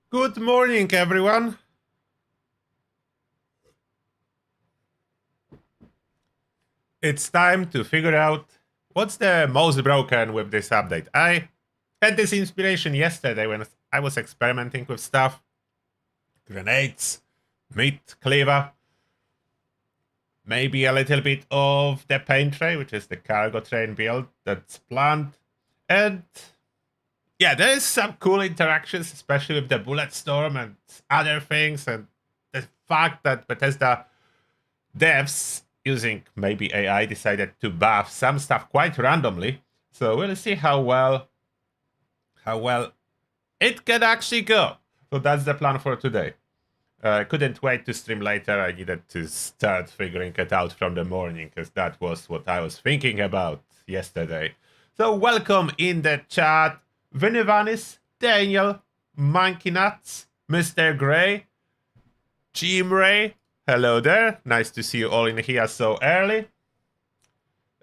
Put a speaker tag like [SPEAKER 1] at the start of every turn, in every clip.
[SPEAKER 1] Good morning, everyone. It's time to figure out what's the most broken with this update. I had this inspiration yesterday when I was experimenting with stuff. Grenades, meat cleaver, maybe a little bit of the paint tray, which is the cargo train build that's planned. And yeah, there is some cool interactions, especially with the bullet storm and other things, and the fact that Bethesda devs using maybe AI decided to buff some stuff quite randomly. So we'll see how well it can actually go. So that's the plan for today. I couldn't wait to stream later. I needed to start figuring it out from the morning because that was what I was thinking about yesterday. So welcome in the chat, Vinivanis, Daniel, Monkey Nuts, Mr. Gray, Jim Ray. Hello there. Nice to see you all in here so early.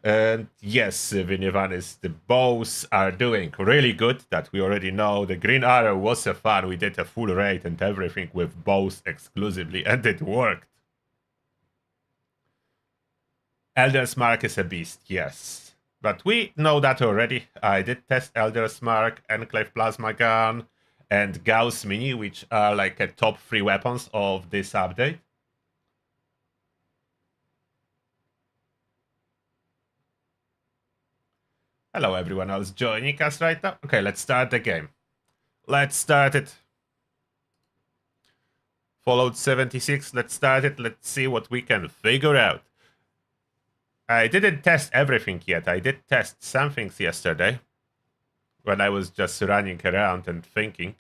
[SPEAKER 1] And yes, Vinivanis, the bows are doing really good. That we already know. The Green Arrow was a fun. We did a full raid and everything with bows exclusively, and it worked. Elder's Mark is a beast, yes. But we know that already. I did test Elder's Mark, Enclave Plasma Gun, and Gauss Mini, which are like a top 3 weapons of this update. Hello, everyone else joining us right now. Okay, let's start the game. Let's start it. Fallout 76, let's start it. Let's see what we can figure out. I didn't test everything yet. I did test some things yesterday when I was just running around and thinking.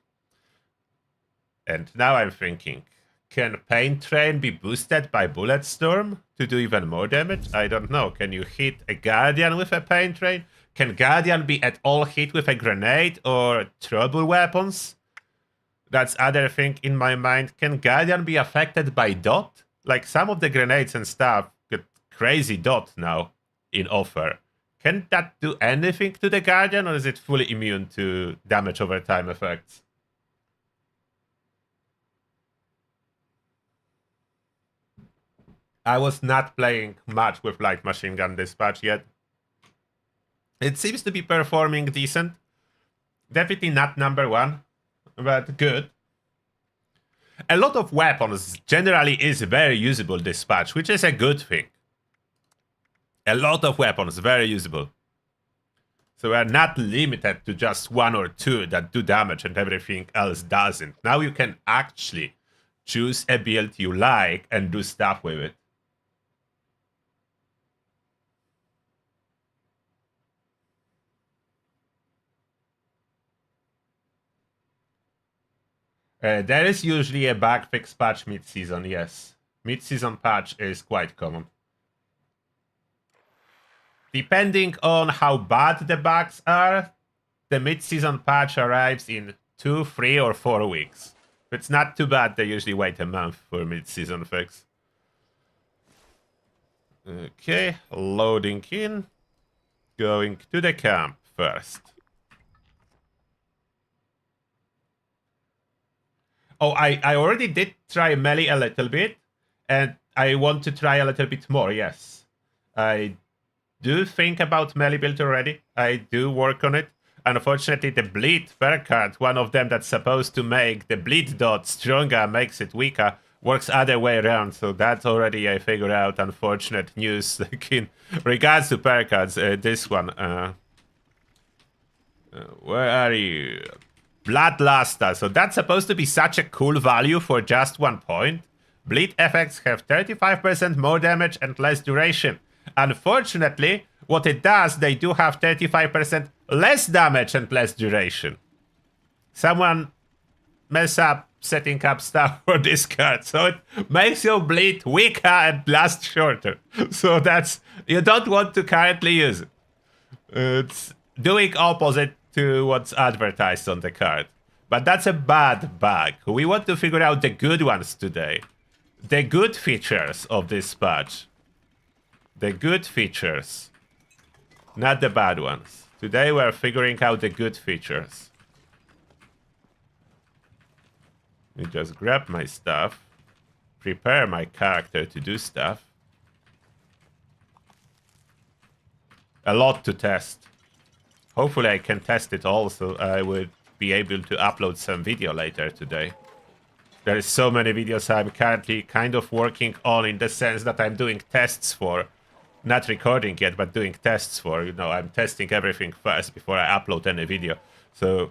[SPEAKER 1] And now I'm thinking, can Pain Train be boosted by Bulletstorm to do even more damage? I don't know. Can you hit a Guardian with a Pain Train? Can Guardian be at all hit with a grenade or trouble weapons? That's other thing in my mind. Can Guardian be affected by dot? Like some of the grenades and stuff get crazy dot now in offer. Can that do anything to the Guardian, or is it fully immune to damage over time effects? I was not playing much with light machine gun dispatch yet. It seems to be performing decent. Definitely not number one, but good. A lot of weapons generally is very usable dispatch, which is a good thing. A lot of weapons, very usable. So we are not limited to just one or two that do damage and everything else doesn't. Now you can actually choose a build you like and do stuff with it. There is usually a bug fix patch mid-season, yes. Mid-season patch is quite common. Depending on how bad the bugs are, the mid-season patch arrives in 2, 3, or 4 weeks. If it's not too bad, they usually wait a month for mid-season fix. Okay, loading in. Going to the camp first. Oh, I already did try melee a little bit, and I want to try a little bit more, yes. I do think about melee build already. I do work on it. Unfortunately, the bleed Perk card, one of them that's supposed to make the bleed dot stronger, makes it weaker, works other way around. So that's already I figured out. Unfortunate news in regards to Perk cards. This one, where are you? Bloodluster. So that's supposed to be such a cool value for just 1 point. Bleed effects have 35% more damage and less duration. Unfortunately, what it does, they do have 35% less damage and less duration. Someone mess up setting up stuff for this card, so it makes your bleed weaker and last shorter. So that's, you don't want to currently use it. It's doing opposite to what's advertised on the card. But that's a bad bug. We want to figure out the good ones today. The good features of this patch. The good features. Not the bad ones. Today we're figuring out the good features. Let me just grab my stuff. Prepare my character to do stuff. A lot to test. Hopefully I can test it all, so I would be able to upload some video later today. There is so many videos I'm currently kind of working on, in the sense that I'm doing tests for. Not recording yet, but doing tests for. You know, I'm testing everything first before I upload any video. So,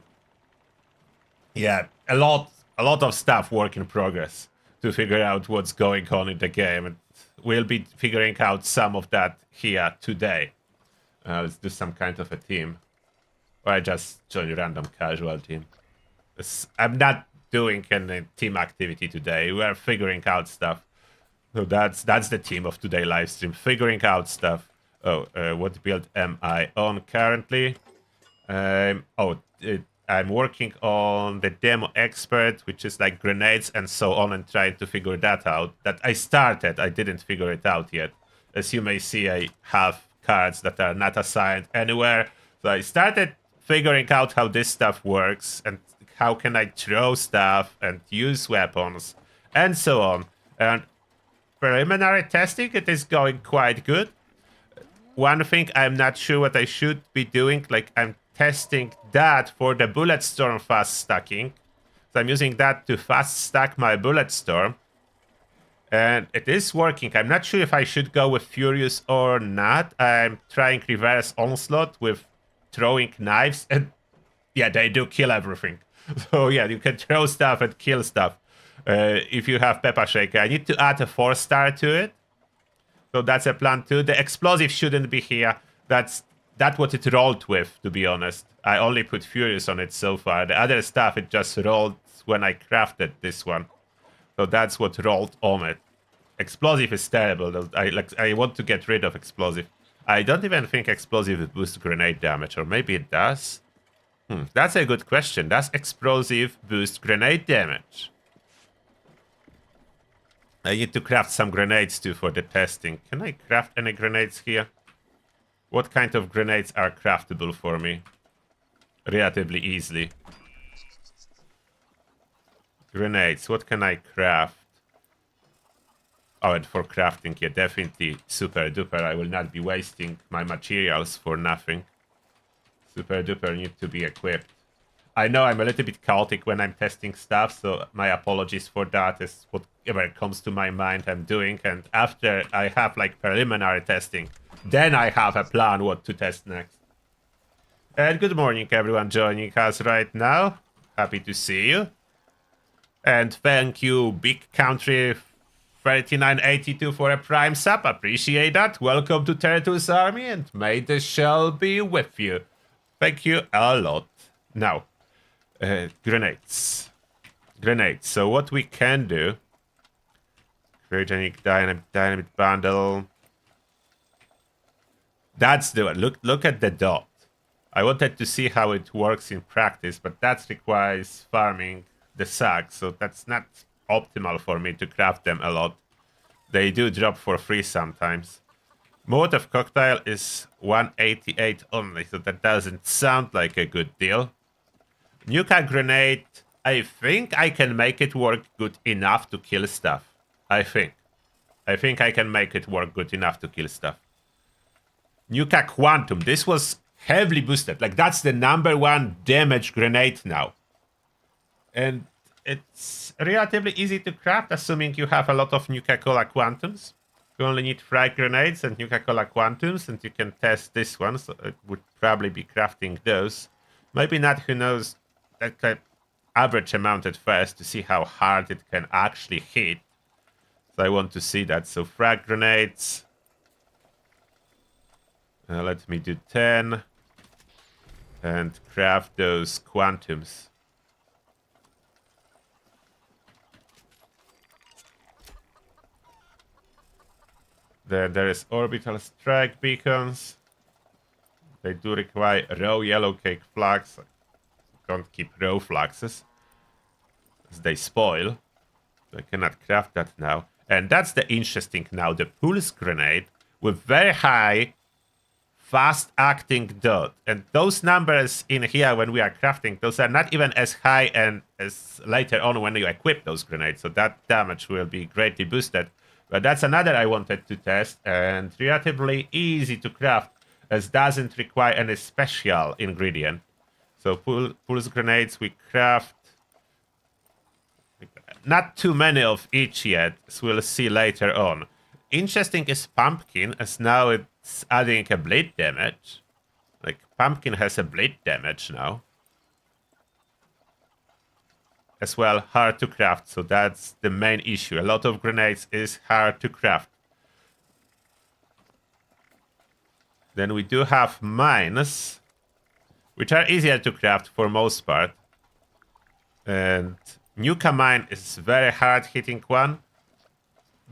[SPEAKER 1] yeah, a lot of stuff work in progress to figure out what's going on in the game. And we'll be figuring out some of that here today. Let's do some kind of a team. Or I just join a random casual team. I'm not doing any team activity today. We are figuring out stuff. So that's the theme of today's live stream. Figuring out stuff. Oh, what build am I on currently? I'm working on the demo expert, which is like grenades and so on, and trying to figure that out. That I started. I didn't figure it out yet. As you may see, I have cards that are not assigned anywhere. So I started figuring out how this stuff works and how can I throw stuff and use weapons and so on. And preliminary testing, it is going quite good. One thing I'm not sure what I should be doing, like I'm testing that for the bullet storm fast stacking. So I'm using that to fast stack my bullet storm. And it is working. I'm not sure if I should go with Furious or not. I'm trying reverse onslaught with throwing knives, and yeah, they do kill everything. So yeah, you can throw stuff and kill stuff if you have Peppa Shaker. I need to add a 4-star to it. So that's a plan too. The explosive shouldn't be here. That's what it rolled with, to be honest. I only put Furious on it so far. The other stuff, it just rolled when I crafted this one. So that's what rolled on it. Explosive is terrible. I want to get rid of explosive. I don't even think explosive boosts grenade damage, or maybe it does. That's a good question. Does explosive boost grenade damage? I need to craft some grenades too for the testing. Can I craft any grenades here? What kind of grenades are craftable for me? Relatively easily. Grenades, what can I craft? Oh, and for crafting, yeah, definitely super duper. I will not be wasting my materials for nothing. Super duper need to be equipped. I know I'm a little bit chaotic when I'm testing stuff, so my apologies for that. Is whatever comes to my mind I'm doing, and after I have like preliminary testing, then I have a plan what to test next. And good morning everyone joining us right now. Happy to see you. And thank you, Big Country 3982 for a Prime sub. Appreciate that. Welcome to Territory's Army, and may the shell be with you. Thank you a lot. Now, grenades. Grenades. So what we can do... Cryogenic dynamite bundle. That's the one. Look at the dot. I wanted to see how it works in practice, but that requires farming the sacks, so that's not optimal for me to craft them a lot. They do drop for free sometimes. Mode of cocktail is 188 only, so that doesn't sound like a good deal. Nuka grenade, I think I can make it work good enough to kill stuff. I think I can make it work good enough to kill stuff. Nuka Quantum, this was heavily boosted. Like, that's the #1 damage grenade now. And it's relatively easy to craft, assuming you have a lot of Nuka-Cola Quantums. You only need frag grenades and Nuka-Cola Quantums, and you can test this one, so it would probably be crafting those. Maybe not, who knows, that average amount at first to see how hard it can actually hit. So I want to see that. So frag grenades. Let me do 10. And craft those Quantums. Then there is orbital strike beacons. They do require raw yellow cake flags. Can't keep raw flaxes, as they spoil. So I cannot craft that now. And that's the interesting now. The pulse grenade with very high fast-acting dot. And those numbers in here when we are crafting, those are not even as high and as later on when you equip those grenades. So that damage will be greatly boosted. But that's another I wanted to test, and relatively easy to craft, as doesn't require any special ingredient. So pulse grenades we craft. Not too many of each yet, as we'll see later on. Interesting is pumpkin, as now it's adding a bleed damage. Like, pumpkin has a bleed damage now. As well, hard to craft, so that's the main issue. A lot of grenades is hard to craft. Then we do have mines, which are easier to craft for most part. And Nuka mine is very hard hitting one.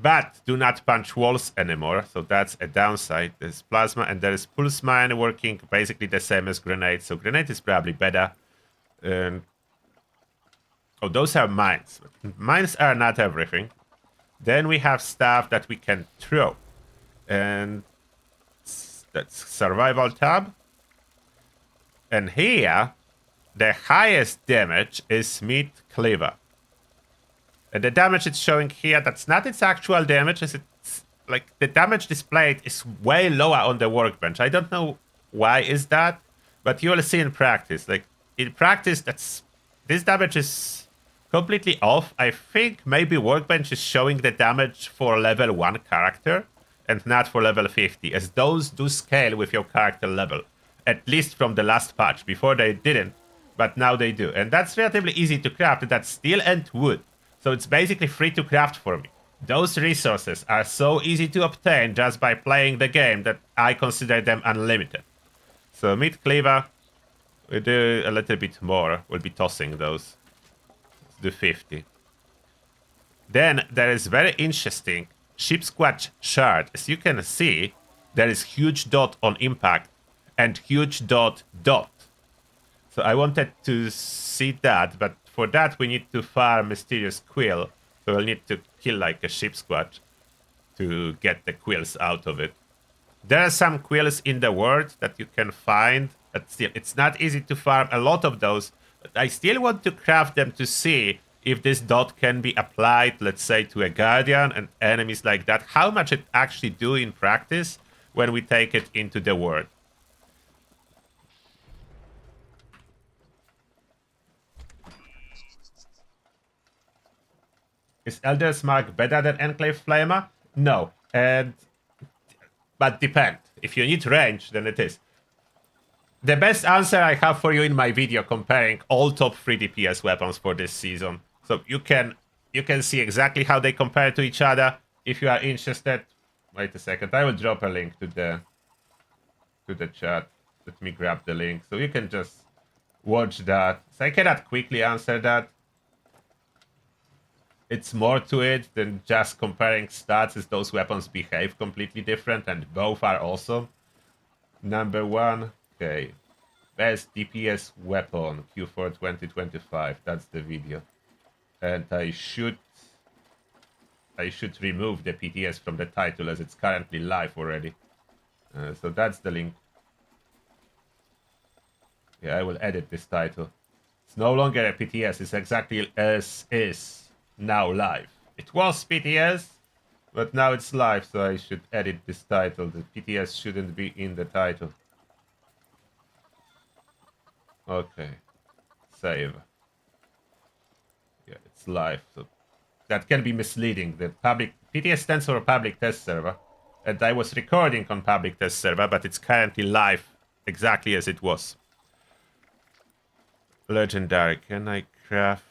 [SPEAKER 1] But do not punch walls anymore, so that's a downside. There's plasma and there is pulse mine working basically the same as grenade, so grenade is probably better. Oh, those are mines. Mines are not everything. Then we have stuff that we can throw. And that's survival tab. And here, the highest damage is meat cleaver. And the damage it's showing here, that's not its actual damage, as it's like the damage displayed is way lower on the workbench. I don't know why is that, but you will see in practice. Like in practice, this damage is completely off. I think maybe workbench is showing the damage for level 1 character and not for level 50, as those do scale with your character level. At least from the last patch. Before they didn't, but now they do. And that's relatively easy to craft. That's steel and wood. So it's basically free to craft for me. Those resources are so easy to obtain just by playing the game that I consider them unlimited. So meat cleaver, we do a little bit more. We'll be tossing those. Let's do 50. Then there is very interesting Sheepsquatch shard. As you can see, there is huge dot on impact and huge dot. So I wanted to see that, but for that we need to farm mysterious quill. So we'll need to kill like a Sheepsquatch to get the quills out of it. There are some quills in the world that you can find, but still it's not easy to farm a lot of those. But I still want to craft them to see if this dot can be applied, let's say, to a guardian and enemies like that. How much it actually do in practice when we take it into the world. Is Elder's Mark better than Enclave Flamer? No. But depend. If you need range, then it is. The best answer I have for you in my video comparing all top 3 DPS weapons for this season. So you can see exactly how they compare to each other. If you are interested, wait a second. I will drop a link to the chat. Let me grab the link so you can just watch that. So I cannot quickly answer that. It's more to it than just comparing stats, as those weapons behave completely different and both are awesome. Number 1, okay. Best DPS weapon, Q4 2025. That's the video. And I should remove the PTS from the title, as it's currently live already. So that's the link. Yeah, I will edit this title. It's no longer a PTS, it's exactly as is. Now live. It was PTS, but now it's live, so I should edit this title. The PTS shouldn't be in the title. Okay. Save. Yeah, it's live, so that can be misleading. The public PTS stands for public test server, and I was recording on public test server, but it's currently live exactly as it was. Legendary. Can I craft?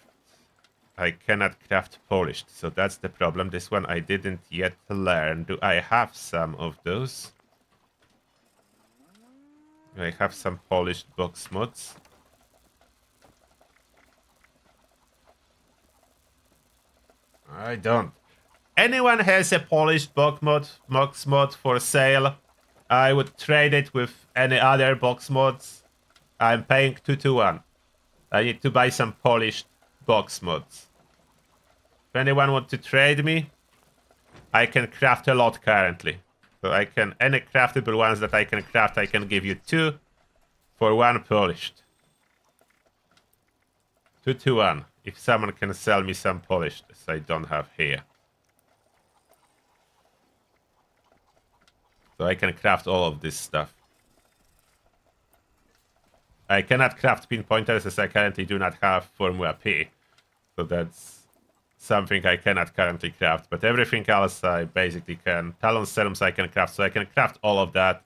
[SPEAKER 1] I cannot craft polished, so that's the problem. This one I didn't yet learn. Do I have some of those? Do I have some polished box mods? I don't. Anyone has a polished box mod for sale? I would trade it with any other box mods. I'm paying 2 to 1. I need to buy some polished box mods. If anyone wants to trade me, I can craft a lot currently. So I can, any craftable ones that I can craft, I can give you 2 for 1 polished. 2 to 1. If someone can sell me some polished, as I don't have here. So I can craft all of this stuff. I cannot craft pinpointers as I currently do not have Formula P. So that's something I cannot currently craft. But everything else I basically can. Talon serums I can craft. So I can craft all of that.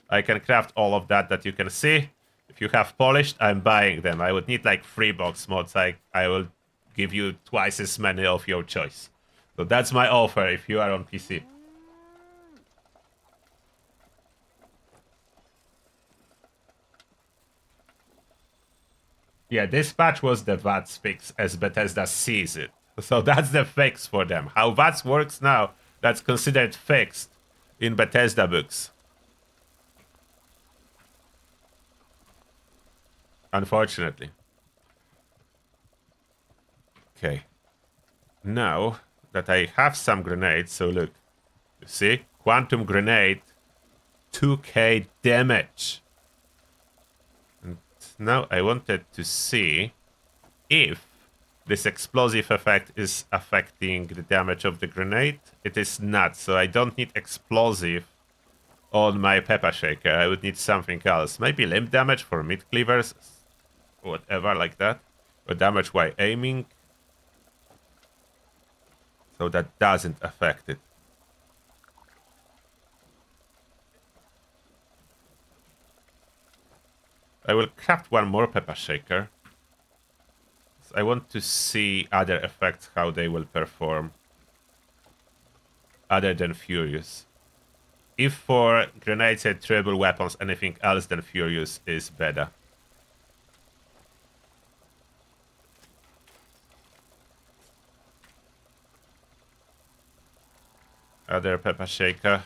[SPEAKER 1] I can craft all of that you can see. If you have polished, I'm buying them. I would need like 3 box mods. I will give you twice as many of your choice. So that's my offer if you are on PC. Yeah, this patch was the VATS fix as Bethesda sees it. So that's the fix for them. How VATS works now, that's considered fixed in Bethesda books. Unfortunately. Okay. Now that I have some grenades, so look. You see? Quantum grenade, 2k damage. And now I wanted to see if this explosive effect is affecting the damage of the grenade. It is not, so I don't need explosive on my pepper shaker. I would need something else. Maybe limb damage for meat cleavers, whatever like that. Or damage while aiming. So that doesn't affect it. I will craft one more pepper shaker. I want to see other effects, how they will perform. Other than Furious. If for grenades and triple weapons, anything else than Furious is better. Other pepper shaker.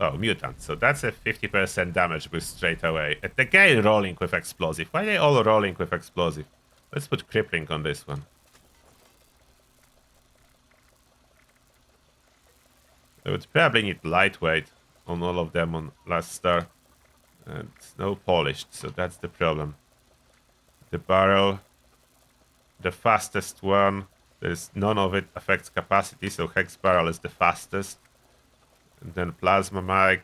[SPEAKER 1] Oh, mutant. So that's a 50% damage boost straight away. And again, rolling with explosive. Why are they all rolling with explosive? Let's put crippling on this one. I would probably need lightweight on all of them on last star. And no polished, so that's the problem. The barrel, the fastest one. There's none of it affects capacity, so hex barrel is the fastest. And then plasma mag.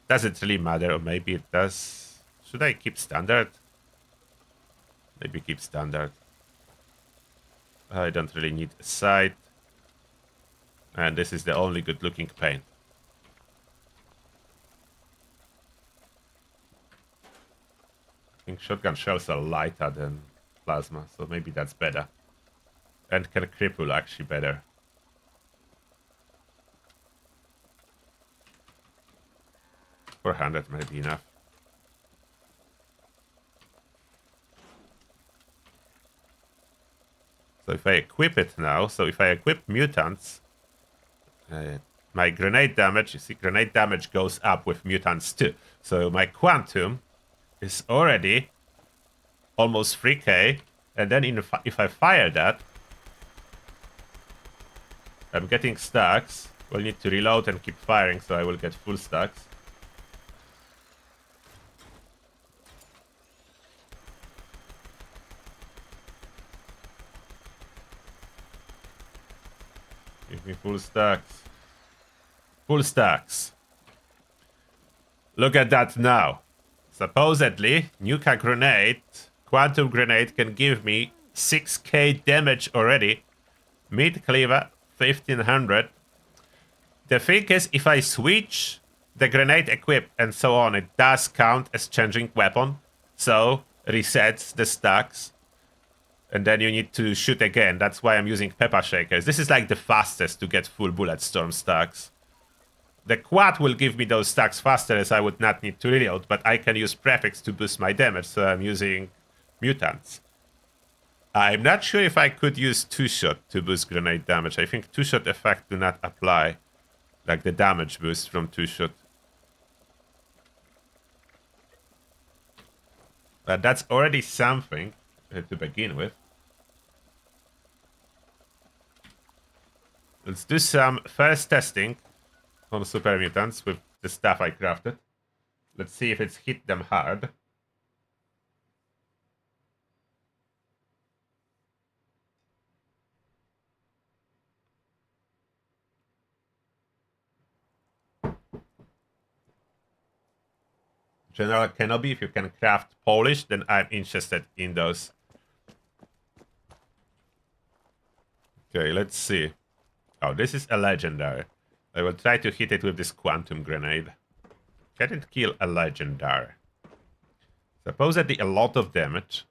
[SPEAKER 1] Does it really matter? Or maybe it does. Should I keep standard? Maybe keep standard. I don't really need a sight. And this is the only good looking paint. I think shotgun shells are lighter than plasma, so maybe that's better. And can cripple actually better. $400 might be enough. So if I equip it now, so if I equip mutants, my grenade damage, you see, grenade damage goes up with mutants too. So my quantum is already almost 3k. And then if I fire that, I'm getting stacks. We'll need to reload and keep firing, so I will get full stacks. Give me full stacks. Full stacks. Look at that now. Supposedly, Nuka Grenade, Quantum Grenade can give me 6k damage already. Meat Cleaver, 1500. The thing is, if I switch the grenade equip and so on, it does count as changing weapon. So, resets the stacks. And then you need to shoot again. That's why I'm using pepper shakers. This is like the fastest to get full Bulletstorm stacks. The quad will give me those stacks faster as I would not need to reload, but I can use prefix to boost my damage, so I'm using mutants. I'm not sure if I could use 2-shot to boost grenade damage. I think 2-shot effect do not apply, like the damage boost from 2-shot. But that's already something to begin with. Let's do some first testing. on super mutants with the stuff I crafted. Let's see if it's hit them hard. General Kenobi, if you can craft polish, then I'm interested in those. Okay, let's see. Oh, this is a legendary. I will try to hit it with this quantum grenade. Can it kill a legendary? Supposedly a lot of damage.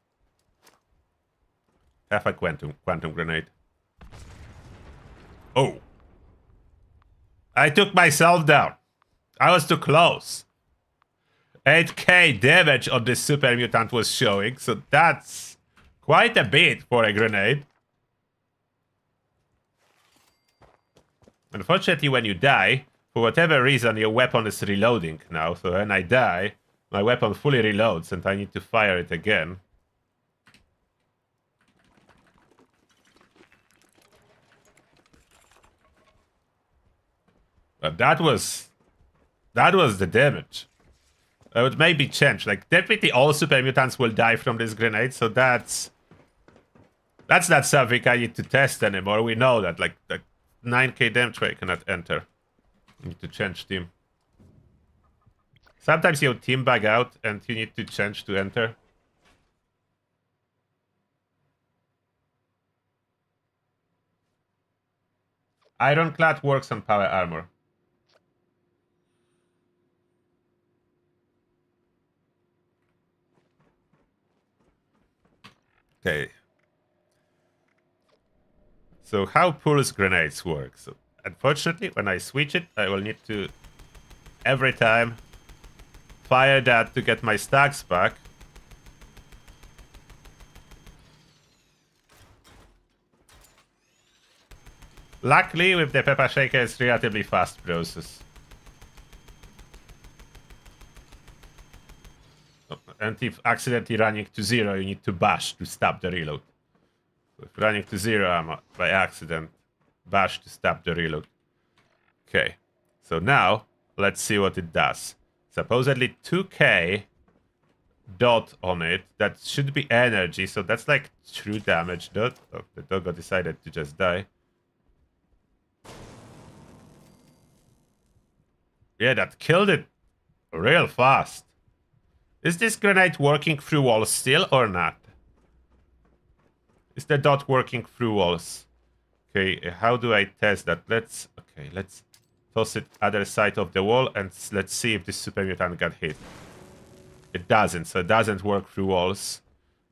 [SPEAKER 1] Have a quantum grenade. Oh. I took myself down. I was too close. 8k damage on this super mutant was showing, so that's quite a bit for a grenade. Unfortunately, when you die, for whatever reason, your weapon is reloading now. So when I die, my weapon fully reloads and I need to fire it again. But that was the damage. I would maybe change. Like, definitely all super mutants will die from this grenade, so that's not something I need to test anymore. We know that, like, the 9k damage I cannot enter. I need to change team. Sometimes your team bug out and you need to change to enter. Ironclad works on power armor. Okay. So how pulse grenades work? So unfortunately, when I switch it, I will need to every time fire that to get my stacks back. Luckily, with the Pepper Shaker, it's relatively fast process. And if accidentally running to 0, you need to bash to stop the reload. So if running to 0, I'm by accident bash to stop the reload. Okay, so now let's see what it does. Supposedly 2k dot on it. That should be energy, so that's like true damage dot. Oh, the doggo decided to just die. Yeah, that killed it real fast. Is this grenade working through walls still or not? Is the dot working through walls? Okay, how do I test that? Let's toss it other side of the wall and let's see if this super mutant got hit. It doesn't, so it doesn't work through walls.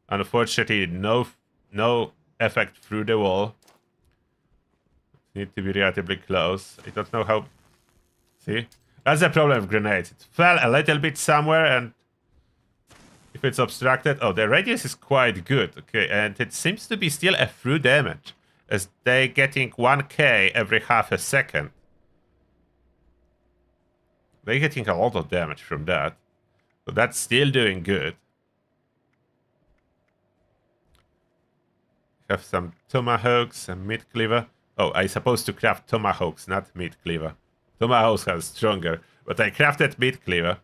[SPEAKER 1] Unfortunately, no effect through the wall. Need to be relatively close. I don't know how. See? That's the problem with grenades. It fell a little bit somewhere and if it's obstructed... Oh, the radius is quite good. Okay, and it seems to be still a through damage, as they're getting 1k every half a second. They're getting a lot of damage from that. So that's still doing good. Have some tomahawks and meat cleaver. Oh, I supposed to craft tomahawks, not meat cleaver. Tomahawks are stronger, but I crafted meat cleaver.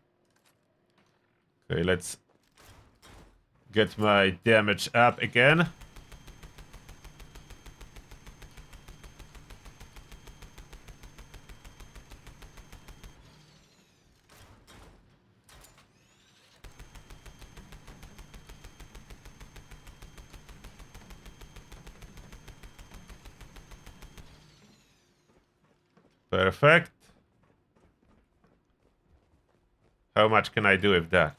[SPEAKER 1] Okay, let's get my damage up again. Perfect. How much can I do with that?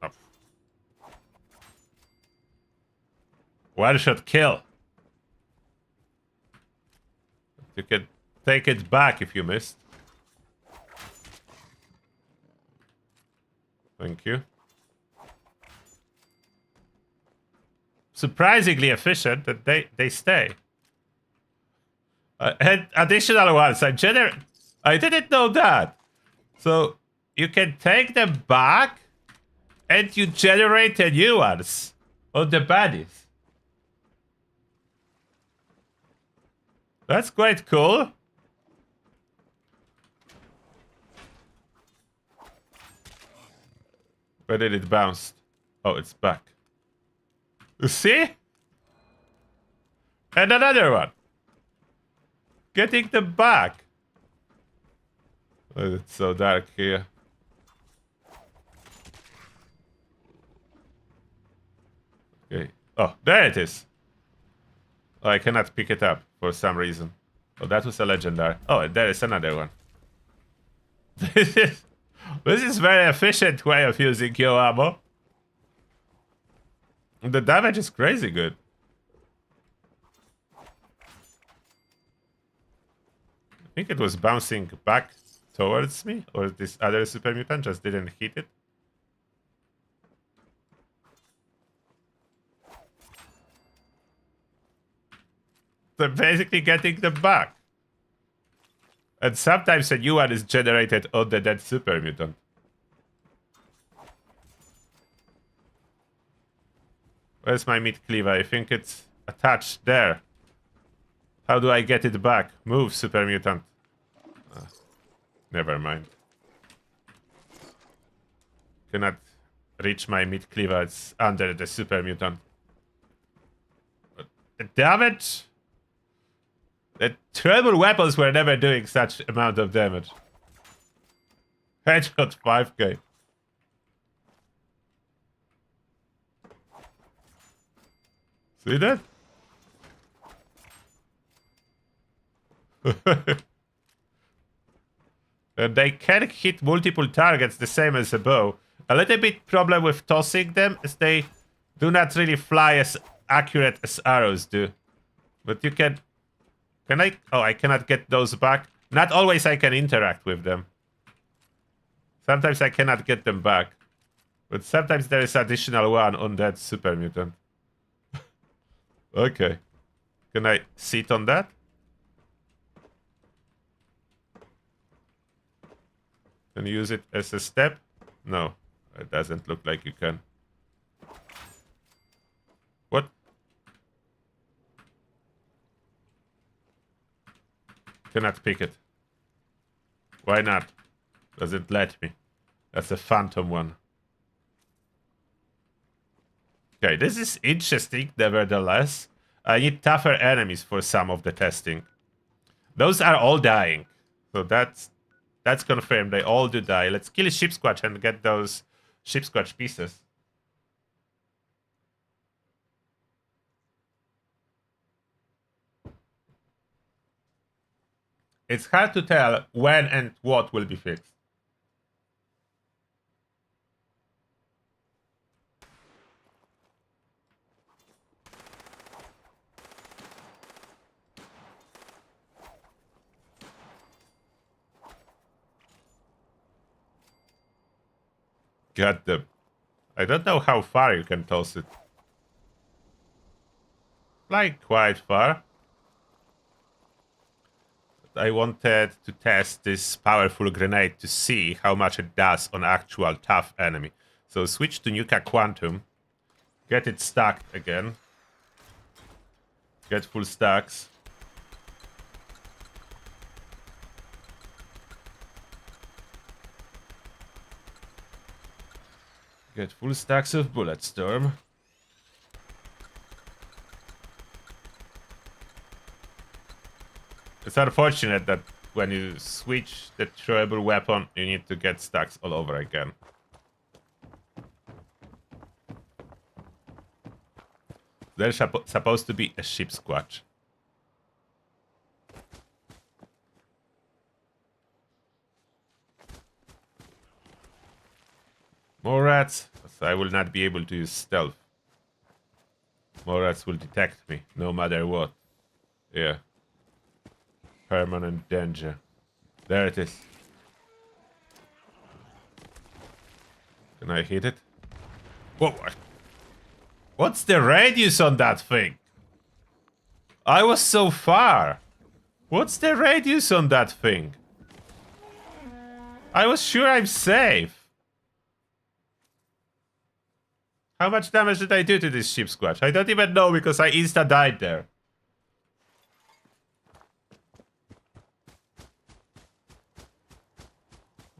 [SPEAKER 1] Oh. One shot kill. You can take it back if you missed. Thank you. Surprisingly efficient that they stay. And additional ones. I didn't know that. So you can take them back and you generate a new ones on the baddies. That's quite cool. Where did it bounce? Oh, it's back. You see? And another one. Getting them back. Oh, it's so dark here. Okay. Oh, there it is. Oh, I cannot pick it up for some reason. Oh, that was a legendary. Oh, and there is another one. This is very efficient way of using your ammo. The damage is crazy good. I think it was bouncing back towards me, or this other super mutant just didn't hit it. They're basically getting them back. And sometimes a new one is generated on the dead super mutant. Where's my meat cleaver? I think it's attached there. How do I get it back? Move, super mutant. Never mind. Cannot reach my meat cleaver. It's under the super mutant. But the damage? The terrible weapons were never doing such amount of damage. Headshot 5k. See that? And they can hit multiple targets the same as a bow. A little bit problem with tossing them is they do not really fly as accurate as arrows do. But you can... Can I... Oh, I cannot get those back. Not always I can interact with them. Sometimes I cannot get them back. But sometimes there is additional one on that super mutant. Okay. Can I sit on that? Can you use it as a step? No. It doesn't look like you can. What? Cannot pick it. Why not? Doesn't let me. That's a phantom one. Okay, this is interesting, nevertheless. I need tougher enemies for some of the testing. Those are all dying. So that's confirmed. They all do die. Let's kill a Sheepsquatch and get those Sheepsquatch pieces. It's hard to tell when and what will be fixed. Got them. I don't know how far you can toss it. Like quite far. But I wanted to test this powerful grenade to see how much it does on actual tough enemy. So switch to Nuka Quantum. Get it stacked again. Get full stacks. Get full stacks of Bulletstorm. It's unfortunate that when you switch the throwable weapon, you need to get stacks all over again. There's supposed to be a Sheepsquatch. More rats, so I will not be able to use stealth. More rats will detect me, no matter what. Yeah. Permanent danger. There it is. Can I hit it? Whoa. What's the radius on that thing? I was so far. What's the radius on that thing? I was sure I'm safe. How much damage did I do to this Sheepsquatch? I don't even know because I insta-died there.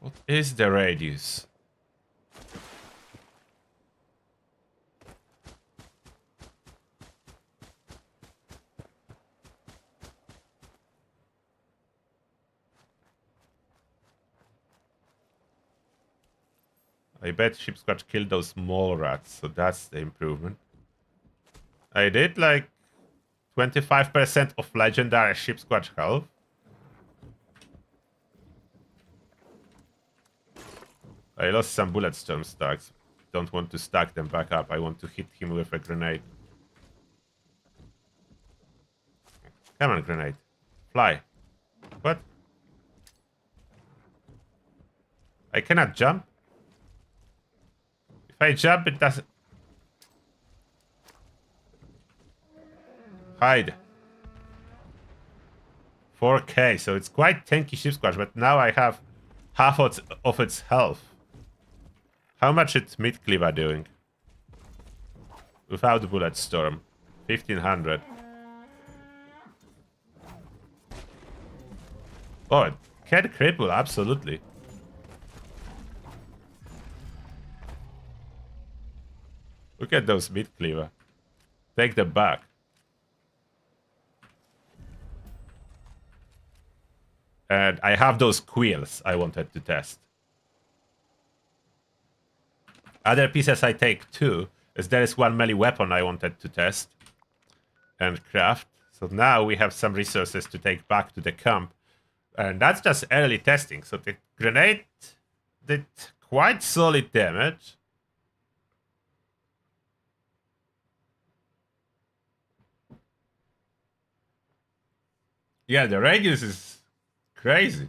[SPEAKER 1] What is the radius? I bet Sheepsquatch killed those small rats, so that's the improvement. I did like 25% of legendary Sheepsquatch health. I lost some bulletstorm stacks. Don't want to stack them back up. I want to hit him with a grenade. Come on, grenade. Fly. What? I cannot jump? If I jump, it doesn't... Hide. 4k, so it's quite tanky Sheepsquatch, but now I have half of its health. How much is Meat Cleaver doing? Without Bulletstorm. 1500. Oh, it can cripple, absolutely. Look at those Meat Cleaver. Take them back. And I have those quills I wanted to test. Other pieces I take too, as there is one melee weapon I wanted to test and craft. So now we have some resources to take back to the camp. And that's just early testing. So the grenade did quite solid damage. Yeah, the radius is crazy.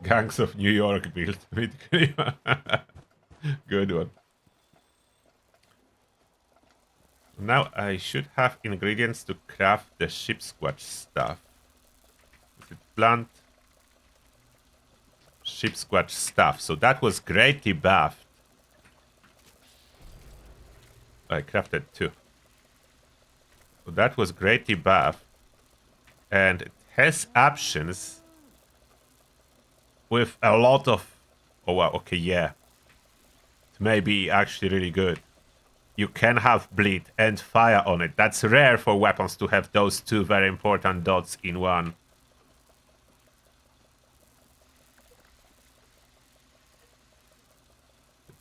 [SPEAKER 1] Gangs of New York build. Good one. Now I should have ingredients to craft the Sheepsquatch stuff. Is it plant? Sheepsquatch stuff. So that was greatly buffed. I crafted two. So that was greatly buffed. And it has options with a lot of... Oh, wow. Okay, yeah. It may be actually really good. You can have bleed and fire on it. That's rare for weapons to have those two very important dots in one.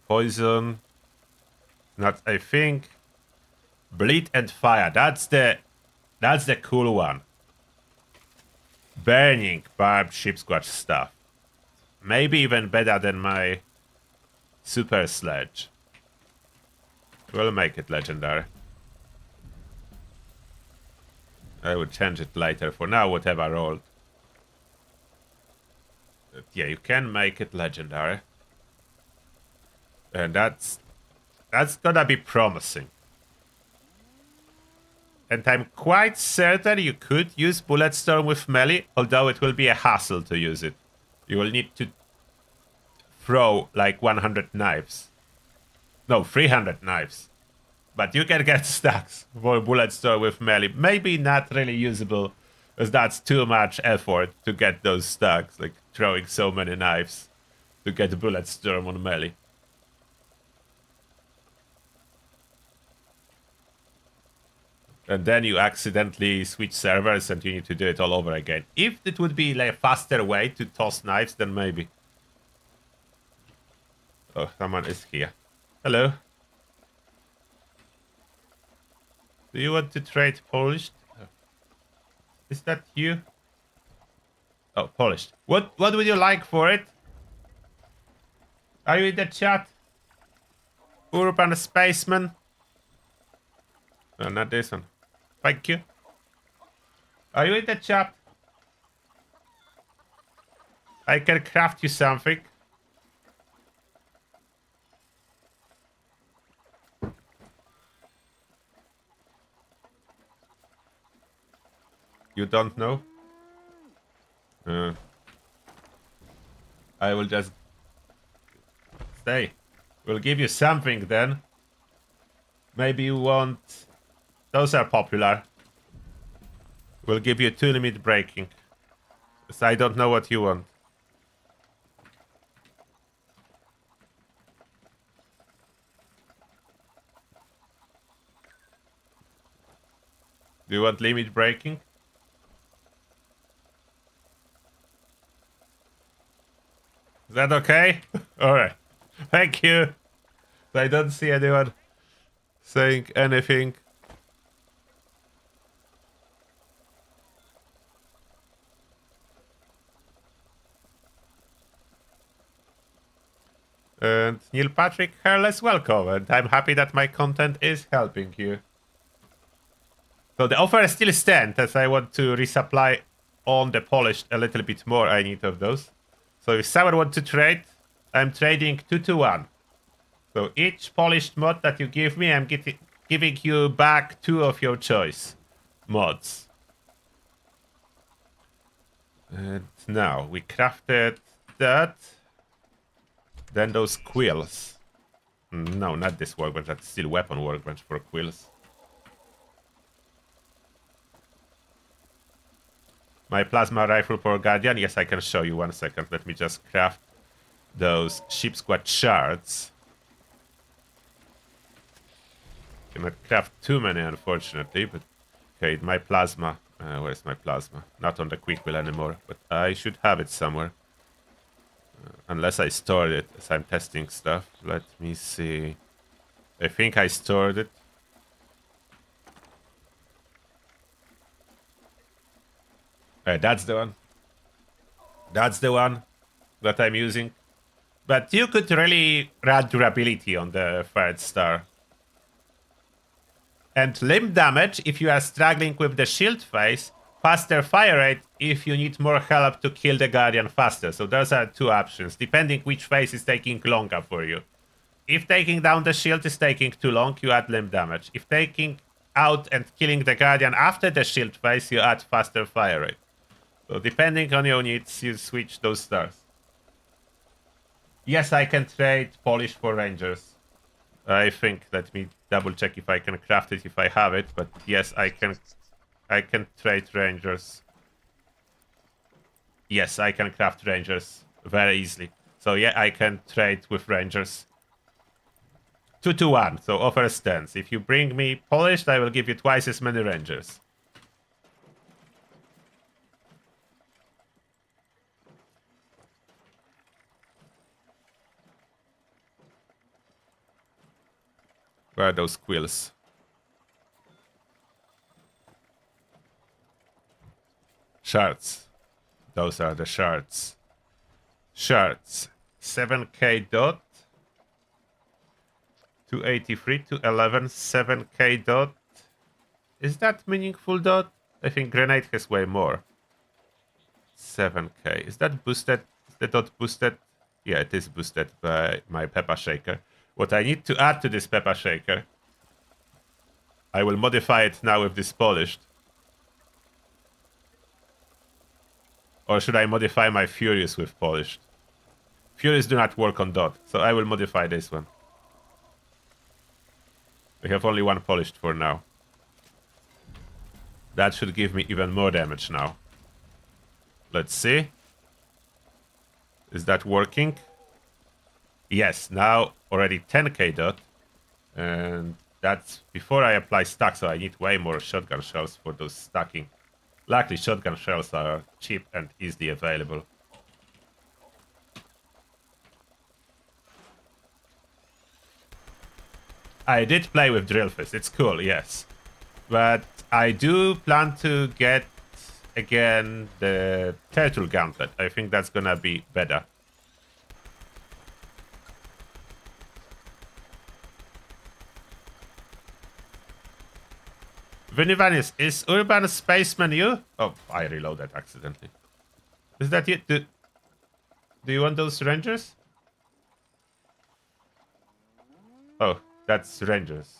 [SPEAKER 1] Poison. Not, I think. Bleed and fire. That's the cool one. Burning barbed Sheepsquatch stuff. Maybe even better than my super sledge. We'll make it legendary. I will change it later. For now, whatever I rolled. But yeah, you can make it legendary. And that's gonna be promising. And I'm quite certain you could use Bulletstorm with melee, although it will be a hassle to use it. You will need to throw like 100 knives. No, 300 knives. But you can get stacks for Bulletstorm with melee. Maybe not really usable, as that's too much effort to get those stacks, like throwing so many knives to get Bulletstorm on melee. And then you accidentally switch servers and you need to do it all over again. If it would be like a faster way to toss knives, then maybe. Oh, someone is here. Hello. Do you want to trade polished? Is that you? Oh, polished. What would you like for it? Are you in the chat? Urban Spaceman? No, not this one. Thank you. Are you in the chat? I can craft you something. You don't know? I will just stay. We'll give you something then. Maybe you want... Those are popular. We'll give you 2 limit breaking. So I don't know what you want. Do you want limit breaking? Is that okay? Alright. Thank you. I don't see anyone saying anything. And Neil Patrick Hairless, welcome. And I'm happy that my content is helping you. So the offer still stands, as I want to resupply on the polished a little bit more. I need of those. So if someone wants to trade, I'm trading 2 to 1. So each polished mod that you give me, I'm giving you back 2 of your choice mods. And now we crafted that. Then those quills. No, not this workbench. That's still weapon workbench for quills. My plasma rifle for Guardian. Yes, I can show you. 1 second. Let me just craft those Sheepsquatch shards. Cannot craft too many, unfortunately. But okay, my plasma. Where's my plasma? Not on the quick wheel anymore. But I should have it somewhere. Unless I stored it as I'm testing stuff. Let me see. I think I stored it. That's the one. That's the one that I'm using. But you could really add durability on the 3rd star. And limb damage if you are struggling with the shield phase. Faster fire rate if you need more help to kill the Guardian faster. So those are 2 options, depending which phase is taking longer for you. If taking down the shield is taking too long, you add limb damage. If taking out and killing the Guardian after the shield phase, you add faster fire rate. So depending on your needs, you switch those stars. Yes, I can trade polish for rangers. I think, let me double check if I can craft it if I have it, but yes, I can trade rangers. Yes, I can craft rangers very easily. So yeah, I can trade with rangers. 2 to 1, so offer stands. If you bring me polished, I will give you twice as many rangers. Where are those quills? Shards. Those are the shards. Shards. 7k dot. 283, 211, 7k dot. Is that meaningful dot? I think grenade has way more. 7k. Is that boosted? Is the dot boosted? Yeah, it is boosted by my pepper shaker. What I need to add to this pepper shaker, I will modify it now with this polished. Or should I modify my Furious with polished? Furious do not work on dot, so I will modify this one. I have only 1 polished for now. That should give me even more damage now. Let's see. Is that working? Yes, now already 10k dot. And that's before I apply stack, so I need way more shotgun shells for those stacking. Luckily, shotgun shells are cheap and easily available. I did play with Drill Fist. It's cool, yes. But I do plan to get, again, the Turtle Gauntlet. I think that's gonna be better. Vinivanis, is Urban Spaceman you? Oh, I reloaded accidentally. Is that you? Do you want those Rangers? Oh, that's Rangers.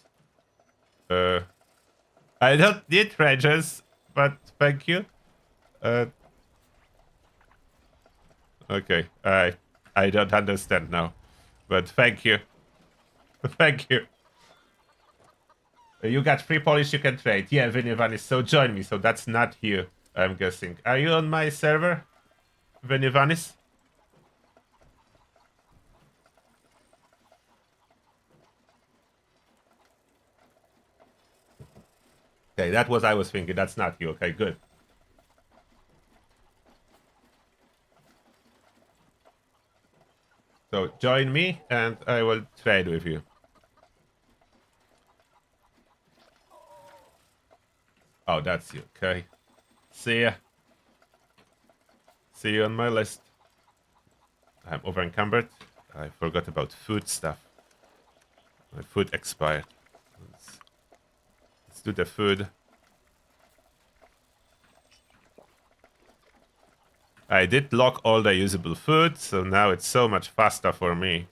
[SPEAKER 1] I don't need Rangers, but thank you. Okay, I don't understand now, but thank you. Thank you. You got free polish, you can trade. Yeah, Vinivanis, so join me. So that's not you, I'm guessing. Are you on my server, Vinivanis? Okay, that was I was thinking. That's not you. Okay, good. So join me and I will trade with you. Oh, that's you. Okay. See ya. See you on my list. I'm over encumbered. I forgot about food stuff. My food expired. Let's do the food. I did lock all the usable food, so now it's so much faster for me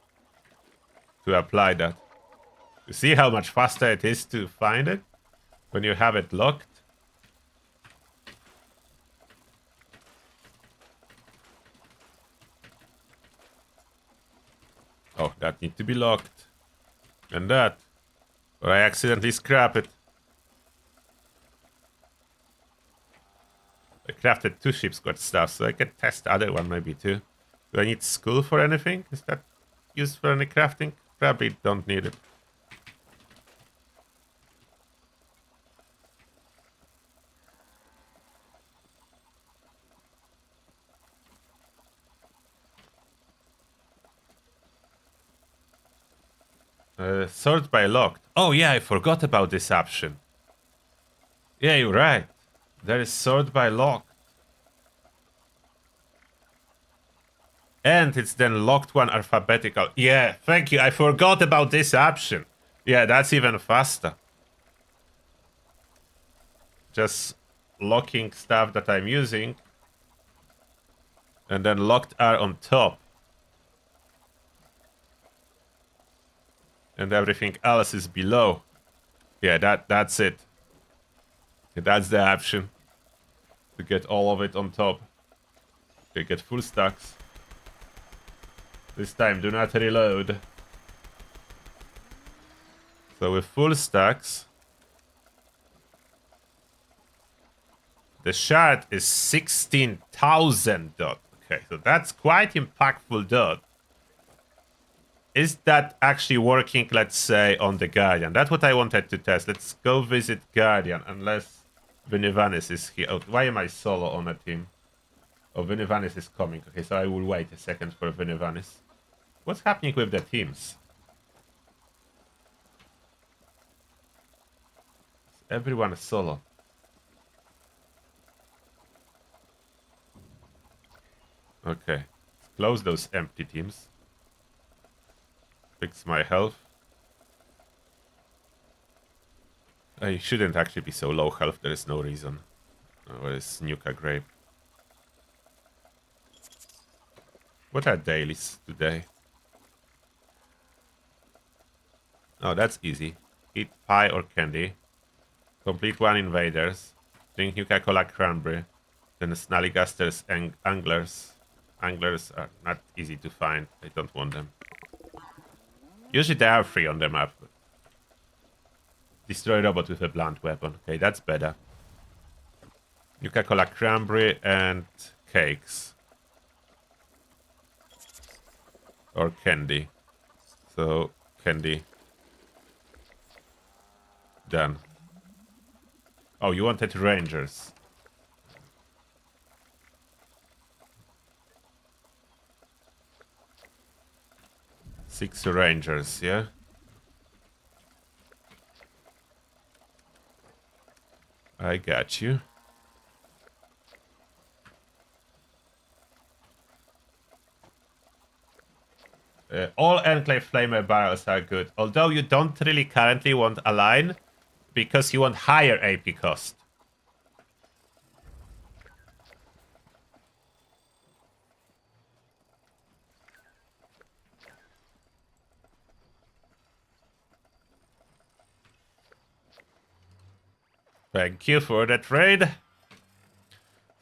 [SPEAKER 1] to apply that. You see how much faster it is to find it when you have it locked? Oh, that needs to be locked. And that. Or I accidentally scrap it. I crafted 2 Sheepsquatch stuff, so I can test the other one maybe too. Do I need skull for anything? Is that used for any crafting? Probably don't need it. Sort by locked. Oh yeah, I forgot about this option. Yeah, you're right. There is sort by locked. And it's then locked one alphabetical. Yeah, thank you. I forgot about this option. Yeah, that's even faster. Just locking stuff that I'm using. And then locked are on top. And everything else is below. Yeah, that's it. That's the option. To get all of it on top. Okay, get full stacks. This time, do not reload. So with full stacks, the shard is 16,000 dot. Okay, so that's quite impactful dot. Is that actually working, let's say, on the Guardian? That's what I wanted to test. Let's go visit Guardian, unless Vinivanis is here. Oh, why am I solo on a team? Oh, Vinivanis is coming. Okay, so I will wait a second for Vinivanis. What's happening with the teams? Everyone is solo. Okay. Let's close those empty teams. Fix my health. I shouldn't actually be so low health. There is no reason. Where is Nuka Grape? What are dailies today? Oh, that's easy. Eat pie or candy. Complete 1 invaders. Drink Nuka-Cola cranberry. Then Snallygasters and anglers. Anglers are not easy to find. I don't want them. Usually they are free on the map. Destroy robot with a blunt weapon. Okay, that's better. Nuka-Cola cranberry and cakes. Or candy. So, candy. Done. Oh, you wanted rangers. Six rangers, yeah? I got you. All Enclave Flamer barrels are good, although you don't really currently want a line, because you want higher AP cost. Thank you for the trade.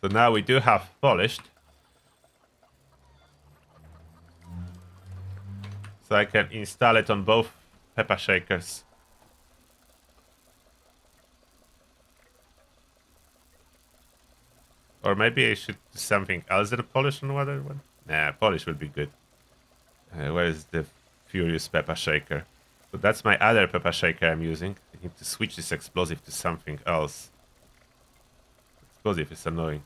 [SPEAKER 1] So now we do have polished. So I can install it on both pepper shakers. Or maybe I should do something else than polish on other one. Nah, polish would be good. Where is the Furious Pepper Shaker? So that's my other pepper shaker I'm using. I need to switch this explosive to something else. Explosive is annoying.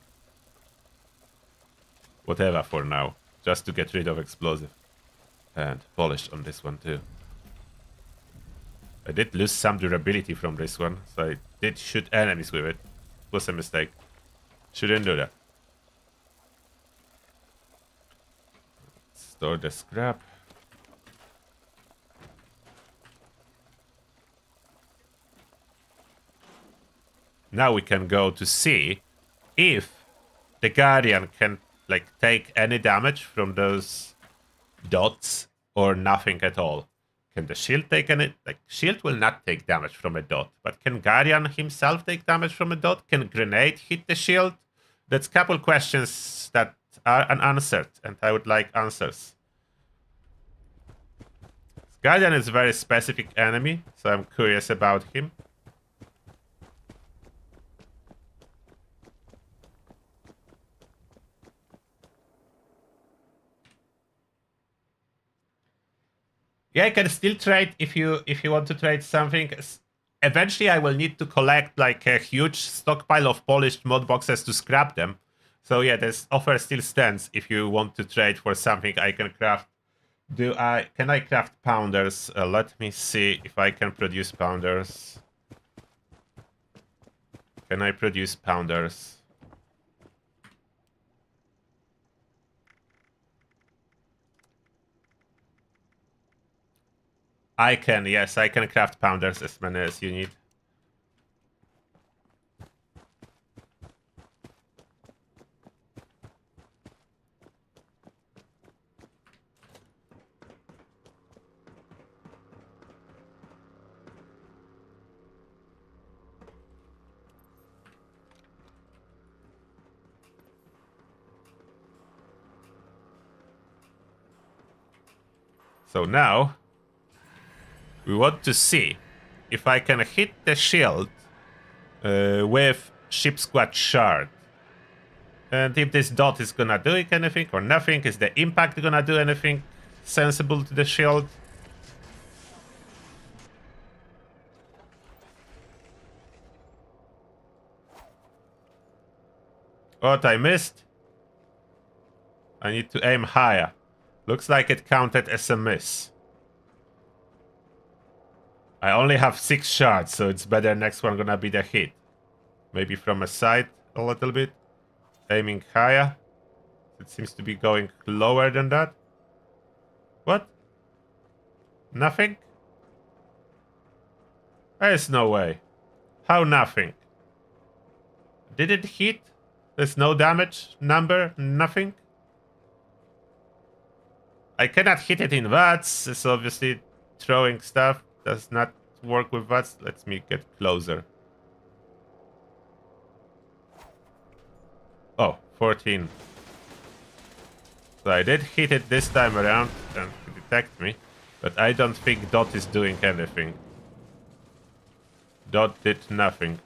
[SPEAKER 1] Whatever for now. Just to get rid of explosive. And polished on this one too. I did lose some durability from this one, so I did shoot enemies with it. Was a mistake. Shouldn't do that. Store the scrap. Now we can go to see if the Guardian can like take any damage from those dots or nothing at all. Can the shield take any? Like, shield will not take damage from a dot, but can Guardian himself take damage from a dot? Can grenade hit the shield? That's a couple questions that are unanswered, and I would like answers. Guardian is a very specific enemy, so I'm curious about him. Yeah, I can still trade if you want to trade something. Eventually, I will need to collect like a huge stockpile of polished mod boxes to scrap them. So yeah, this offer still stands if you want to trade for something I can craft. Can I craft pounders? Let me see if I can produce pounders. Can I produce pounders? I can, yes, I can craft pounders as many as you need. So now, we want to see if I can hit the shield with Sheepsquatch shard. And if this dot is gonna do anything or nothing, is the impact gonna do anything sensible to the shield? What I missed? I need to aim higher. Looks like it counted as a miss. I only have 6 shards, so it's better next one gonna be the hit. Maybe from a side a little bit. Aiming higher. It seems to be going lower than that. What? Nothing? There's no way. How nothing? Did it hit? There's no damage number? Nothing? I cannot hit it in watts. It's obviously throwing stuff. Does not work with watts. Let me get closer. Oh, 14. So I did hit it this time around and it detect me. But I don't think Dot is doing anything. Dot did nothing.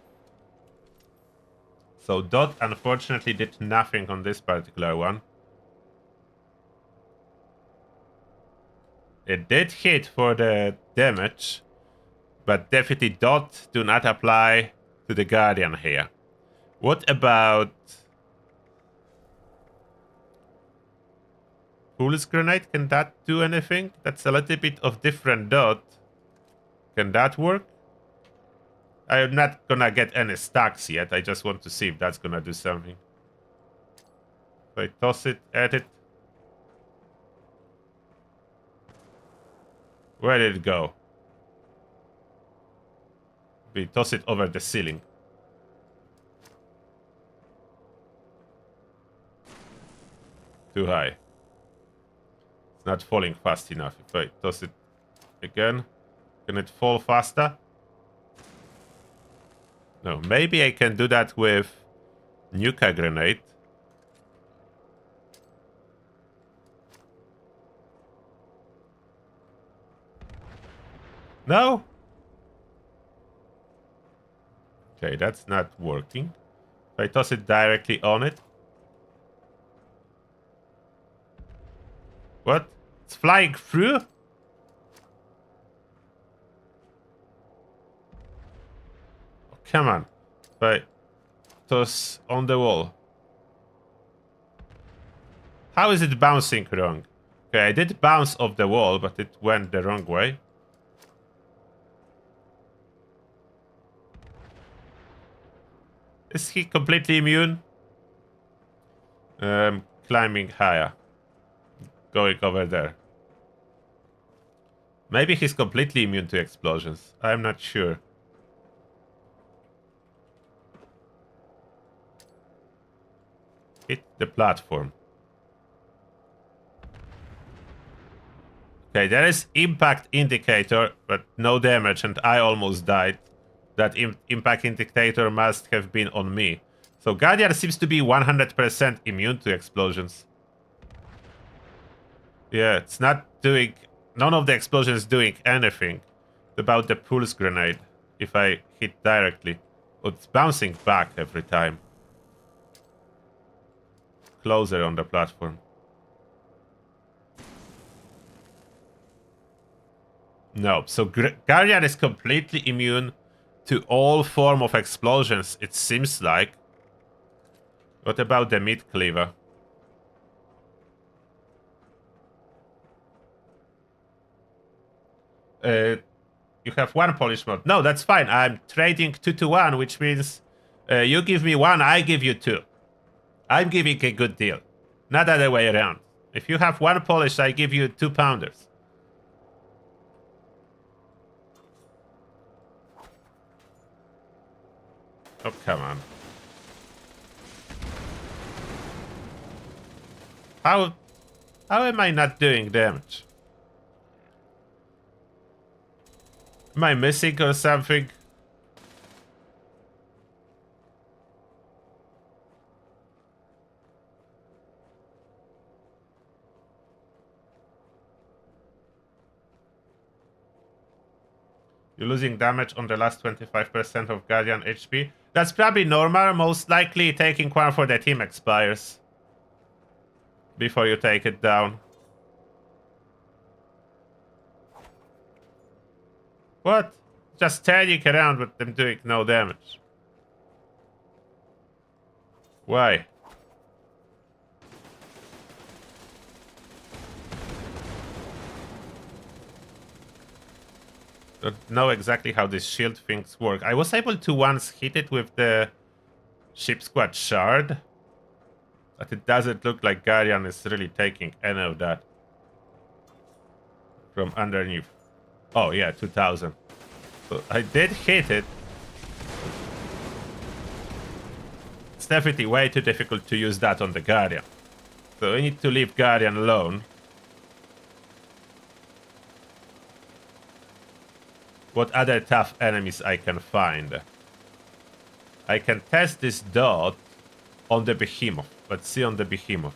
[SPEAKER 1] So Dot unfortunately did nothing on this particular one. It did hit for the damage, but definitely Dot do not apply to the Guardian here. What about Fool's Grenade? Can that do anything? That's a little bit of different Dot. Can that work? I'm not gonna get any stacks yet. I just want to see if that's gonna do something. If I toss it at it. Where did it go? We toss it over the ceiling. Too high. It's not falling fast enough. If I toss it again, can it fall faster? No, maybe I can do that with Nuka Grenade. No? Okay, that's not working. If I toss it directly on it. What? It's flying through? Oh, come on. If I toss on the wall. How is it bouncing wrong? Okay, I did bounce off the wall, but it went the wrong way. Is he completely immune? Climbing higher. Going over there. Maybe he's completely immune to explosions. I'm not sure. Hit the platform. Okay, there is impact indicator, but no damage, and I almost died. That impact indicator must have been on me. So Guardian seems to be 100% immune to explosions. Yeah, it's not doing... None of the explosions is doing anything about the pulse grenade if I hit directly. But it's bouncing back every time. Closer on the platform. No, so Guardian is completely immune to all form of explosions, it seems like. What about the meat cleaver? You have one polish mod. No, that's fine. I'm trading 2 to 1, which means you give me 1, I give you 2. I'm giving a good deal. Not other way around. If you have 1 polish, I give you 2 pounders. Oh, come on. How am I not doing damage? Am I missing or something? You're losing damage on the last 25% of Guardian HP. That's probably normal. Most likely taking one for the team expires before you take it down. What? Just turning around with them doing no damage. Why? Don't know exactly how these shield things work. I was able to once hit it with the Sheepsquatch shard, but it doesn't look like Guardian is really taking any of that from underneath. Oh yeah, 2000. So I did hit it. It's definitely way too difficult to use that on the Guardian. So we need to leave Guardian alone. What other tough enemies I can find? I can test this dot on the behemoth. Let's see on the behemoth.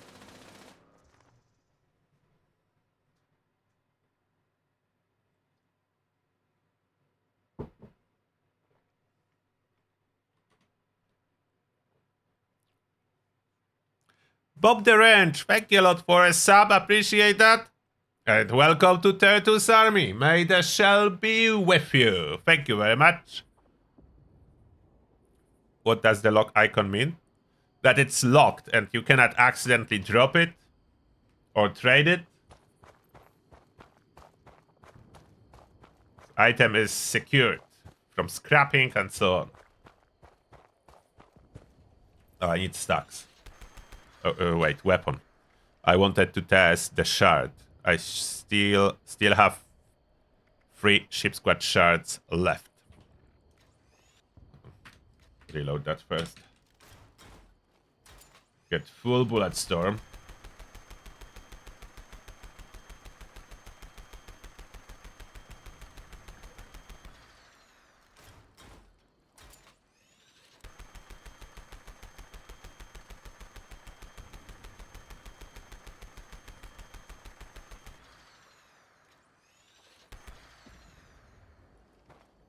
[SPEAKER 1] Bob the Ranch, thank you a lot for a sub, appreciate that. And welcome to Turtle's Army. May the shell be with you. Thank you very much. What does the lock icon mean? That it's locked and you cannot accidentally drop it or trade it. Item is secured from scrapping and so on. Oh, I need stacks. Oh, wait, weapon. I wanted to test the shard. I still have 3 Sheepsquatch shards left. Reload that first. Get full bullet storm.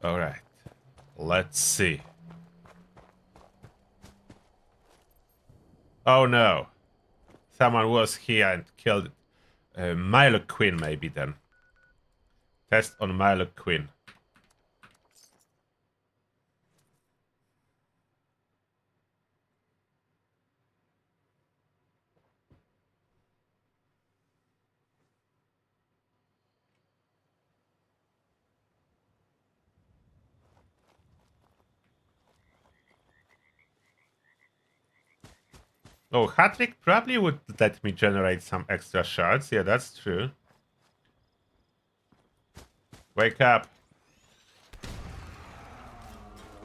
[SPEAKER 1] All right. Let's see. Oh no. Someone was here and killed Milo Queen maybe then. Test on Milo Queen. Oh, hat-trick probably would let me generate some extra shards. Yeah, that's true. Wake up.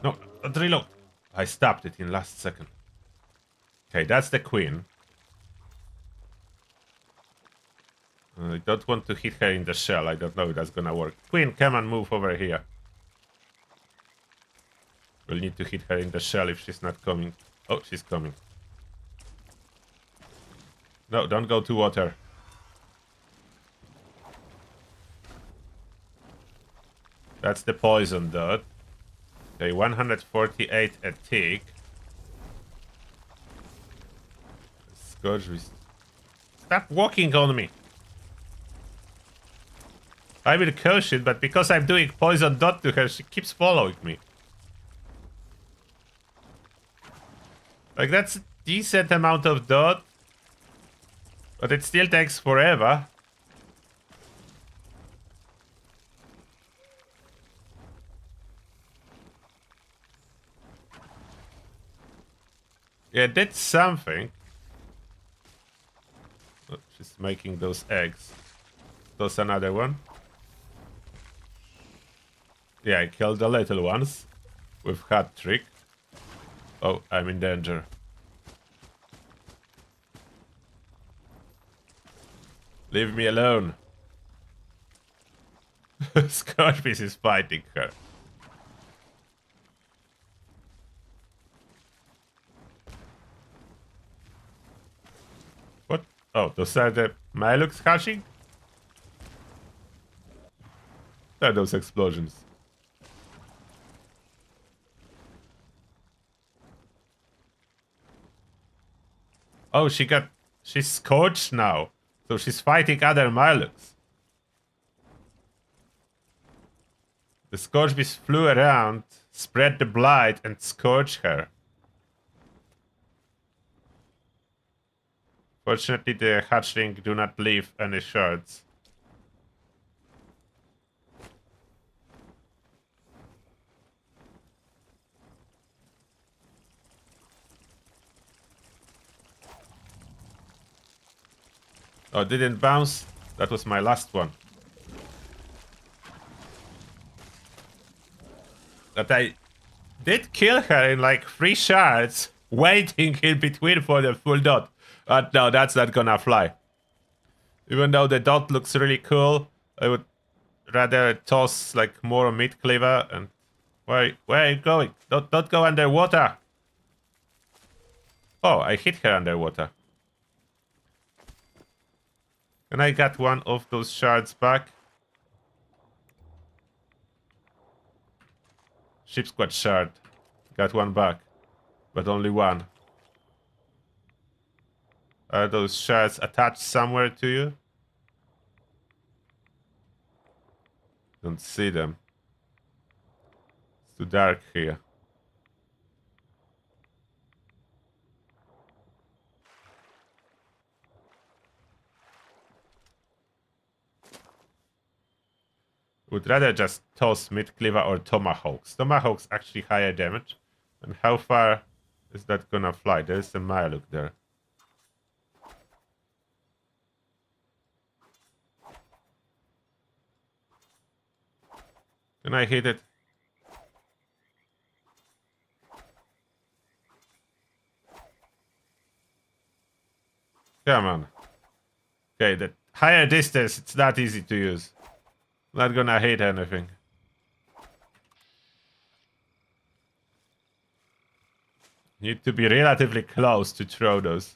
[SPEAKER 1] No, don't reload. I stopped it in last second. Okay, that's the queen. I don't want to hit her in the shell. I don't know if that's gonna work. Queen, come and move over here. We'll need to hit her in the shell if she's not coming. Oh, she's coming. No, don't go to water. That's the poison dot. Okay, 148 a tick. Scorchbeast. Stop walking on me. I will curse it, but because I'm doing poison dot to her, she keeps following me. Like, that's a decent amount of dot. But it still takes forever. Yeah, that's something. Oh, she's making those eggs. There's another one. Yeah, I killed the little ones with hat trick. Oh, I'm in danger. Leave me alone. Scorchbeast is fighting her. What? Oh, those are the Maluks hatching? What are those explosions? Oh, she's scorched now. So she's fighting other Maluks. The Scorchbeast flew around, spread the blight, and scorched her. Fortunately, the hatchling do not leave any shards. Oh, didn't bounce? That was my last one. But I did kill her in like 3 shards, waiting in between for the full dot. But no, that's not gonna fly. Even though the dot looks really cool, I would rather toss like more meat cleaver and... Where are you going? Don't go underwater! Oh, I hit her underwater. And I got one of those shards back. Sheepsquatch shard. Got one back. But only one. Are those shards attached somewhere to you? Don't see them. It's too dark here. Would rather just toss mid cleaver or tomahawks. Tomahawks actually higher damage. And how far is that gonna fly? There's a Maluk there. Can I hit it? Come on. Okay, the higher distance, it's not easy to use. Not gonna hit anything. Need to be relatively close to throw those.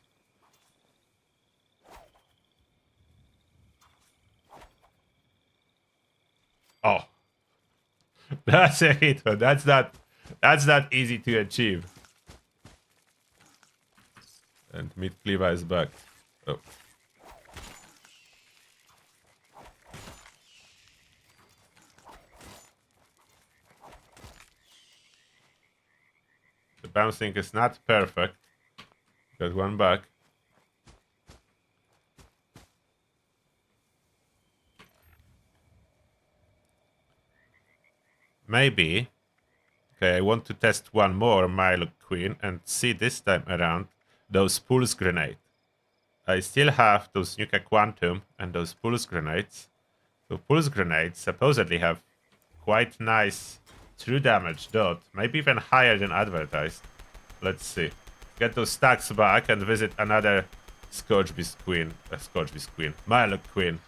[SPEAKER 1] Oh. That's a hit, but that's not easy to achieve. And mid cleaver is back. Oh. The bouncing is not perfect. Got one back. Maybe. Okay, I want to test one more Milo Queen and see this time around those pulse grenades. I still have those Nuka Quantum and those pulse grenades. So pulse grenades supposedly have quite nice true damage dot, maybe even higher than advertised. Let's see. Get those stacks back and visit another Scorchbeast Queen. Milo Queen.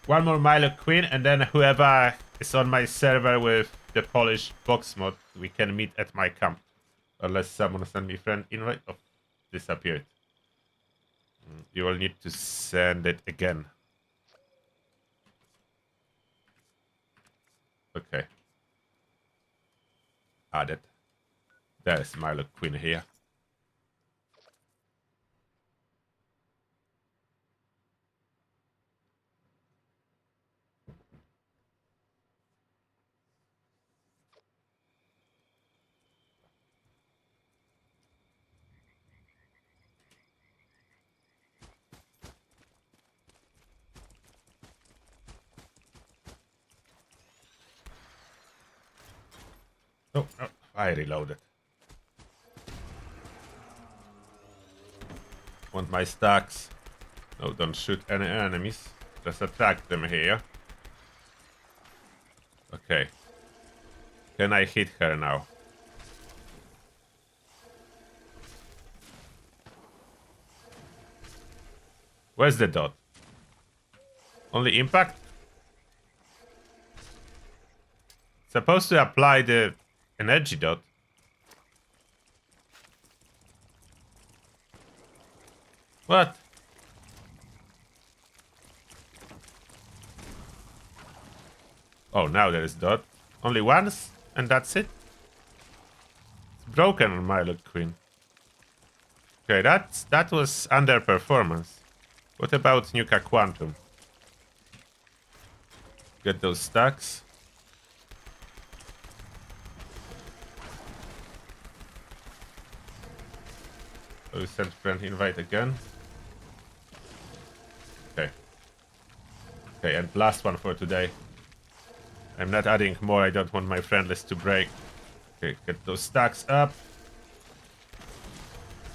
[SPEAKER 1] One more Milo Queen, and then whoever is on my server with the Polish box mod, we can meet at my camp. Unless someone send me friend invite. Oh, disappeared. You will need to send it again. Okay. Added. There's Milo Queen here. Oh, no, I reloaded. Want my stacks. No, don't shoot any enemies. Just attack them here. Okay. Can I hit her now? Where's the dot? Only impact? Supposed to apply the energy dot. What? Oh, now there is dot. Only once, and that's it. It's broken on Milo Queen. Okay, that was underperformance. What about Nuka Quantum? Get those stacks. Oh, send friend invite again. Okay. Okay, and last one for today. I'm not adding more, I don't want my friend list to break. Okay, get those stacks up.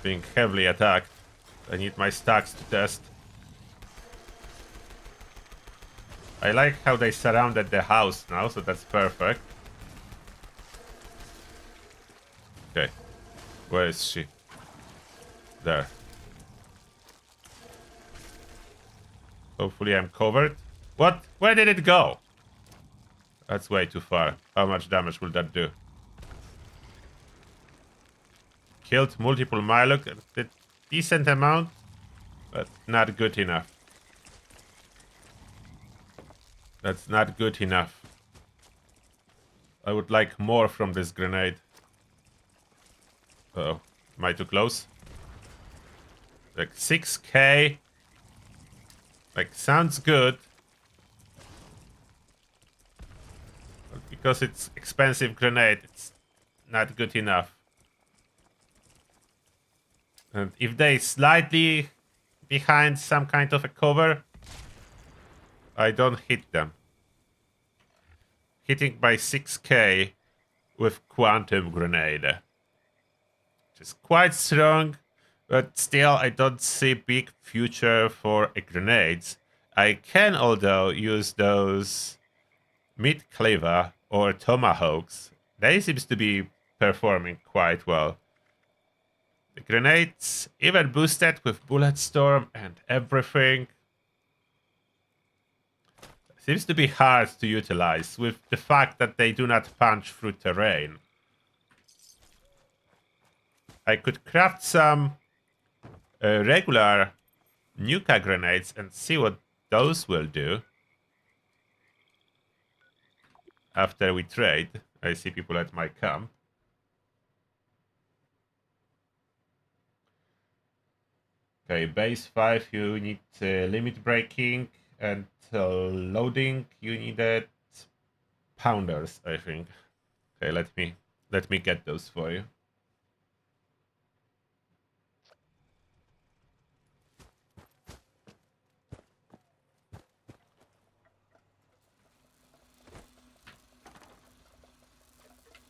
[SPEAKER 1] Being heavily attacked. I need my stacks to test. I like how they surrounded the house now, so that's perfect. Okay. Where is she? There. Hopefully I'm covered. What? Where did it go? That's way too far. How much damage will that do? Killed multiple Milo. A decent amount, but not good enough. That's not good enough. I would like more from this grenade. Uh-oh. Am I too close? Like 6k. Like, sounds good. But because it's expensive grenade, it's not good enough. And if they slightly behind some kind of a cover, I don't hit them. Hitting by 6k with quantum grenade. Which is quite strong, but still I don't see big future for grenades. I can although use those mid cleaver or tomahawks. They seems to be performing quite well. The grenades even boosted with bullet storm and everything. Seems to be hard to utilize with the fact that they do not punch through terrain. I could craft some regular Nuka grenades and see what those will do. After we trade, I see people at my camp. Okay, base 5, you need limit breaking, and loading, you needed pounders, I think. Okay, let me get those for you.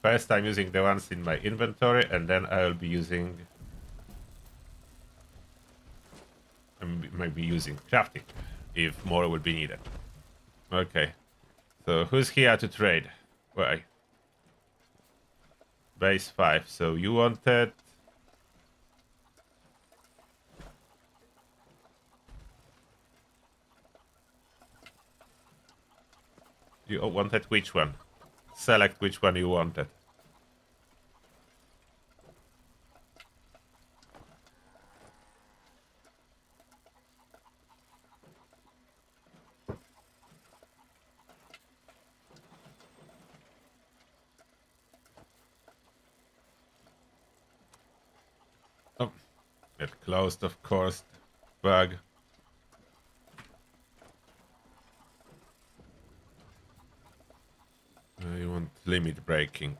[SPEAKER 1] First I'm using the ones in my inventory, and then I will be using... I might be using crafting, if more will be needed. Okay. So who's here to trade? Why? Base 5. So you wanted... You wanted which one? Select which one you wanted. Oh, it closed, of course. Bug. You want limit breaking.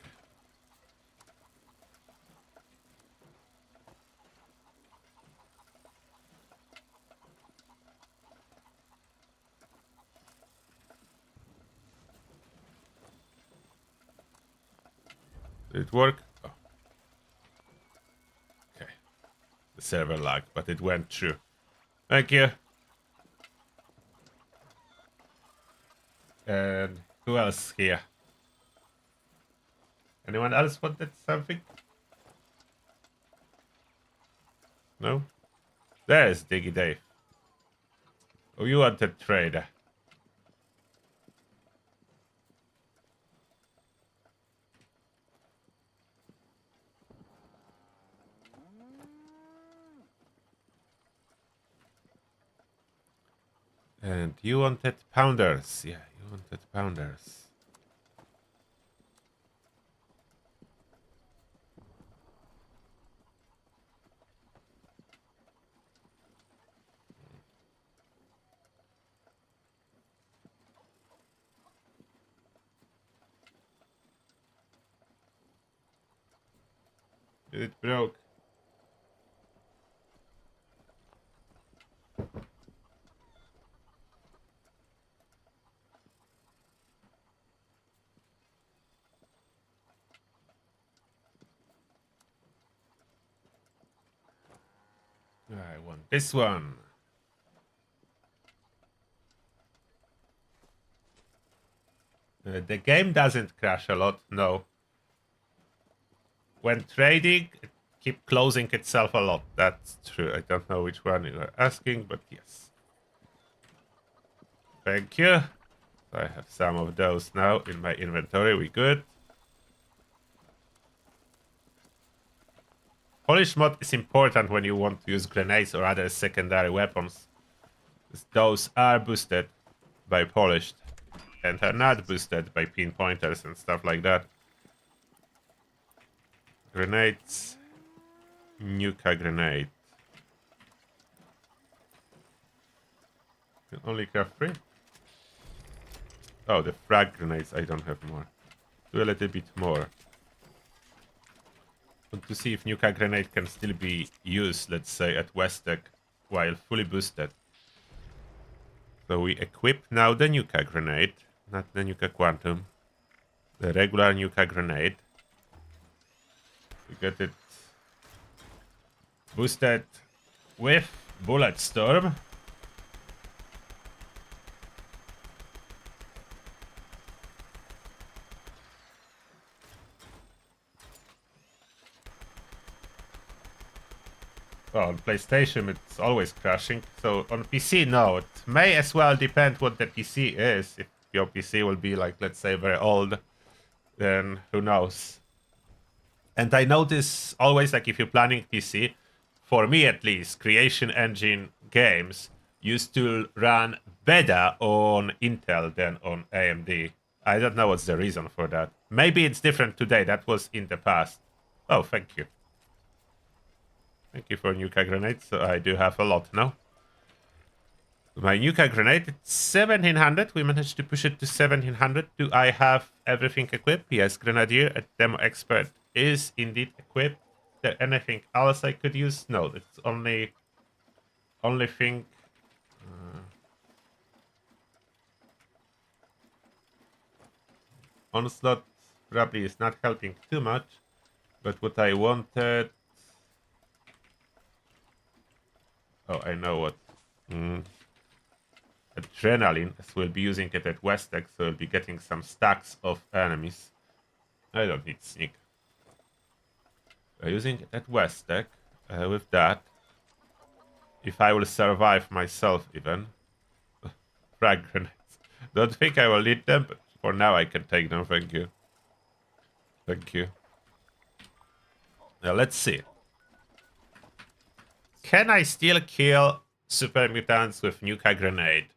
[SPEAKER 1] Did it work? Oh. Okay. The server lagged, but it went through. Thank you. And who else here? Anyone else wanted something? No? There's Diggy Dave. Oh, you wanted trader. And you wanted pounders. Yeah, you wanted pounders. It broke. I want this one. The game doesn't crash a lot, no. When trading, it keeps closing itself a lot. That's true. I don't know which one you are asking, but yes. Thank you. I have some of those now in my inventory. We good. Polish mod is important when you want to use grenades or other secondary weapons. Those are boosted by polished and are not boosted by pinpointers and stuff like that. Grenades. Nuka grenade. You can only craft 3? Oh, the frag grenades, I don't have more. Do a little bit more. Want to see if Nuka grenade can still be used, let's say, at Westek while fully boosted. So we equip now the Nuka grenade, not the Nuka Quantum. The regular Nuka grenade. We get it boosted with Bullet Storm. Well, on PlayStation it's always crashing, so on PC no. It may as well depend what the PC is. If your PC will be like, let's say, very old, then who knows. And I notice always, like, if you're planning PC, for me at least, Creation Engine games used to run better on Intel than on AMD. I don't know what's the reason for that. Maybe it's different today. That was in the past. Oh, thank you. Thank you for Nuka grenade. So I do have a lot now. My Nuka grenade, it's 1700. We managed to push it to 1700. Do I have everything equipped? Yes, Grenadier, a demo expert, is indeed equipped. Is there anything else I could use? No, it's only thing. Onslaught. Probably is not helping too much. But what I wanted... Oh, I know what. Adrenaline, as we'll be using it at Westec, so we'll be getting some stacks of enemies. I don't need sneak. We're using it at Westec. With that, if I will survive myself even. Frag grenades. Don't think I will need them, but for now I can take them, thank you. Thank you. Now let's see. Can I still kill super mutants with Nuka Grenade?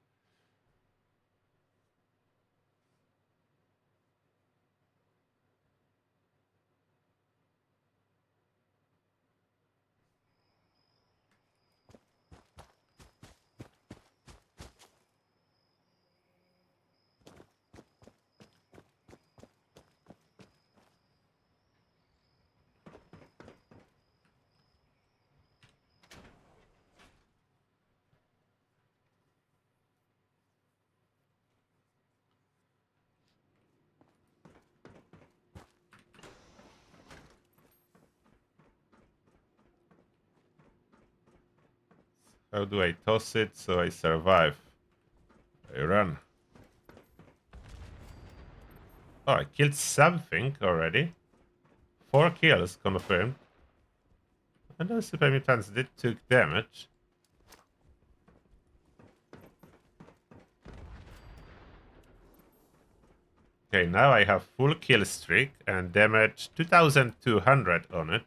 [SPEAKER 1] How do I toss it so I survive? I run. Oh, I killed something already. 4 kills confirmed. And those super mutants did took damage. Okay, now I have full kill streak and damage 2200 on it.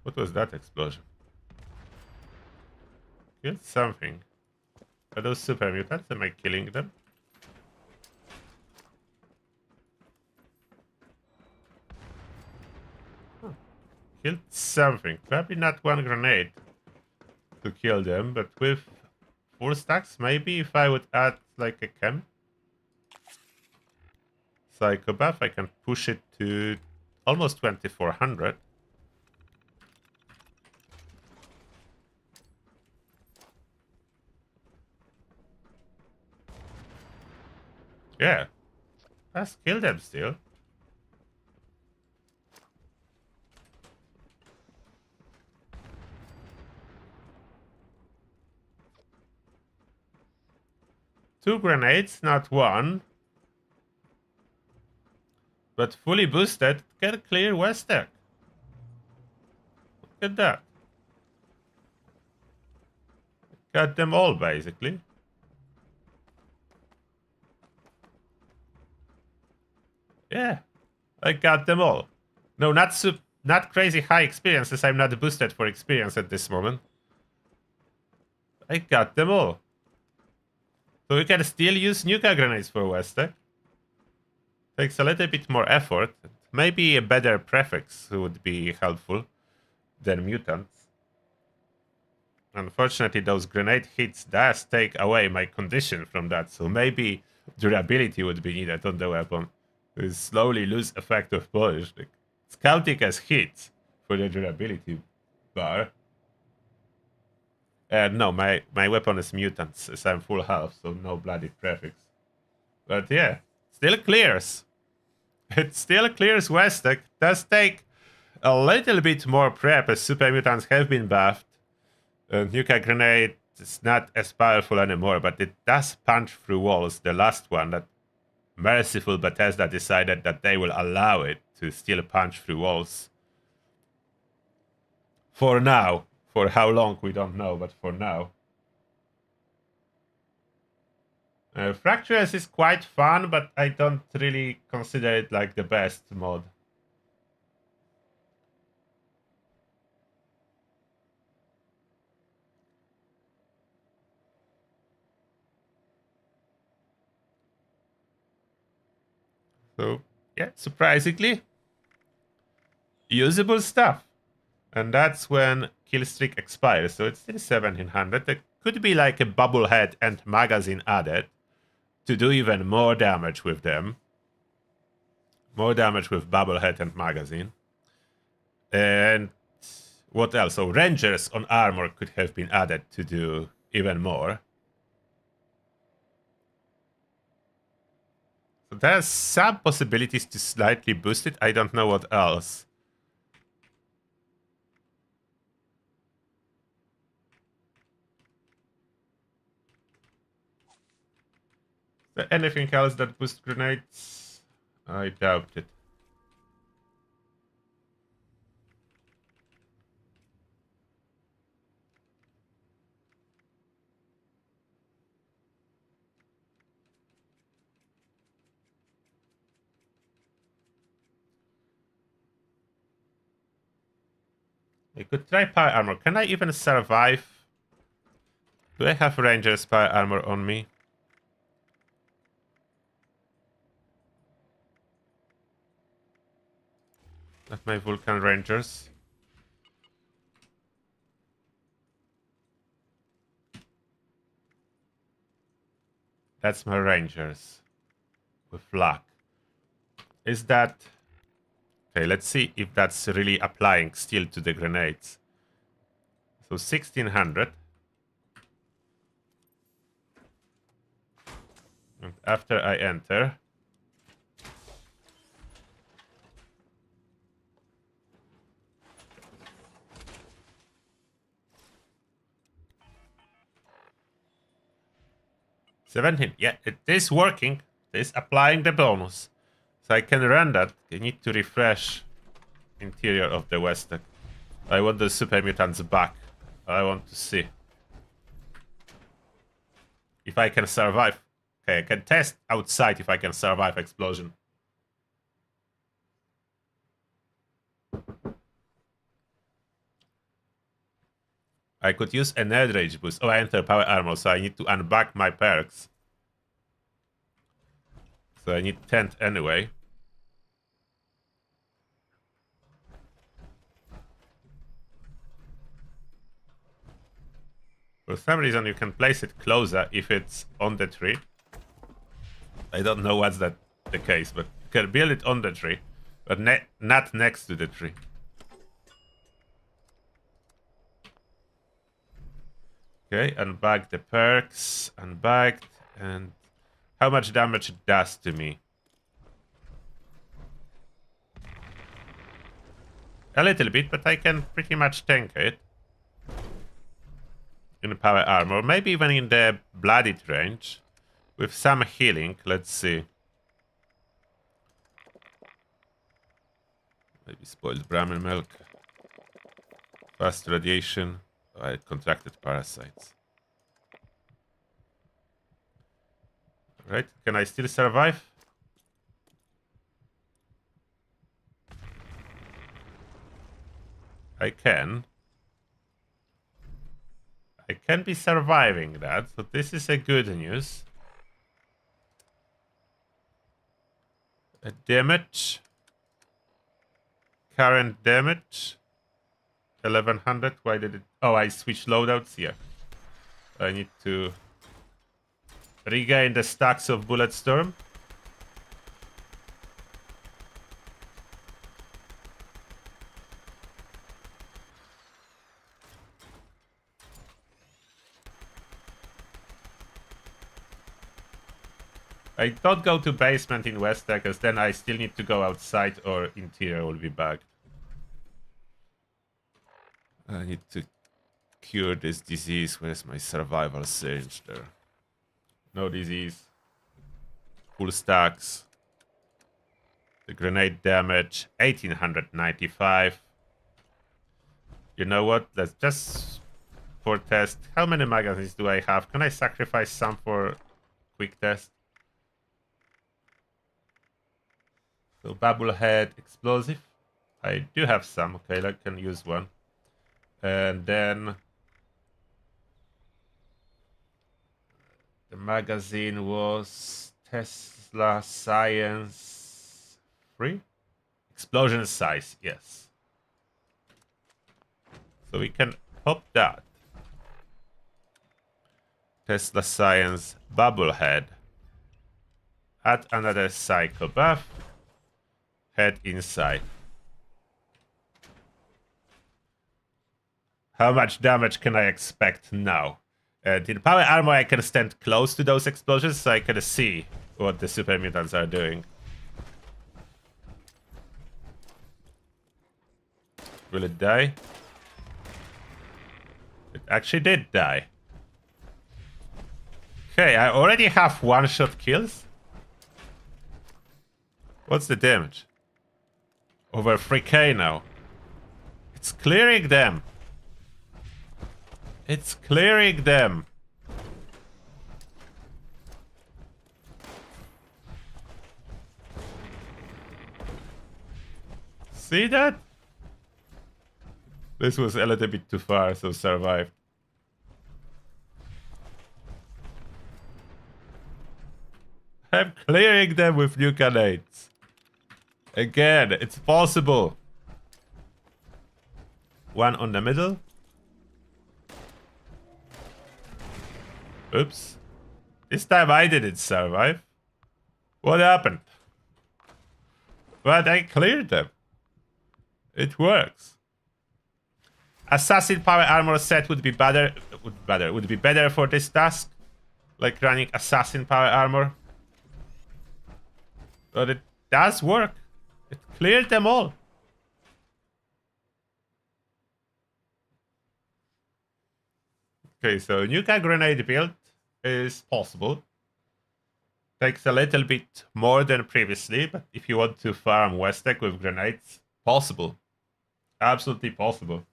[SPEAKER 1] What was that explosion? Killed something. Are those super mutants? Am I killing them? Huh. Killed something. Probably not one grenade to kill them, but with full stacks, maybe if I would add like a chem. Psychopath, I can push it to almost 2400. Yeah. Let's kill them still. Two grenades, not one. But fully boosted can clear Westec. Look at that. Got them all, basically. Yeah, I got them all. No, not crazy high experience, as I'm not boosted for experience at this moment. I got them all. So we can still use Nuka grenades for Westec. Takes a little bit more effort. Maybe a better prefix would be helpful than mutants. Unfortunately, those grenade hits does take away my condition from that, so maybe durability would be needed on the weapon. To slowly lose effect of polish. Like, it's counting as hits for the durability bar. No, my weapon is mutants, as I'm full health, so no bloody prefix. But yeah, still clears. It still clears Westec. Does take a little bit more prep, as super mutants have been buffed. Nuka grenade is not as powerful anymore, but it does punch through walls. The last one, that merciful Bethesda decided that they will allow it to still punch through walls. For now. For how long, we don't know, but for now. Fracturous is quite fun, but I don't really consider it like the best mod. So, yeah, surprisingly, usable stuff. And that's when kill streak expires, so it's still 1700. There could be like a bubble head and magazine added to do even more damage with them. More damage with bubble head and magazine. And what else? So rangers on armor could have been added to do even more. There's some possibilities to slightly boost it. I don't know what else. Is there anything else that boosts grenades? I doubt it. I could try power armor. Can I even survive? Do I have Ranger's power armor on me? Not my Vulcan Rangers. That's my Rangers. With luck. Is that... Okay, let's see if that's really applying still to the grenades. So 1600. And after I enter... $17. Yeah, it is working. It is applying the bonus. So I can run that. I need to refresh interior of the West. I want the super mutants back. I want to see if I can survive. Okay, I can test outside if I can survive explosion. I could use an air rage boost. Oh, I enter power armor, so I need to unback my perks. So I need tent anyway. For some reason, you can place it closer if it's on the tree. I don't know what's the case, but you can build it on the tree, but not next to the tree. Okay, unbag the perks, unbagged, and how much damage it does to me. A little bit, but I can pretty much tank it. In power armor, maybe even in the bloodied range. With some healing, let's see. Maybe spoiled Brahmin milk. Fast radiation. Oh, I contracted parasites. Right, can I still survive? I can. I can be surviving that, so this is a good news. A damage. Current damage. 1100. Why did it... Oh, I switched loadouts here. I need to regain the stacks of Bulletstorm. I don't go to basement in West because then I still need to go outside or interior will be bugged. I need to cure this disease. Where's my survival surge there? No disease. Full stacks. The grenade damage, 1895. You know what? Let's just for test. How many magazines do I have? Can I sacrifice some for quick test? So bubblehead, explosive. I do have some. Okay, I can use one. And then the magazine was Tesla Science 3. Explosion size, yes. So we can pop that. Tesla Science bubblehead. Add another psycho buff. Head inside. How much damage can I expect now? In power armor, I can stand close to those explosions so I can see what the super mutants are doing. Will it die? It actually did die. Okay, I already have one-shot kills. What's the damage? Over 3k now. It's clearing them. It's clearing them. See that? This was a little bit too far, so survive. I'm clearing them with new grenades. Again, it's possible. One on the middle. Oops. This time I didn't survive. What happened? But I cleared them. It works. Assassin power armor set would be better. Would be better for this task, like running assassin power armor. But it does work. It cleared them all. Okay, so nuka grenade build is possible. Takes a little bit more than previously, but if you want to farm Westek with grenades, possible. Absolutely possible.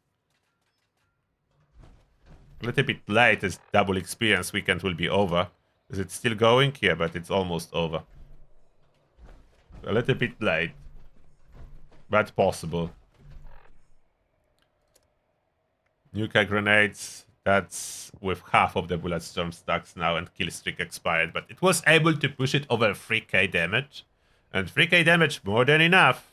[SPEAKER 1] A little bit late as double experience weekend will be over. Is it still going? Yeah, but it's almost over. A little bit late. But possible. Nuka grenades, that's with half of the Bulletstorm stacks now and kill streak expired. But it was able to push it over 3k damage. And 3k damage more than enough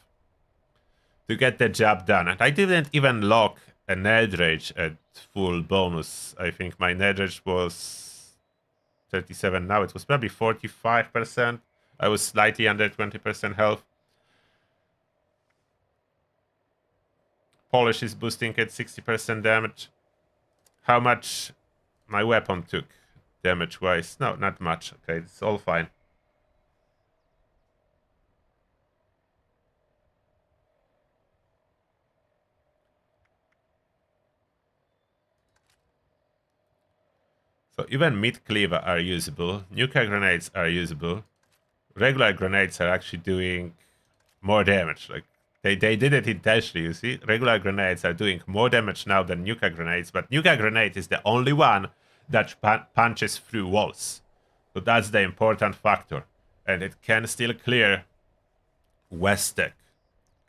[SPEAKER 1] to get the job done. And I didn't even lock a Nerd Rage at full bonus. I think my Nerd Rage was 37 now. It was probably 45%. I was slightly under 20% health. Polish is boosting at 60% damage. How much my weapon took damage-wise? No, not much. Okay, it's all fine. So even mid cleaver are usable. Nuka grenades are usable. Regular grenades are actually doing more damage. Like they did it intentionally, you see? Regular grenades are doing more damage now than Nuka grenades, but Nuka grenade is the only one that punches through walls. So that's the important factor. And it can still clear Westek.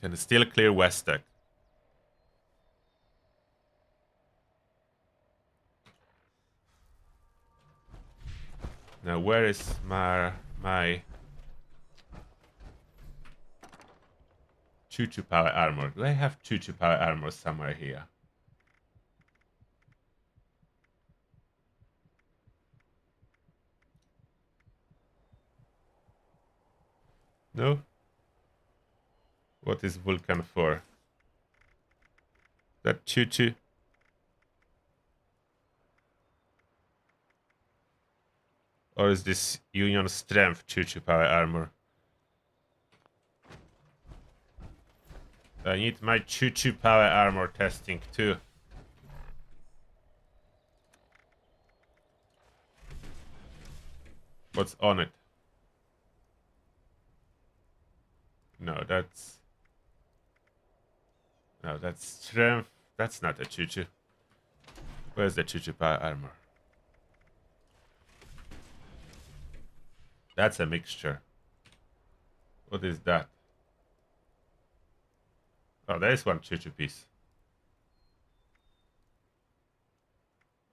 [SPEAKER 1] Can still clear Westek. Now where is my Choo-choo power armor? Do I have Choo-choo power armor somewhere here? No? What is Vulcan for? That Choo-choo? Or is this Union Strength Choo-choo power armor? I need my Choo-choo power armor testing too. What's on it? No, that's... No, that's strength. That's not a Choo-choo. Where's the Choo-choo power armor? That's a mixture. What is that? Oh, there is one Choo-choo piece.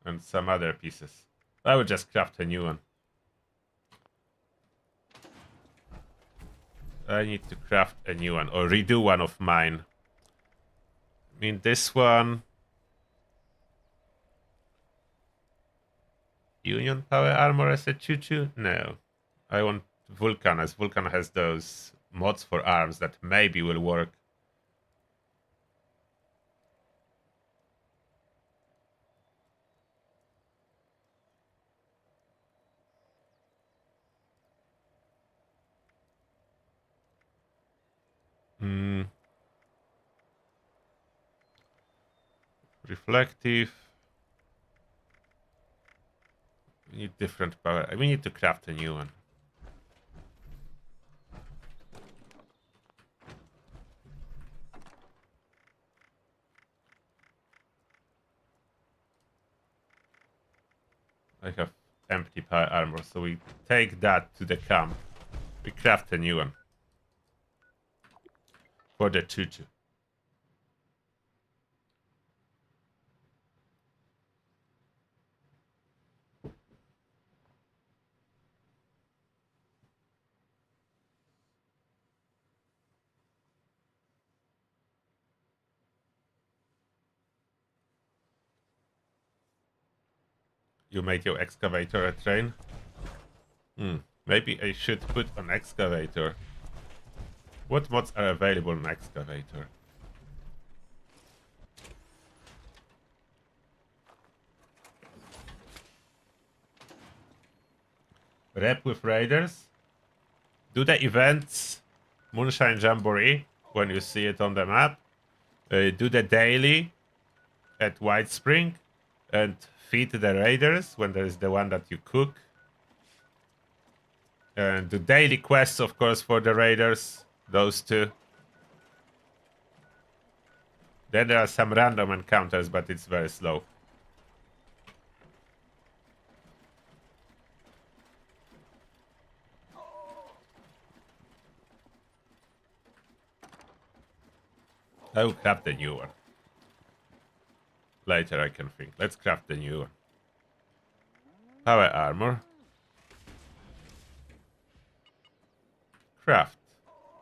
[SPEAKER 1] And some other pieces. I would just craft a new one. I need to craft a new one or redo one of mine. I mean, this one. Union power armor as a Choo-choo? No. I want Vulcan, as Vulcan has those mods for arms that maybe will work. Hmm. Reflective. We need different power. We need to craft a new one. I have empty power armor, so we take that to the camp. We craft a new one. For the choo-choo. You made your excavator a train? Maybe I should put an excavator. What mods are available on excavator? Rep with raiders. Do the events Moonshine Jamboree when you see it on the map. Do the daily at White Spring and feed the raiders when there is the one that you cook. And the daily quests, of course, for the raiders. Those two. Then there are some random encounters, but it's very slow. I will craft the new one. Later I can think. Let's craft the new one. Power armor. Craft.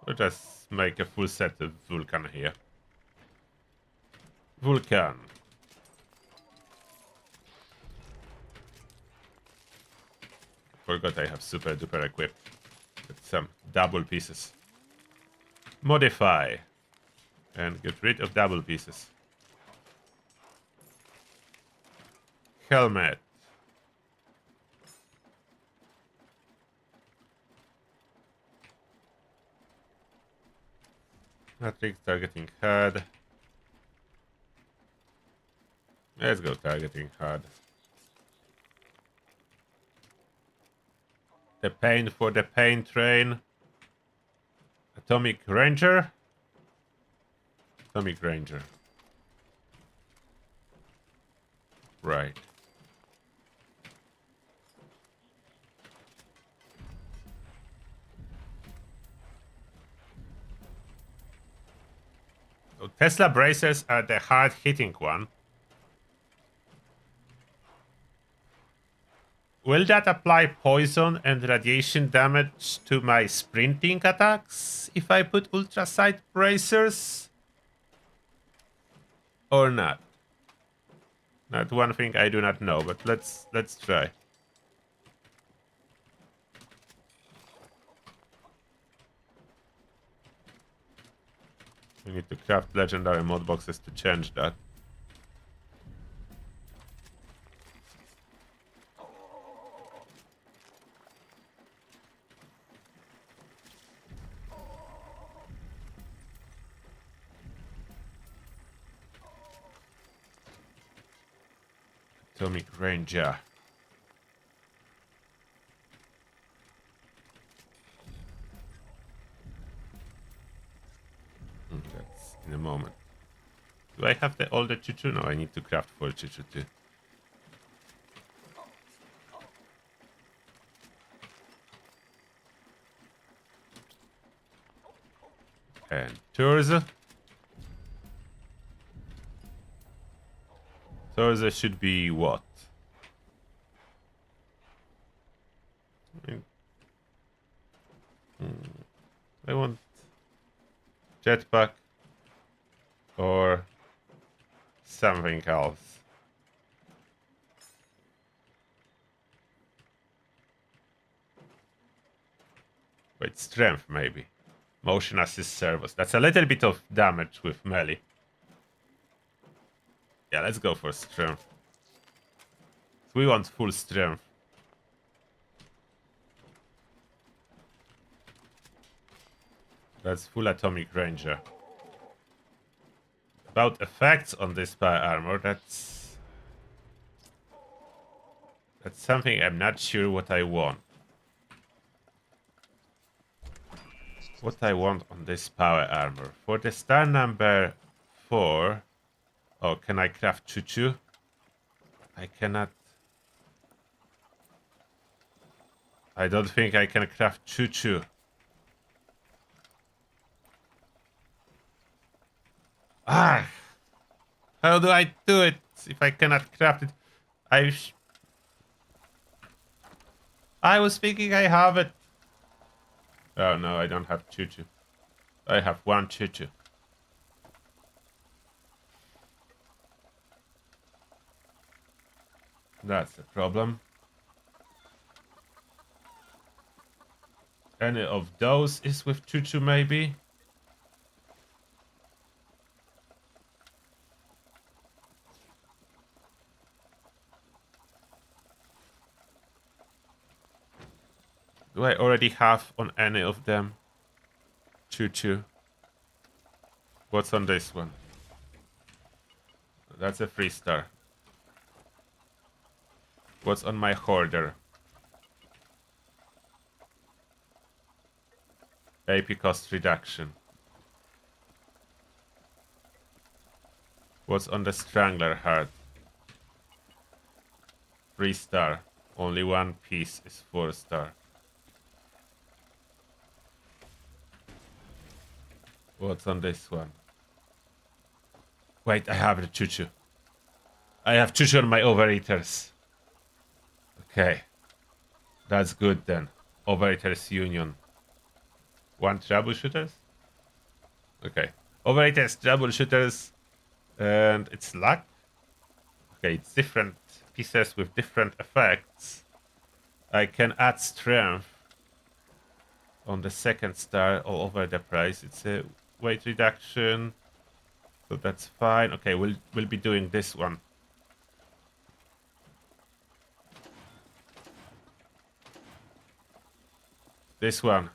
[SPEAKER 1] We'll just make a full set of Vulcan here. Vulcan. Forgot I have super duper equipped. With some double pieces. Modify. And get rid of double pieces. Helmet. Matrix targeting hard. Let's go targeting hard. The pain for the pain train. Atomic Ranger. Atomic Ranger. Right. So Tesla bracers are the hard-hitting one. Will that apply poison and radiation damage to my sprinting attacks if I put ultra sight bracers? Or not? Not one thing I do not know, but let's try. We need to craft legendary mod boxes to change that. Atomic Ranger. That's in a moment. Do I have all the choo-choo? No, I need to craft for choo-choo too. And Torza. Torza should be what? I want jetpack or something else. Wait, strength maybe. Motion assist servos. That's a little bit of damage with melee. Yeah, let's go for strength. We want full strength. That's full atomic ranger. About effects on this power armor, that's something I'm not sure what I want. What I want on this power armor. For the star number 4... Oh, can I craft choo-choo? I cannot... I don't think I can craft choo-choo. Ah! How do I do it if I cannot craft it? I was thinking I have it. Oh no, I don't have choo-choo. I have one choo-choo. That's a problem. Any of those is with choo-choo maybe? Do I already have on any of them choo-choo? What's on this one? That's a 3-star. What's on my hoarder? AP cost reduction. What's on the strangler heart? 3-star. Only one piece is 4-star. What's on this one? Wait, I have the choo-choo. I have choo-choo on my overeaters. Okay. That's good then. Overeaters union. 1 troubleshooters? Okay. Overeaters, troubleshooters, and it's luck. Okay, it's different pieces with different effects. I can add strength on the 2nd star all over the price. It's a weight reduction, so that's fine. Okay, we'll be doing this one. This one.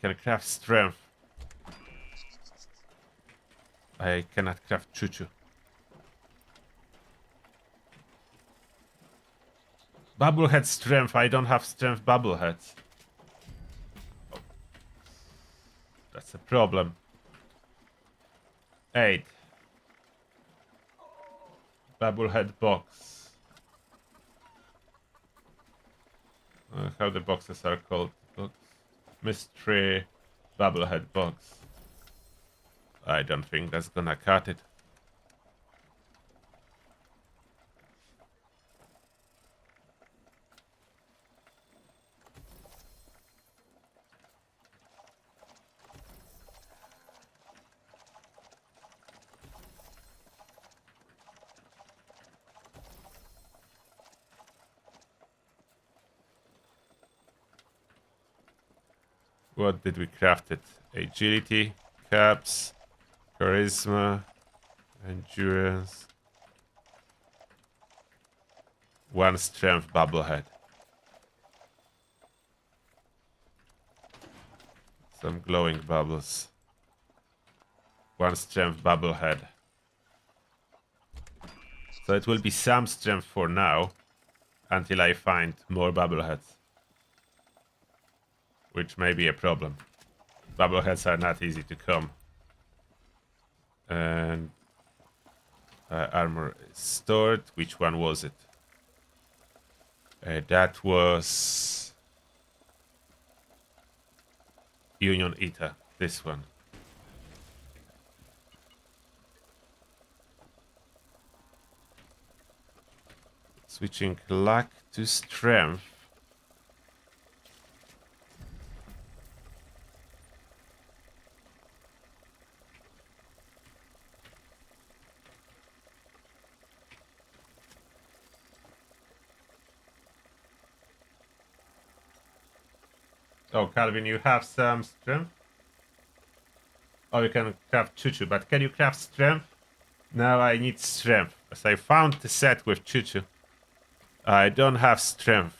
[SPEAKER 1] Can craft strength. I cannot craft choo-choo. Bubblehead strength. I don't have strength bubbleheads. Oh. That's a problem. 8. Bubblehead box. How the boxes are called. Box. Mystery bubblehead box. I don't think that's gonna cut it. What did we craft it? Agility, caps, charisma, endurance. 1 strength bubblehead. Some glowing bubbles. 1 strength bubblehead. So it will be some strength for now, until I find more bubbleheads. Which may be a problem. Bubbleheads are not easy to come. And armor is stored. Which one was it? That was Union Eater. This one. Switching luck to strength. Oh, Calvin, you have some strength? Oh, you can craft choo-choo, but can you craft strength? Now I need strength, as I found the set with choo-choo. I don't have strength.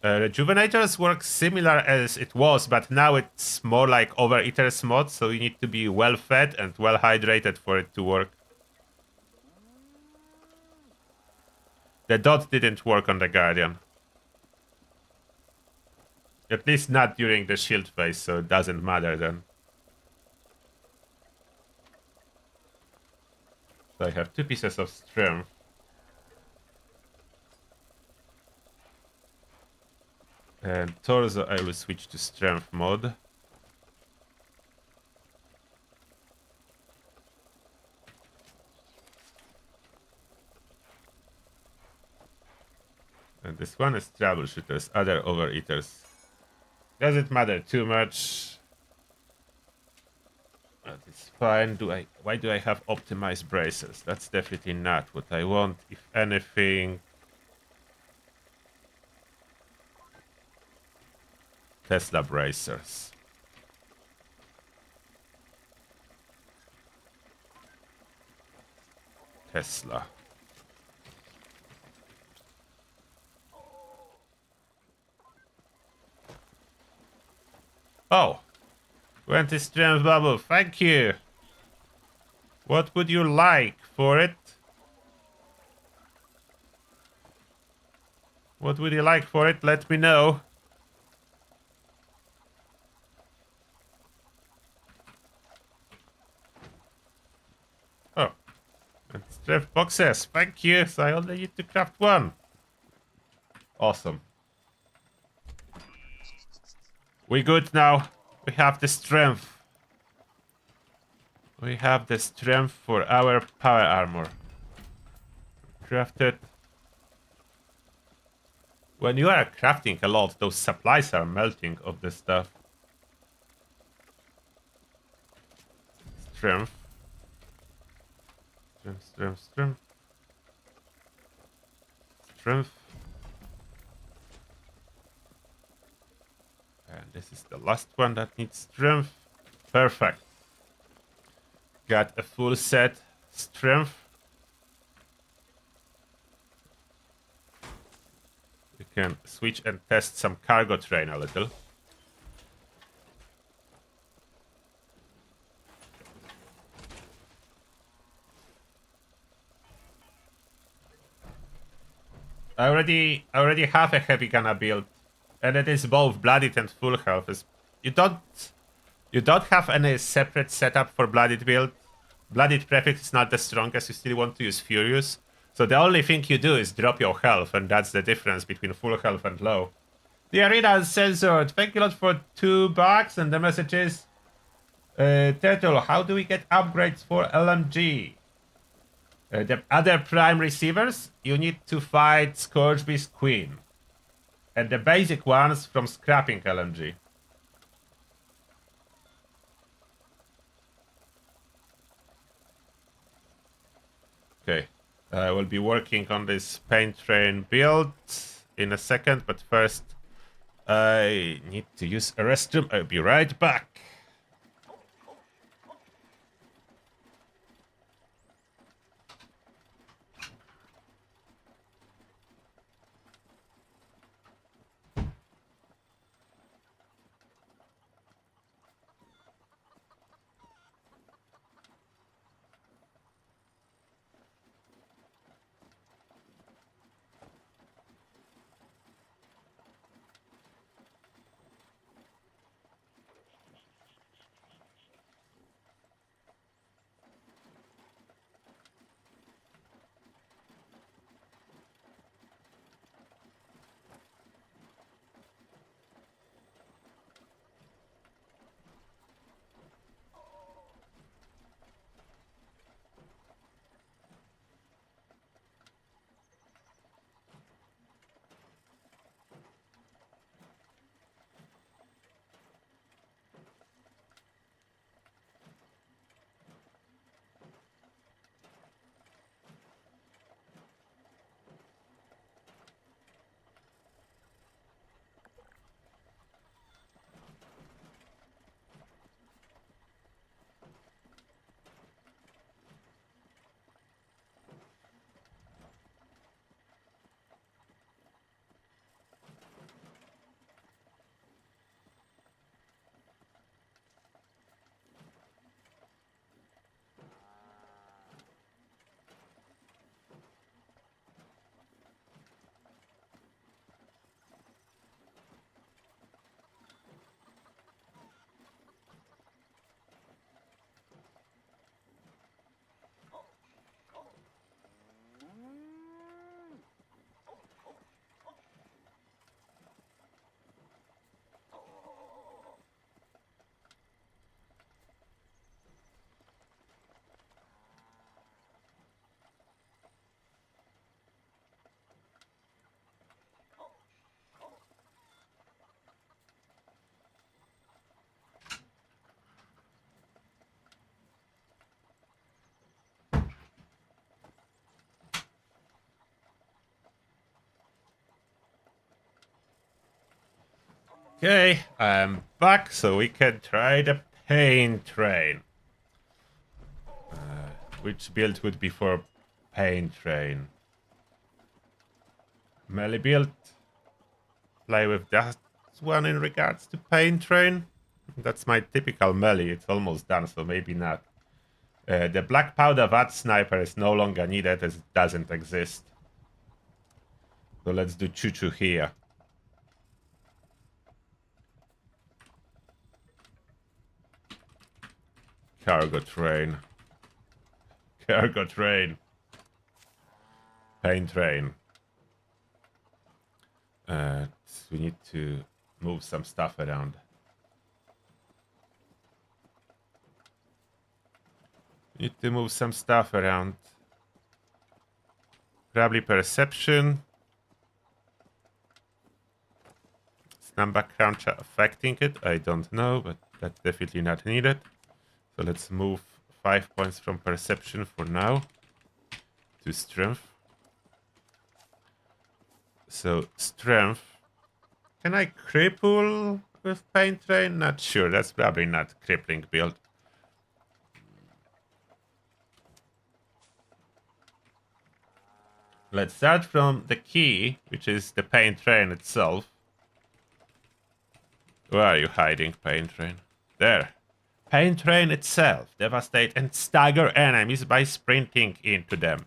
[SPEAKER 1] Rejuvenators work similar as it was, but now it's more like Overeater's mod, so you need to be well fed and well hydrated for it to work. The dot didn't work on the Guardian. At least not during the shield phase, so it doesn't matter then. So I have 2 pieces of strength. And torso I will switch to strength mode. And this one is troubleshooters, other overeaters. Doesn't matter too much. But it's fine. Why do I have optimized bracers? That's definitely not what I want. If anything, Tesla bracers. Tesla. Oh, 20 strength bubble. Thank you. What would you like for it? What would you like for it? Let me know. Oh, and strength boxes. Thank you. So I only need to craft 1. Awesome. We good now. We have the strength. We have the strength for our power armor. Crafted. When you are crafting a lot, those supplies are melting of the stuff. Strength. Strength. Strength. And this is the last one that needs strength. Perfect. Got a full set strength. We can switch and test some cargo train a little. I already have a heavy gunner build, and it is both bloodied and full health. You don't have any separate setup for bloodied build. Bloodied prefix is not the strongest. You still want to use Furious. So the only thing you do is drop your health, and that's the difference between full health and low. The arena is censored. Thank you a lot for $2, and the message is, Turtle, how do we get upgrades for LMG? The other prime receivers, you need to fight Scorchbeast Queen. And the basic ones from scrapping LMG. Okay. I will be working on this paint train build in a second, but first I need to use a restroom. I'll be right back. Okay, I'm back, so we can try the pain train. Which build would be for pain train? Melee build. Play with that one in regards to pain train. That's my typical melee. It's almost done, so maybe not. The black powder vat sniper is no longer needed as it doesn't exist. So let's do choo-choo here. Cargo train. Cargo train. Pain train. We need to move some stuff around. Need to move some stuff around. Probably perception. Is number cruncher affecting it? I don't know, but that's definitely not needed. So let's move 5 points from perception for now to strength. So strength. Can I cripple with pain train? Not sure. That's probably not crippling build. Let's start from the key, which is the pain train itself. Where are you hiding, pain train? There. Pain train itself. Devastate and stagger enemies by sprinting into them.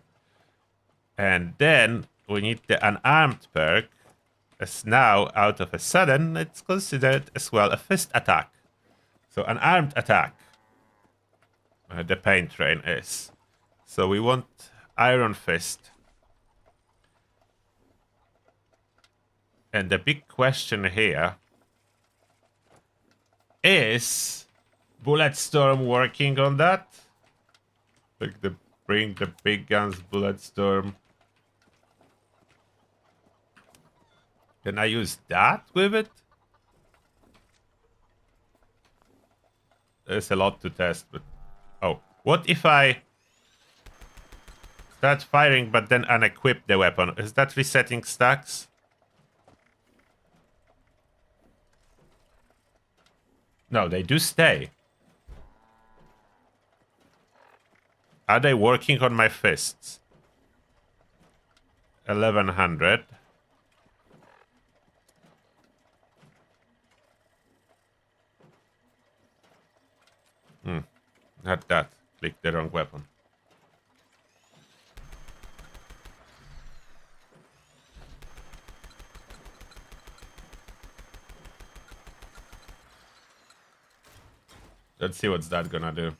[SPEAKER 1] And then we need the unarmed perk. As now, out of a sudden, it's considered as well a fist attack. So unarmed attack. The pain train is. So we want iron fist. And the big question here is Bulletstorm working on that? Like bring the big guns Bulletstorm. Can I use that with it? There's a lot to test, but oh, what if I start firing but then unequip the weapon? Is that resetting stacks? No, they do stay. Are they working on my fists? 1100. Not that. Click the wrong weapon. Let's see what's that gonna do.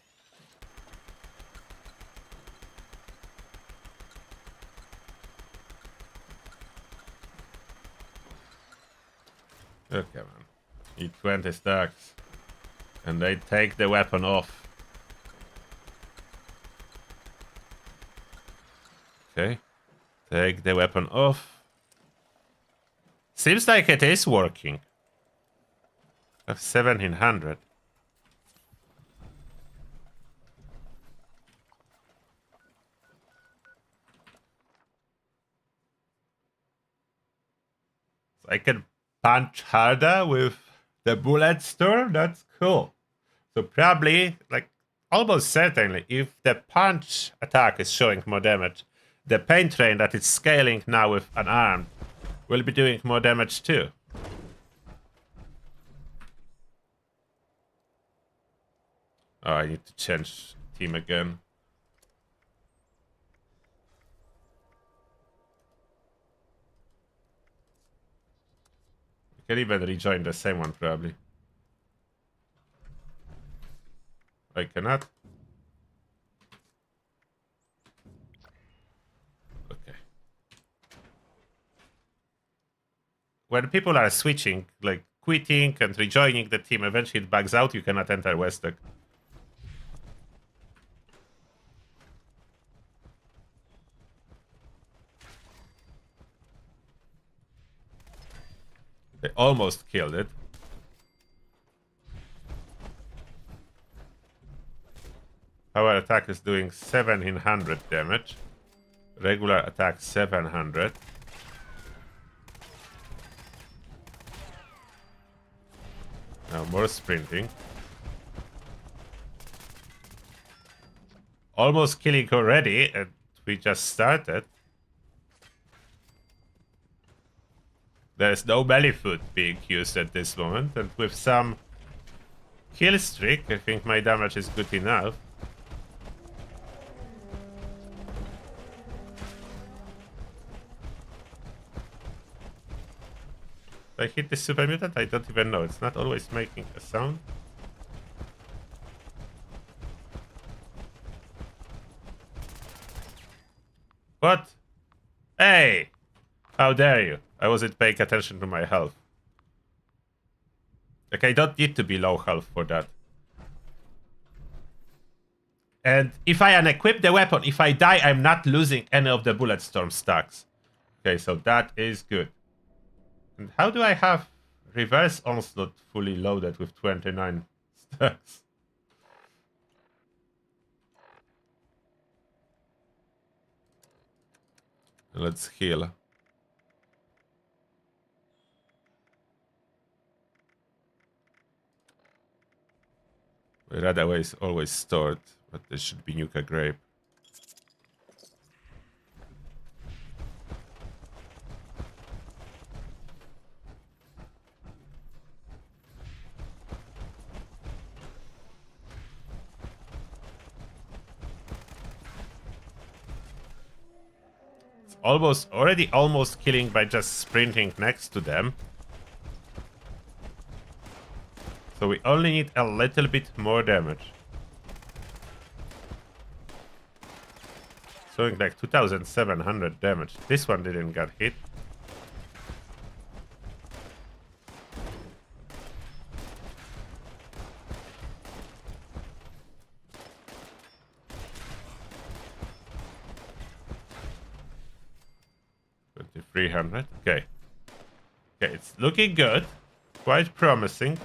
[SPEAKER 1] Okay, man. Need 20 stacks. And they take the weapon off. Okay. Take the weapon off. Seems like it is working. I have 1700. I can punch harder with the Bulletstorm. That's cool. So probably, like, almost certainly, if the punch attack is showing more damage, the pain train that is scaling now with unarmed will be doing more damage too. Oh, I need to change team again. I can even rejoin the same one probably. I cannot. Okay. When people are switching, like quitting and rejoining the team, eventually it bugs out, you cannot enter Westec. They almost killed it. Power attack is doing 1700 damage. Regular attack 700. more sprinting. Almost killing already, and we just started. There's no belly food being used at this moment, and with some kill streak, I think my damage is good enough. I hit the super mutant? I don't even know. It's not always making a sound. What? Hey! How dare you? I wasn't paying attention to my health. Like, I don't need to be low health for that. And if I unequip the weapon, if I die, I'm not losing any of the bullet storm stacks. Okay, so that is good. And how do I have reverse onslaught fully loaded with 29 stacks? Let's heal. Radaway is always stored, but there should be Nuka Grape. It's already almost killing by just sprinting next to them. So we only need a little bit more damage. Showing like 2,700 damage. This one didn't get hit. $2,300. Okay. Okay, it's looking good. Quite promising.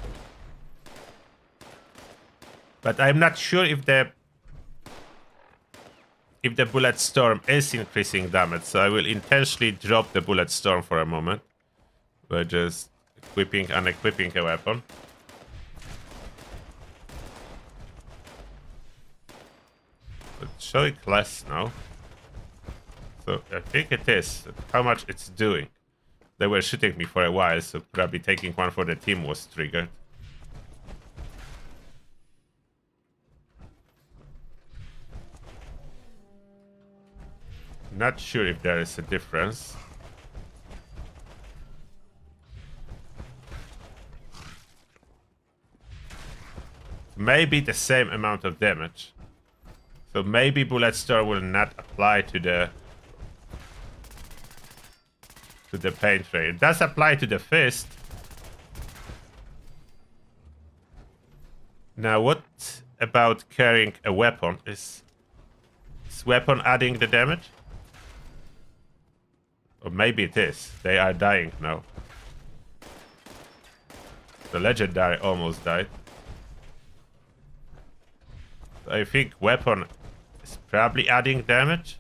[SPEAKER 1] But I'm not sure if the bullet storm is increasing damage, so I will intentionally drop the bullet storm for a moment by just equipping and unequipping a weapon. But showing less now. So I think it is. How much it's doing. They were shooting me for a while, so probably taking one for the team was triggered. Not sure if there is a difference. Maybe the same amount of damage. So maybe Bullet Storm will not apply to the pain ray. It does apply to the fist. Now what about carrying a weapon? Is weapon adding the damage? Or maybe it is. They are dying now. The legendary almost died. I think weapon is probably adding damage.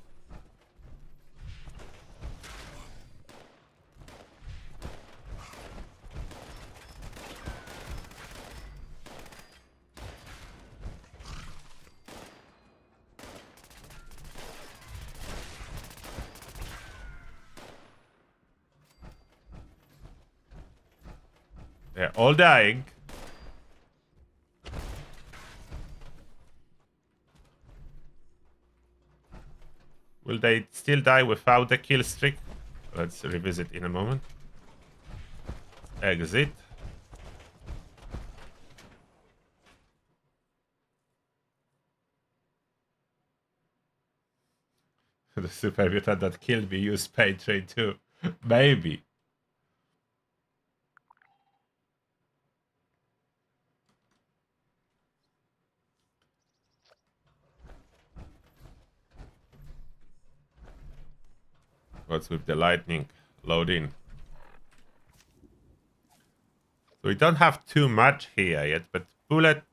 [SPEAKER 1] They're all dying. Will they still die without the kill streak? Let's revisit in a moment. Exit. The super mutant that killed me used pain train too. Maybe. What's with the lightning? Load in. So we don't have too much here yet, but bullet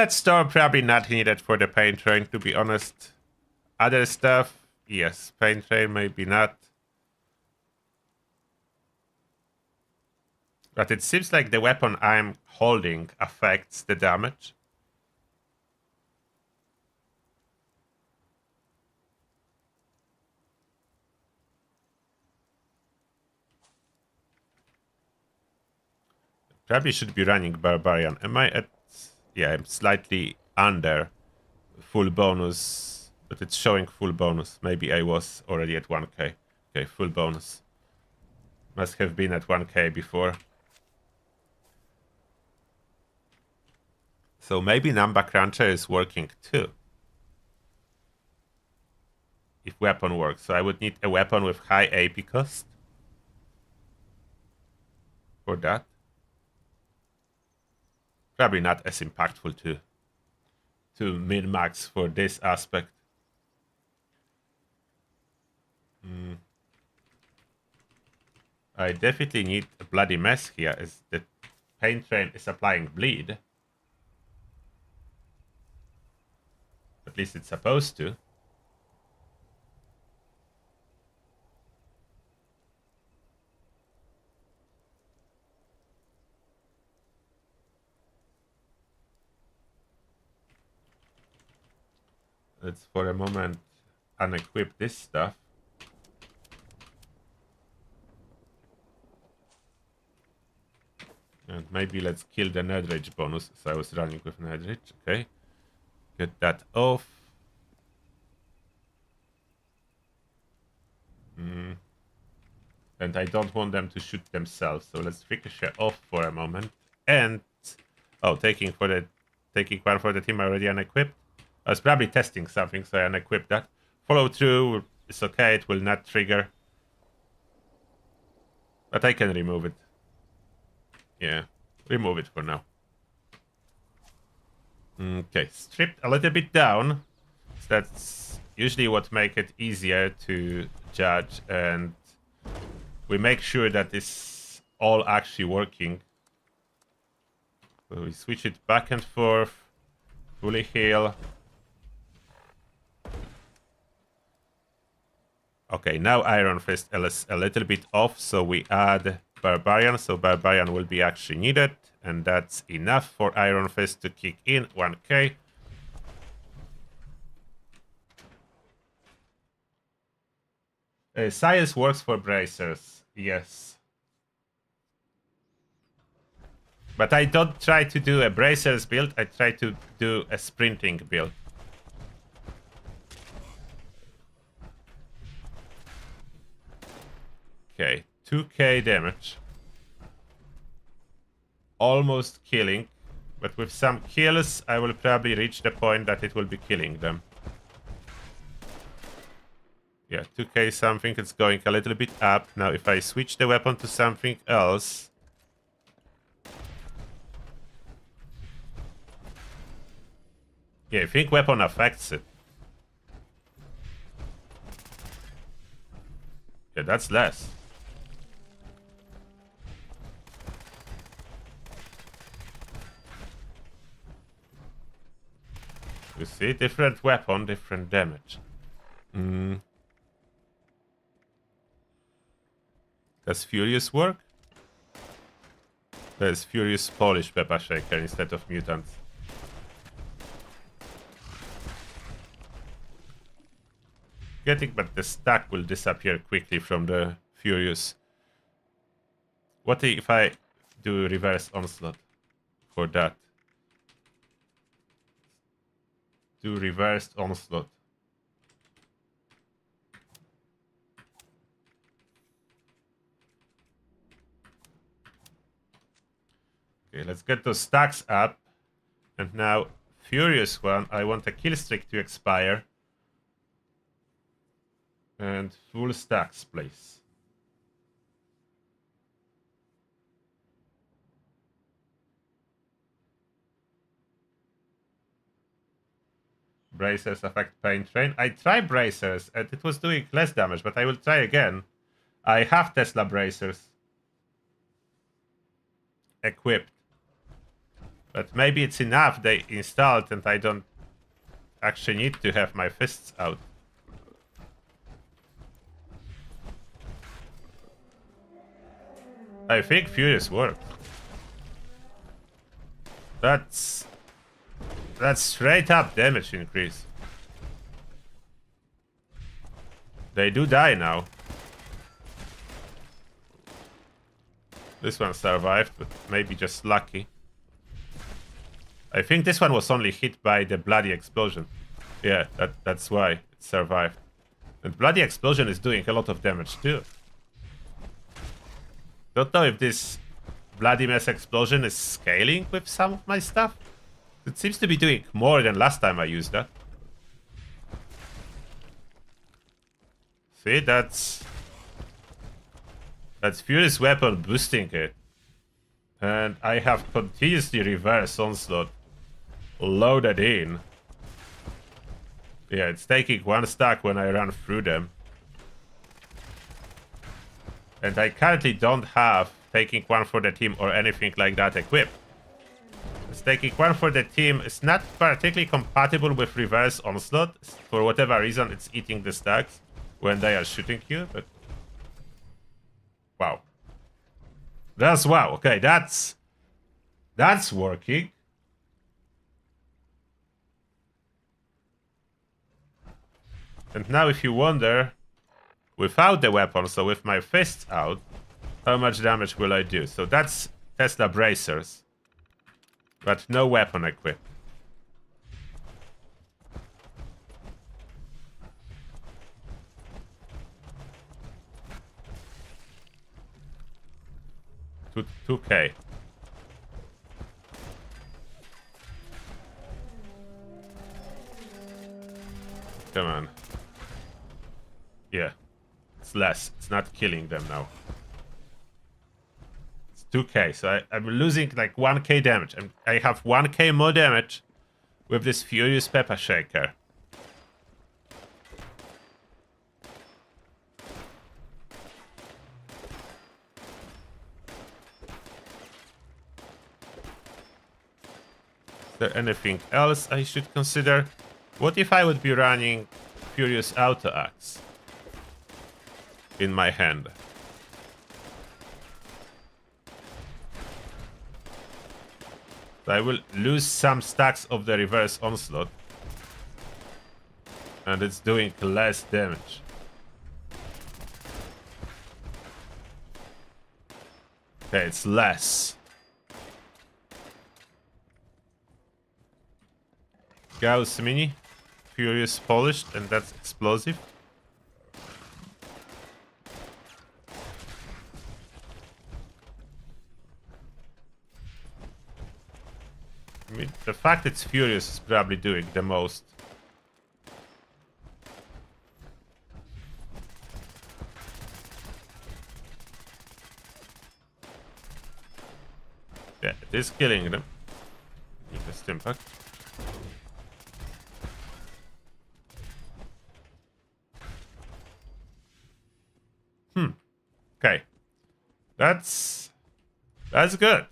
[SPEAKER 1] storm probably not needed for the pain train, to be honest. Other stuff, yes. Pain train maybe not. But it seems like the weapon I'm holding affects the damage. Probably should be running Barbarian. Am I at... Yeah, I'm slightly under full bonus, but it's showing full bonus. Maybe I was already at 1k. Okay, full bonus. Must have been at 1k before. So maybe Number Cruncher is working too. If weapon works. So I would need a weapon with high AP cost. For that. Probably not as impactful to min-max for this aspect. I definitely need a bloody mess here as the pain train is applying bleed. At least it's supposed to. Let's for a moment unequip this stuff. And maybe let's kill the Nerd Rage bonus, so I was running with Nerd Rage. Okay. Get that off. And I don't want them to shoot themselves, so let's ricochet off for a moment. And oh, taking one for the team already unequipped. I was probably testing something, so I unequipped that. Follow through is okay, it will not trigger. But I can remove it. Yeah, remove it for now. Okay, stripped a little bit down. So that's usually what makes it easier to judge, and we make sure that it's all actually working. So we switch it back and forth, fully heal. Okay, now Iron Fist is a little bit off, so we add Barbarian, so Barbarian will be actually needed, and that's enough for Iron Fist to kick in, 1k. Science works for bracers, yes. But I don't try to do a bracers build, I try to do a sprinting build. Okay, 2k damage. Almost killing. But with some kills, I will probably reach the point that it will be killing them. Yeah, 2k something, it's going a little bit up. Now, if I switch the weapon to something else... Yeah, I think weapon affects it. Yeah, that's less. You see, different weapon, different damage. Does Furious work? There's Furious Polish Pepper Shaker instead of Mutants. Getting, but the stack will disappear quickly from the Furious. What if I do Reverse Onslaught for that? Do Reversed Onslaught. Okay, let's get those stacks up. And now, Furious one, I want a kill streak to expire. And full stacks, please. Bracers affect pain train. I tried bracers and it was doing less damage, but I will try again. I have Tesla bracers equipped. But maybe it's enough they installed and I don't actually need to have my fists out. I think Furious worked. That's straight up damage increase. They do die now. This one survived, but maybe just lucky. I think this one was only hit by the bloody explosion. Yeah, that's why it survived. And bloody explosion is doing a lot of damage too. Don't know if this bloody mess explosion is scaling with some of my stuff. It seems to be doing more than last time I used that. See, that's Furious Weapon boosting it. And I have continuously reverse onslaught loaded in. Yeah, it's taking 1 stack when I run through them. And I currently don't have taking 1 for the team or anything like that equipped. It's taking 1 for the team is not particularly compatible with reverse onslaught. For whatever reason, it's eating the stacks when they are shooting you, but wow. That's wow. Okay, that's working. And now if you wonder, without the weapon, so with my fists out, how much damage will I do? So that's Tesla bracers, but no weapon equipped. Two K. Come on. Yeah. It's less. It's not killing them now. It's 2K. So I'm losing like 1K damage. I have 1K more damage with this Furious Pepper Shaker. Is there anything else I should consider? What if I would be running Furious Auto Axe in my hand? So I will lose some stacks of the reverse onslaught. And it's doing less damage. Okay, it's less. Gauss Mini. Furious Polished, and that's explosive. I mean, the fact it's Furious is probably doing the most. Yeah, it is killing them. Just impact. Okay, that's good.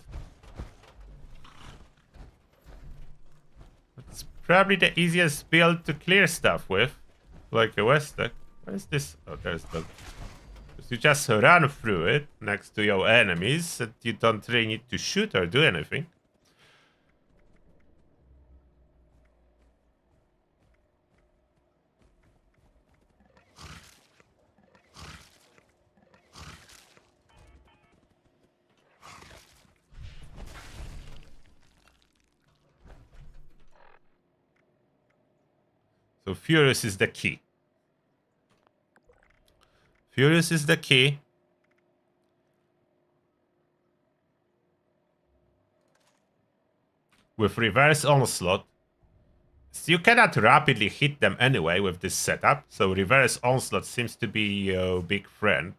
[SPEAKER 1] It's probably the easiest build to clear stuff with, like a Westec. Where is this? Oh, there's the. You just run through it next to your enemies, and you don't really need to shoot or do anything. So Furious is the key. Furious is the key. With reverse onslaught, you cannot rapidly hit them anyway with this setup, so reverse onslaught seems to be your big friend.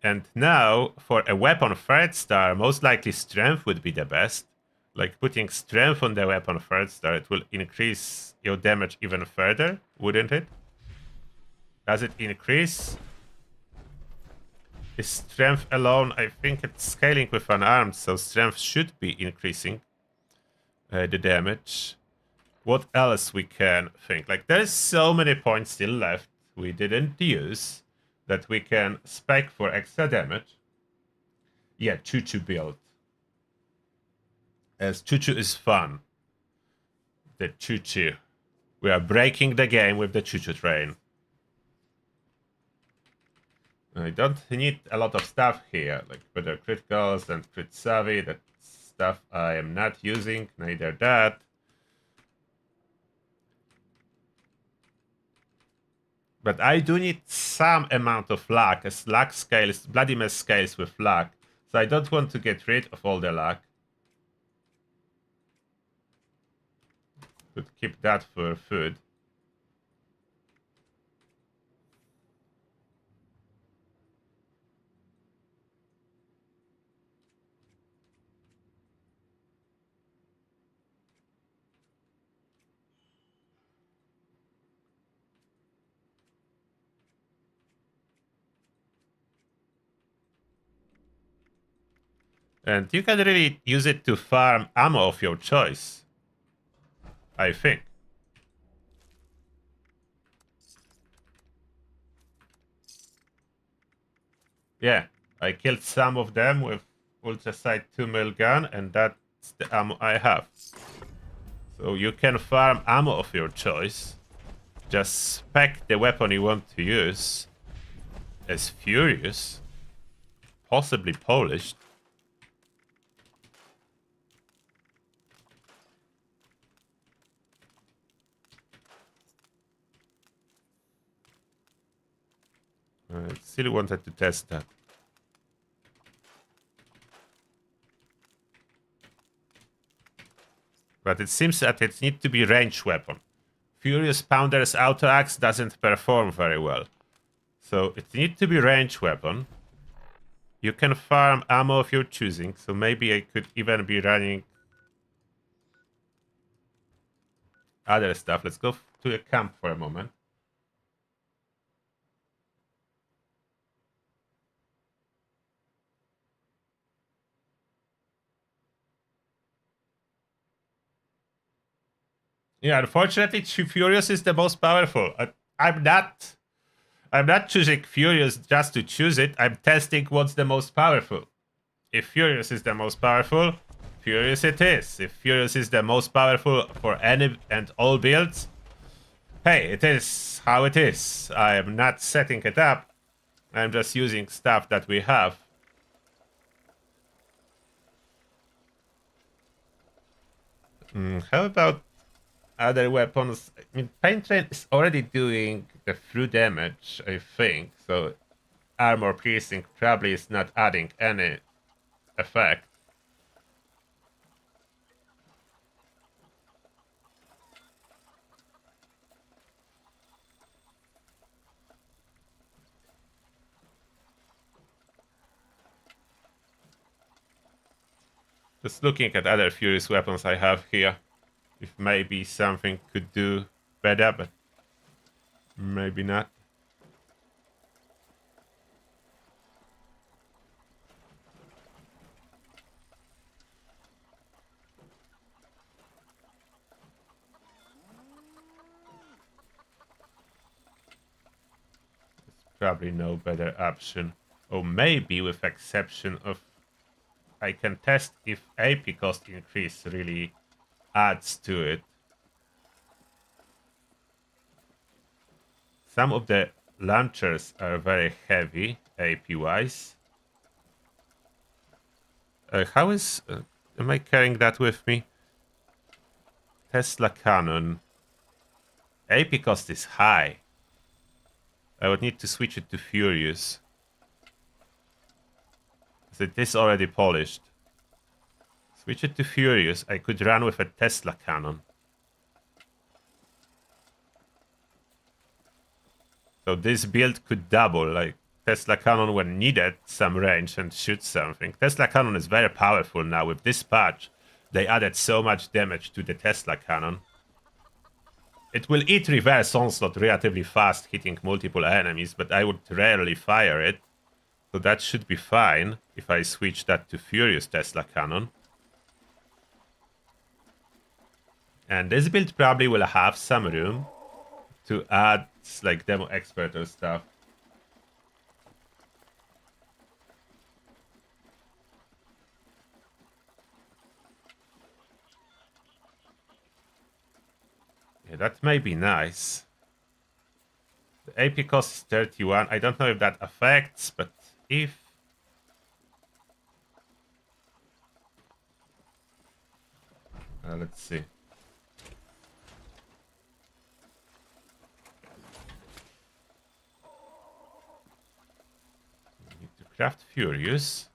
[SPEAKER 1] And now, for a weapon 3rd star, most likely strength would be the best. Like putting strength on the weapon 3rd star, it will increase your damage even further, wouldn't it? Does it increase? Is strength alone? I think it's scaling with unarmed, so strength should be increasing the damage. What else we can think? Like, there's so many points still left we didn't use that we can spec for extra damage. Yeah, choo-choo build. As choo-choo is fun. The choo-choo. We are breaking the game with the choo-choo train. I don't need a lot of stuff here, like better criticals and crit savvy. That stuff I am not using, neither that. But I do need some amount of luck, as luck scales, bloody mess scales with luck. So I don't want to get rid of all the luck. Could keep that for food. And you can really use it to farm ammo of your choice, I think. Yeah, I killed some of them with ultrasight 2mm gun, and that's the ammo I have. So you can farm ammo of your choice. Just spec the weapon you want to use as Furious, possibly polished. I still wanted to test that. But it seems that it needs to be ranged weapon. Furious Pounder's auto axe doesn't perform very well. So it needs to be ranged weapon. You can farm ammo of your choosing, so maybe I could even be running other stuff. Let's go to a camp for a moment. Yeah, unfortunately, Furious is the most powerful. I'm not choosing Furious just to choose it. I'm testing what's the most powerful. If Furious is the most powerful, Furious it is. If Furious is the most powerful for any and all builds, hey, it is how it is. I am not setting it up. I'm just using stuff that we have. How about other weapons? I mean, Pain Train is already doing the through damage, I think. So armor piercing probably is not adding any effect. Just looking at other Furious weapons I have here. If maybe something could do better, but maybe not. There's probably no better option. Or maybe with exception of I can test if AP cost increase really adds to it. Some of the launchers are very heavy AP wise. How is... am I carrying that with me? Tesla cannon. AP cost is high. I would need to switch it to Furious. It is already polished. Switch it to Furious. I could run with a Tesla cannon. So this build could double, like Tesla cannon when needed some range and shoot something. Tesla cannon is very powerful now. With this patch, they added so much damage to the Tesla cannon. It will eat reverse onslaught relatively fast, hitting multiple enemies, but I would rarely fire it. So that should be fine if I switch that to Furious Tesla cannon. And this build probably will have some room to add like demo expert or stuff. Okay, that may be nice. The AP cost is 31. I don't know if that affects, but if... let's see. We need to craft Furious.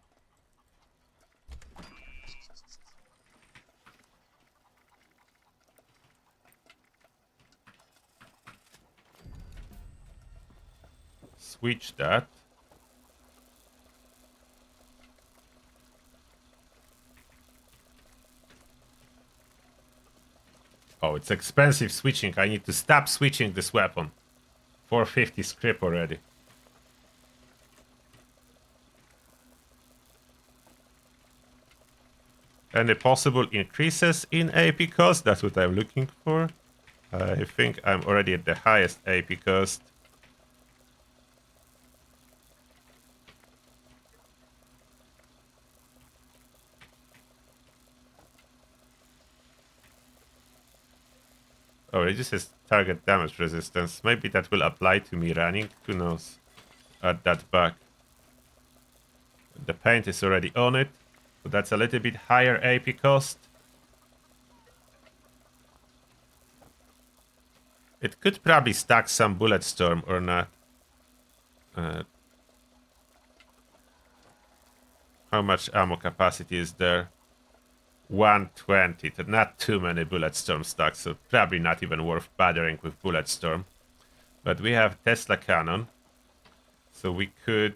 [SPEAKER 1] Switch that. Oh, it's expensive switching. I need to stop switching this weapon. 450 script already. Any possible increases in AP cost? That's what I'm looking for. I think I'm already at the highest AP cost. Oh, it just says target damage resistance. Maybe that will apply to me running. Who knows? Add that back. The paint is already on it. So that's a little bit higher AP cost. It could probably stack some bullet storm or not. How much ammo capacity is there? 120. Not too many bullet storm stacks, so probably not even worth bothering with bullet storm. But we have Tesla cannon, so we could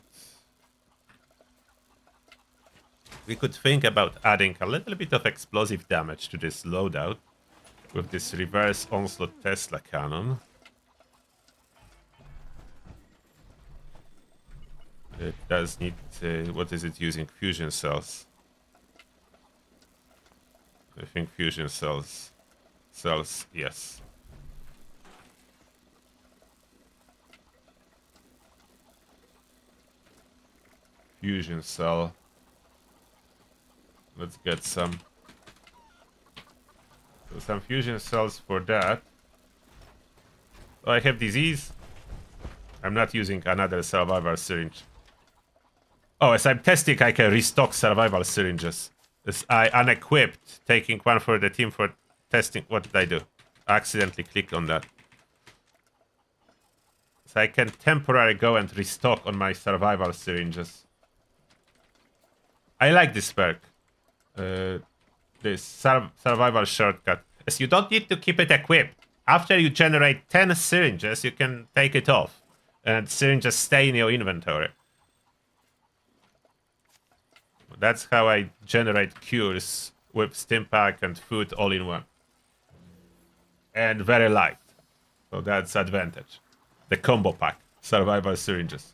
[SPEAKER 1] think about adding a little bit of explosive damage to this loadout with this reverse onslaught Tesla cannon. It does need, what is it using? Fusion cells. I think fusion cells, yes. Fusion cell. Let's get some. So some fusion cells for that. Oh, I have disease. I'm not using another survival syringe. Oh, as I'm testing, I can restock survival syringes. As I unequipped, taking one for the team for testing. What did I do? I accidentally clicked on that. So I can temporarily go and restock on my survival syringes. I like this perk. This survival shortcut. As you don't need to keep it equipped. After you generate 10 syringes, you can take it off. And syringes stay in your inventory. That's how I generate cures with Stimpack and food all in one. And very light. So that's advantage. The combo pack. Survival syringes.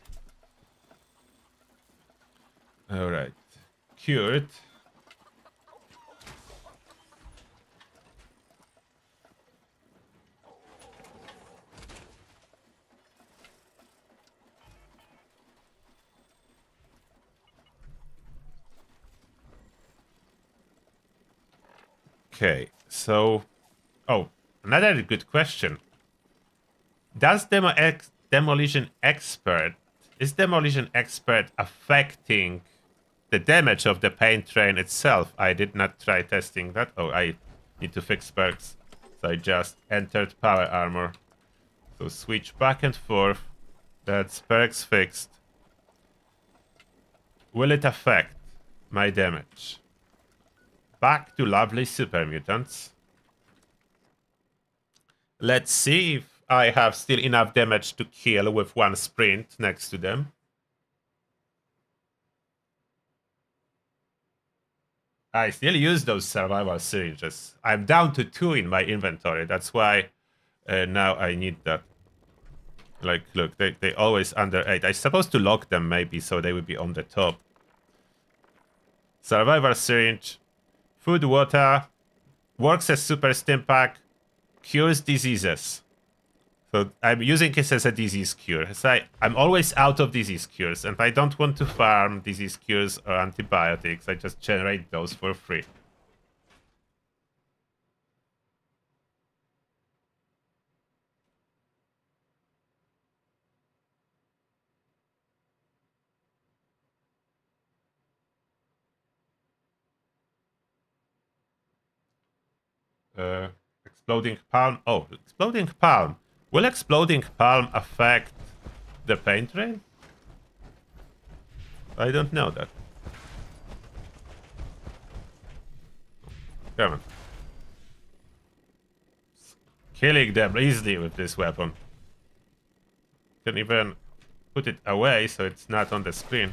[SPEAKER 1] Alright. Cured. Okay, so... Oh, another good question. Does Demolition Expert... Is Demolition Expert affecting the damage of the paint train itself? I did not try testing that. Oh, I need to fix perks. So I just entered power armor. So switch back and forth. That's perks fixed. Will it affect my damage? Back to lovely super mutants. Let's see if I have still enough damage to kill with one sprint next to them. I still use those survival syringes. I'm down to 2 in my inventory. That's why now I need that. Like, look, they always under 8. I'm supposed to lock them maybe so they will be on the top. Survival syringe. Food, water, works as super Stimpack, cures diseases. So I'm using it as a disease cure. So I'm always out of disease cures, and I don't want to farm disease cures or antibiotics. I just generate those for free. Exploding palm. Oh, exploding palm. Will exploding palm affect the pain train? I don't know that. Come on. Killing them easily with this weapon. Can even put it away so it's not on the screen.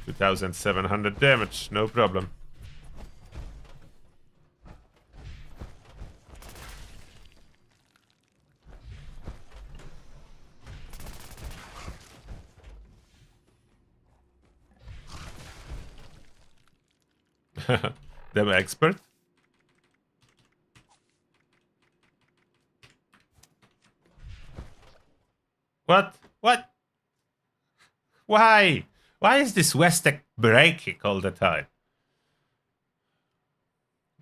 [SPEAKER 1] 2700 damage, no problem. Demo expert. What? What? Why? Why is this Westec breaking all the time?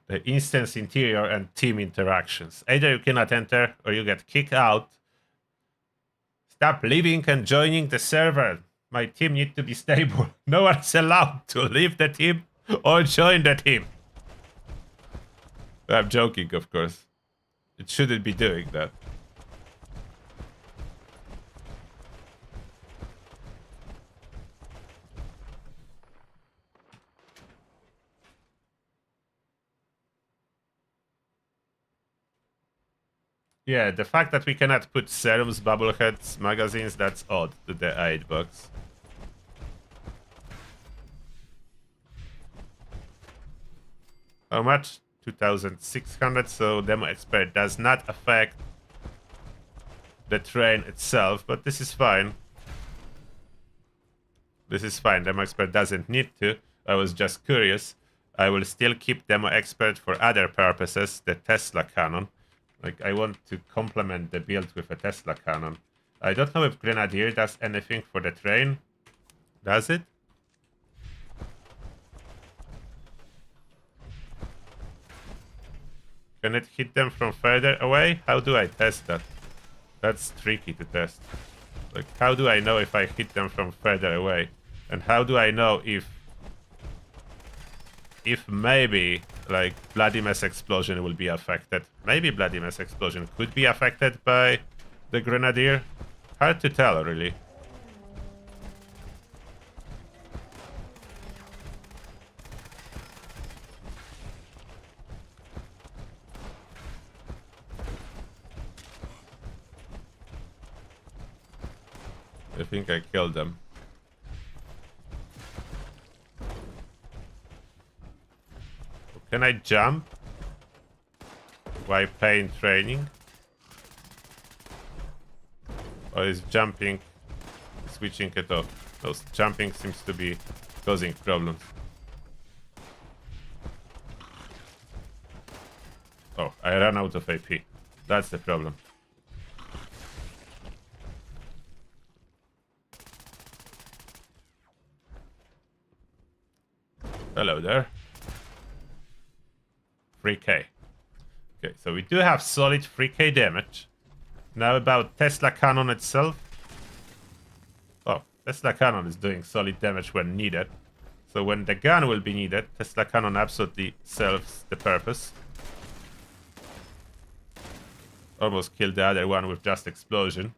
[SPEAKER 1] The instance interior and team interactions. Either you cannot enter or you get kicked out. Stop leaving and joining the server. My team needs to be stable. No one's allowed to leave the team or join the team. I'm joking, of course. It shouldn't be doing that. Yeah, the fact that we cannot put serums, bubbleheads, magazines, that's odd to the 8 box. How much? 2600, so demo expert does not affect the train itself, but this is fine. This is fine, demo expert doesn't need to. I was just curious. I will still keep demo expert for other purposes, the Tesla cannon. Like, I want to complement the build with a Tesla cannon. I don't know if Grenadier does anything for the train. Does it? Can it hit them from further away? How do I test that? That's tricky to test. Like, how do I know if I hit them from further away? And how do I know if maybe, like, Bloody Mess Explosion will be affected? Maybe Bloody Mess Explosion could be affected by the Grenadier. Hard to tell, really. I think I killed them. Can I jump while playing training? Or is jumping switching it off? Those jumping seems to be causing problems. Oh, I ran out of AP. That's the problem. Hello there. 3k. Okay, so we do have solid 3k damage. Now about Tesla cannon itself. Oh, Tesla cannon is doing solid damage when needed. So when the gun will be needed, Tesla cannon absolutely serves the purpose. Almost killed the other one with just explosion.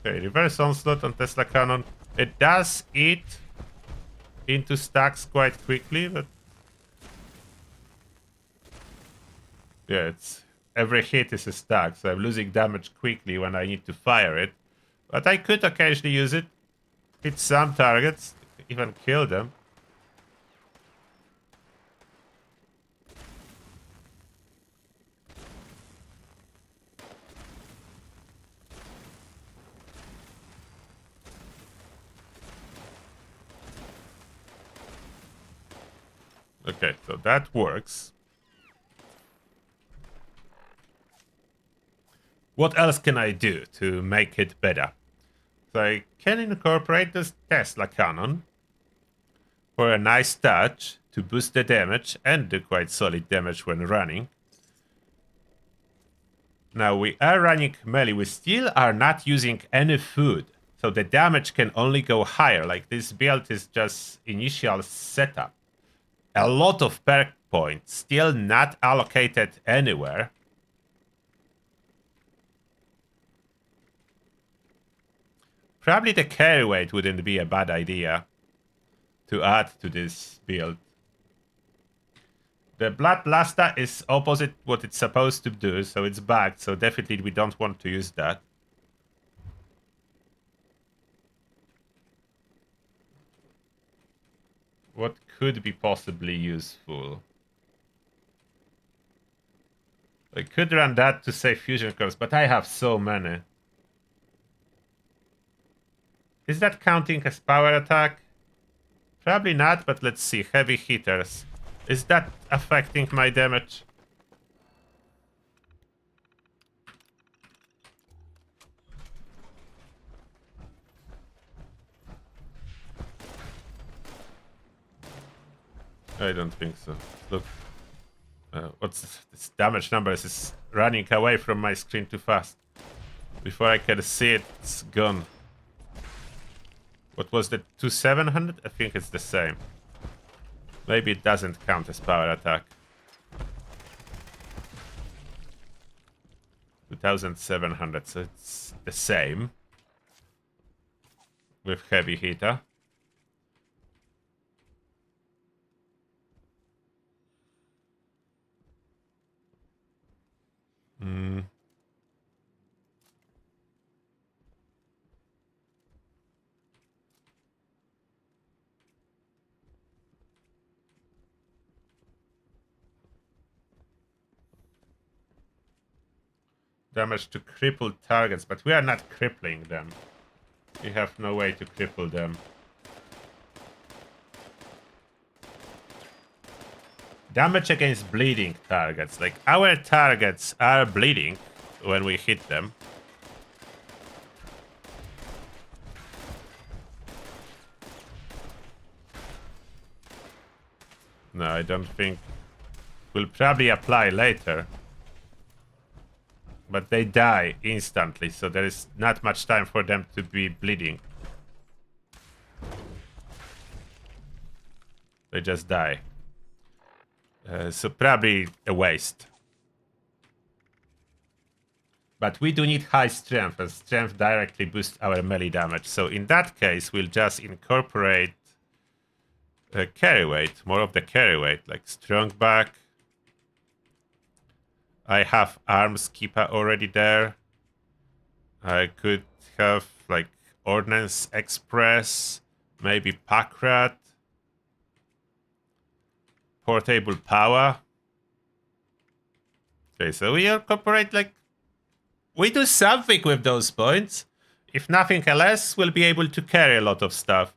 [SPEAKER 1] Okay, reverse onslaught on Tesla cannon. It does eat into stacks quite quickly, but yeah, it's every hit is a stack, so I'm losing damage quickly when I need to fire it. But I could occasionally use it, hit some targets, even kill them. Okay, so that works. What else can I do to make it better? So I can incorporate this Tesla cannon for a nice touch. to boost the damage and do quite solid damage when running. Now we are running melee. We still are not using any food. So the damage can only go higher. Like this build is just initial setup. A lot of perk points still not allocated anywhere. Probably the carry weight wouldn't be a bad idea to add to this build. The Bloodluster is opposite what it's supposed to do, so it's bugged, so definitely we don't want to use that. What could be possibly useful? I could run that to save fusion cores, but I have so many. Is that counting as power attack? Probably not, but let's see. Heavy hitters. Is that affecting my damage? I don't think so. Look. What's this damage number? Is running away from my screen too fast. Before I can see it, it's gone. What was the 2700? I think it's the same. Maybe it doesn't count as power attack. 2700, so it's the same. With heavy hitter. Damage to crippled targets, but we are not crippling them. We have no way to cripple them. Damage against bleeding targets. Like, our targets are bleeding when we hit them. No, I don't think. Will probably apply later. But they die instantly, so there is not much time for them to be bleeding. They just die. So probably a waste. But we do need high strength, and strength directly boosts our melee damage. So in that case, we'll just incorporate carry weight, more of the carry weight, like strong back. I have arms keeper already there. I could have like ordnance express, maybe pack rat, portable power. Okay, so we incorporate like we do something with those points. If nothing else, we'll be able to carry a lot of stuff.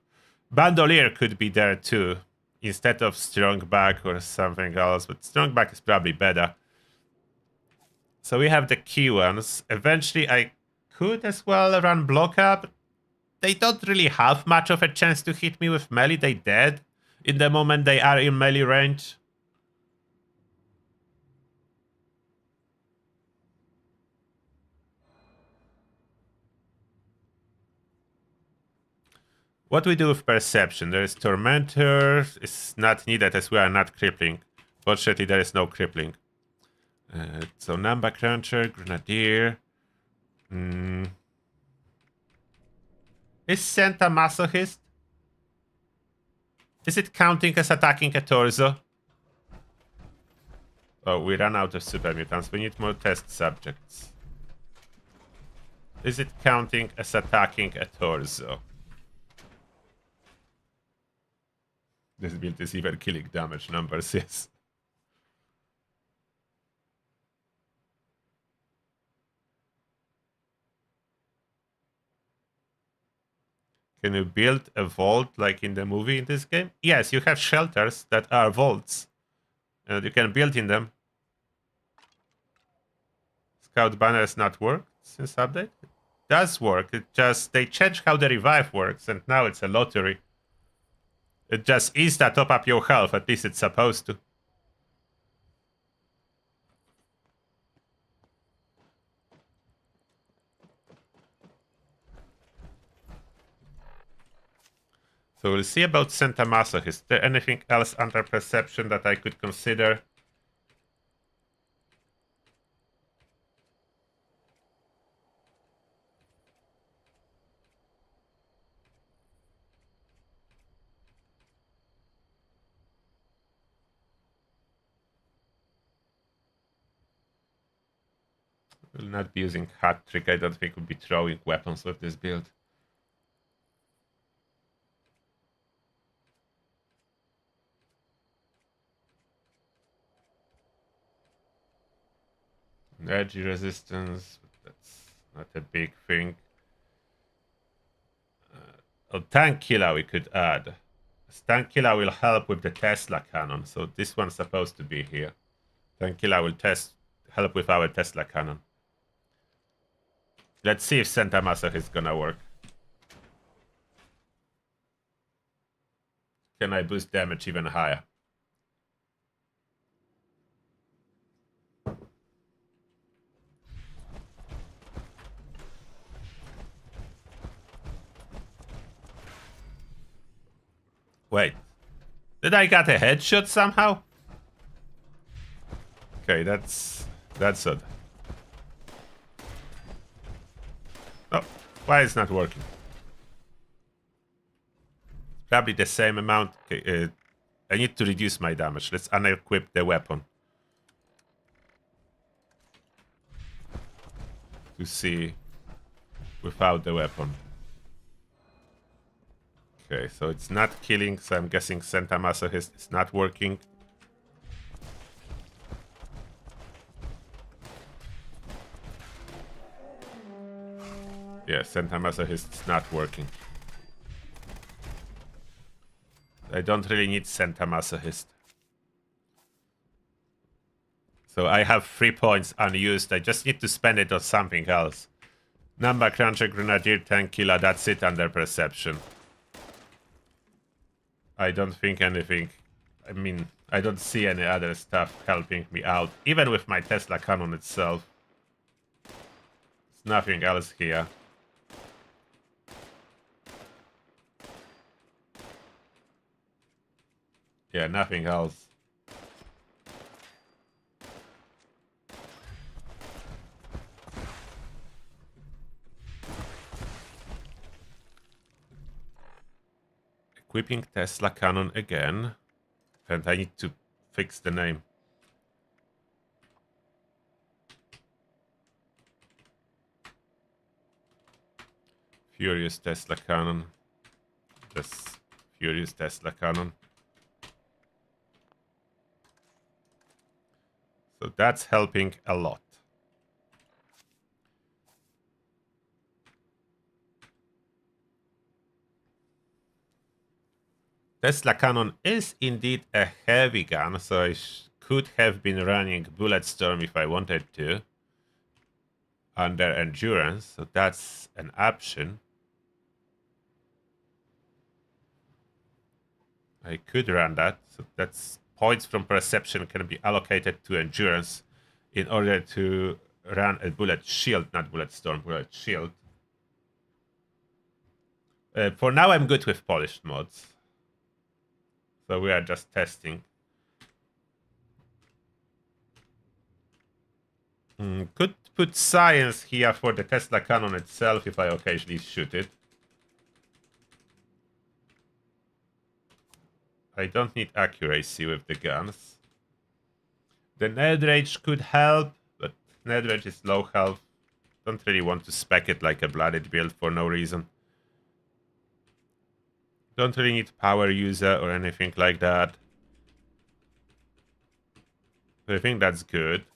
[SPEAKER 1] Bandolier could be there too, instead of strong back or something else, but strong back is probably better. So we have the key ones. Eventually I could as well run block up. They don't really have much of a chance to hit me with melee. They dead in the moment they are in melee range. What we do with perception? There is Tormentor. It's not needed as we are not crippling. Fortunately, there is no crippling. So Number Cruncher, Grenadier. Is Santa Masochist? Is it counting as attacking a torso? Oh, we ran out of super mutants. We need more test subjects. Is it counting as attacking a torso? This build is even killing damage numbers, yes. Can you build a vault like in the movie in this game? Yes, you have shelters that are vaults. And you can build in them. Scout banner has not worked since update. It does work. It just they changed how the revive works, and now it's a lottery. It just insta top up your health, at least it's supposed to. So we'll see about Santa Masa. Is there anything else under perception that I could consider? We'll not be using hat trick. I don't think we'll be throwing weapons with this build. Energy resistance, that's not a big thing. Oh, tank killer we could add. Tank killer will help with the Tesla cannon, so this one's supposed to be here. Tank killer will help with our Tesla cannon. Let's see if Santa Masa is gonna work. Can I boost damage even higher? Wait. Did I get a headshot somehow? Okay, that's odd. Oh, why is it not working? Probably the same amount. Okay, I need to reduce my damage. Let's unequip the weapon. To see without the weapon. Okay, so it's not killing, so I'm guessing Santa Masochist is not working. Yeah, Santa Masochist is not working. I don't really need Santa Masochist. So I have 3 points unused. I just need to spend it on something else. Number Cruncher, Grenadier, Tank Killer, that's it under perception. I don't think anything... I mean, I don't see any other stuff helping me out. Even with my Tesla cannon itself. There's nothing else here. Yeah, nothing else. Equipping Tesla cannon again. And I need to fix the name. Furious Tesla cannon. Just Furious Tesla cannon. So that's helping a lot. Tesla cannon is indeed a heavy gun, so I could have been running Bulletstorm if I wanted to. Under endurance, so that's an option. I could run that, so that's points from perception can be allocated to endurance in order to run a bullet shield, not Bulletstorm, bullet shield. For now, I'm good with polished mods. So we are just testing. Could put science here for the Tesla cannon itself if I occasionally shoot it. I don't need accuracy with the guns. The Nerd Rage could help, but Nerd Rage is low health. Don't really want to spec it like a blooded build for no reason. Don't really need power user or anything like that. I think that's good.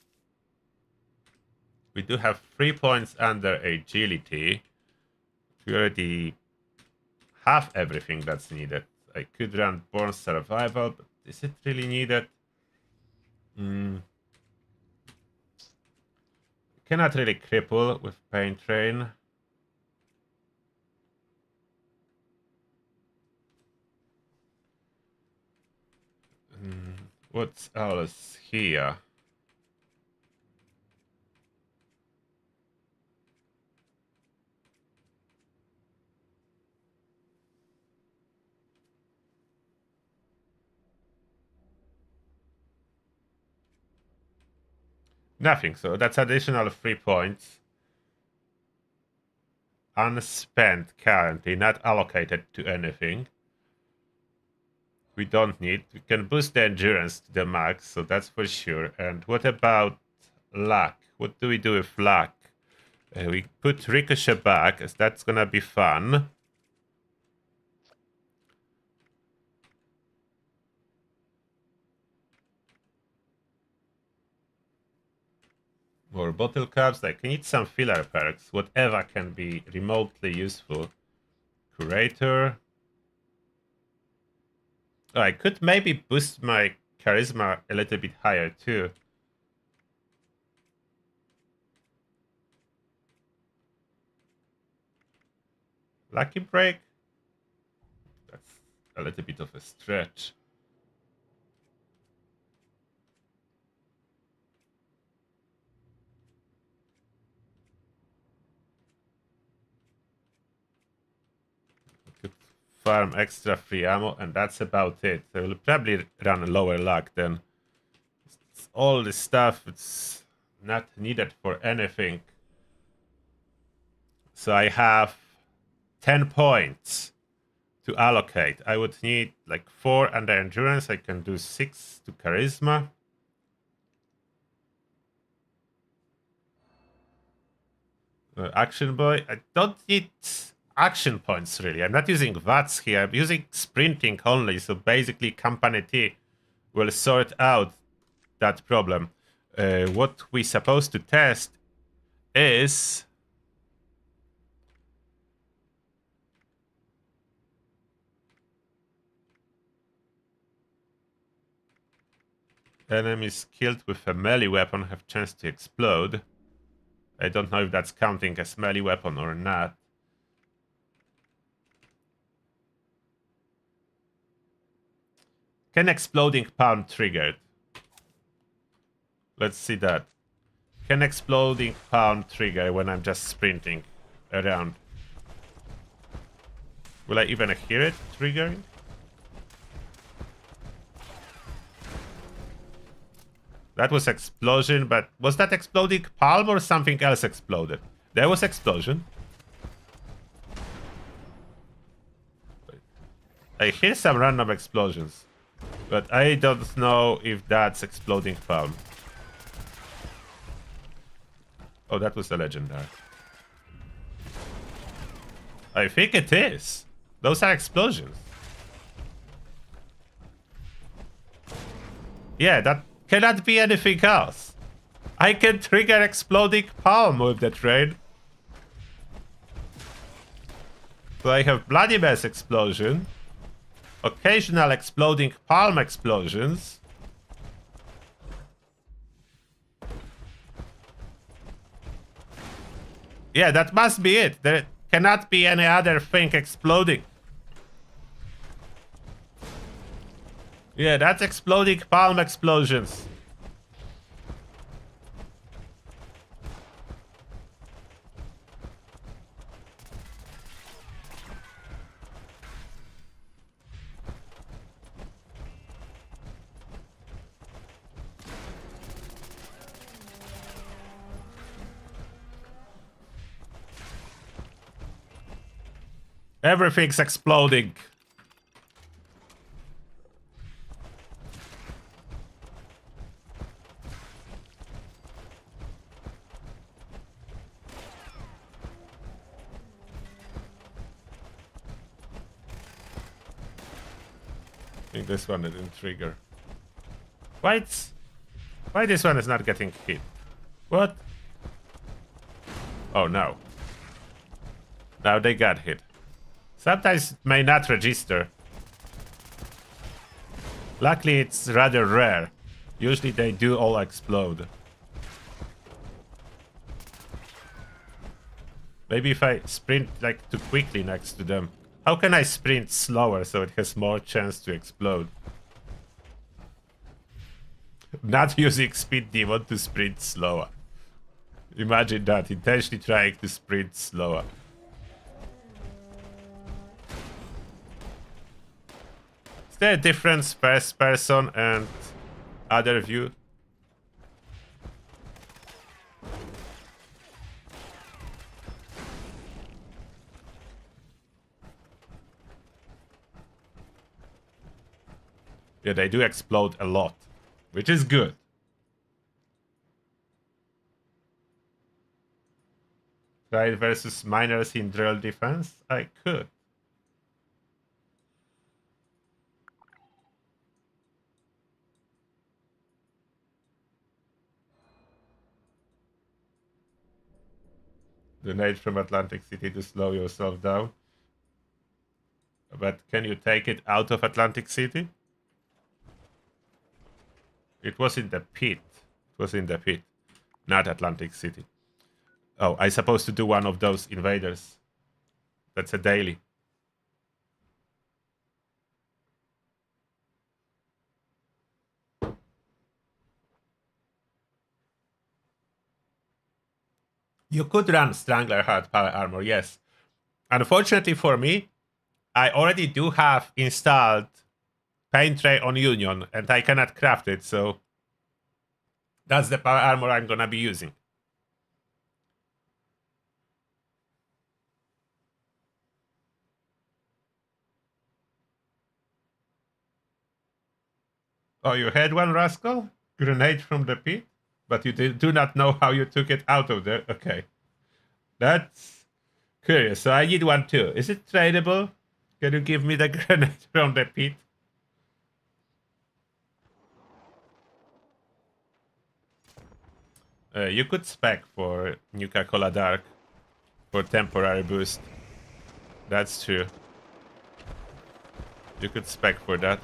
[SPEAKER 1] We do have 3 points under agility. We already have everything that's needed. I could run Born Survival, but is it really needed? Cannot really cripple with Pain Train. What's else here? Nothing, so that's additional 3 points. Unspent currently, not allocated to anything. We don't need. We can boost the endurance to the max, so that's for sure. And what about luck? What do we do with luck? We put Ricochet back, as that's gonna be fun. More bottle caps. Like, I need some filler perks. Whatever can be remotely useful. Curator. Oh, I could maybe boost my charisma a little bit higher too. Lucky break? That's a little bit of a stretch. Could farm extra free ammo, and that's about it. I will probably run a lower luck then. All this stuff, it's not needed for anything. So I have 10 points to allocate. I would need like 4 under endurance. I can do 6 to charisma. Action boy. I don't need action points really. I'm not using VATS here. I'm using sprinting only. So basically Company T will sort out that problem. What we're supposed to test is enemies killed with a melee weapon have chance to explode. I don't know if that's counting as melee weapon or not. Can exploding palm triggered? Let's see that. Can exploding palm trigger when I'm just sprinting around? Will I even hear it triggering? That was explosion, but was that exploding palm or something else exploded? There was explosion. I hear some random explosions, but I don't know if that's exploding palm. Oh, that was a legendary. I think it is. Those are explosions. Yeah, that cannot be anything else. I can trigger exploding palm with the train. So I have bloody mess explosion. Occasional exploding palm explosions. Yeah, that must be it. There cannot be any other thing exploding. Yeah, that's exploding palm explosions. Everything's exploding. I think this one didn't trigger. Why this one is not getting hit? What? Oh no. Now they got hit. Sometimes it may not register. Luckily it's rather rare. Usually they do all explode. Maybe if I sprint like too quickly next to them. How can I sprint slower so it has more chance to explode? Not using speed demon to sprint slower. Imagine that, intentionally trying to sprint slower. Is there a difference first person and other view? Yeah, they do explode a lot, which is good. Right versus miners in drill defense? I could. Donate from Atlantic City to slow yourself down. But can you take it out of Atlantic City? It was in the pit. It was in the pit, not Atlantic City. Oh, I supposed to do one of those invaders. That's a daily. You could run Strangleheart Power Armor, yes. Unfortunately for me, I already do have installed Paint Ray on Union, and I cannot craft it, so that's the Power Armor I'm gonna be using. Oh, you had one, Rascal? Grenade from the pit? But you do not know how you took it out of there? Okay. That's curious. So I need one too. Is it tradable? Can you give me the grenade from the pit? You could spec for Nuka-Cola Dark for temporary boost. That's true. You could spec for that.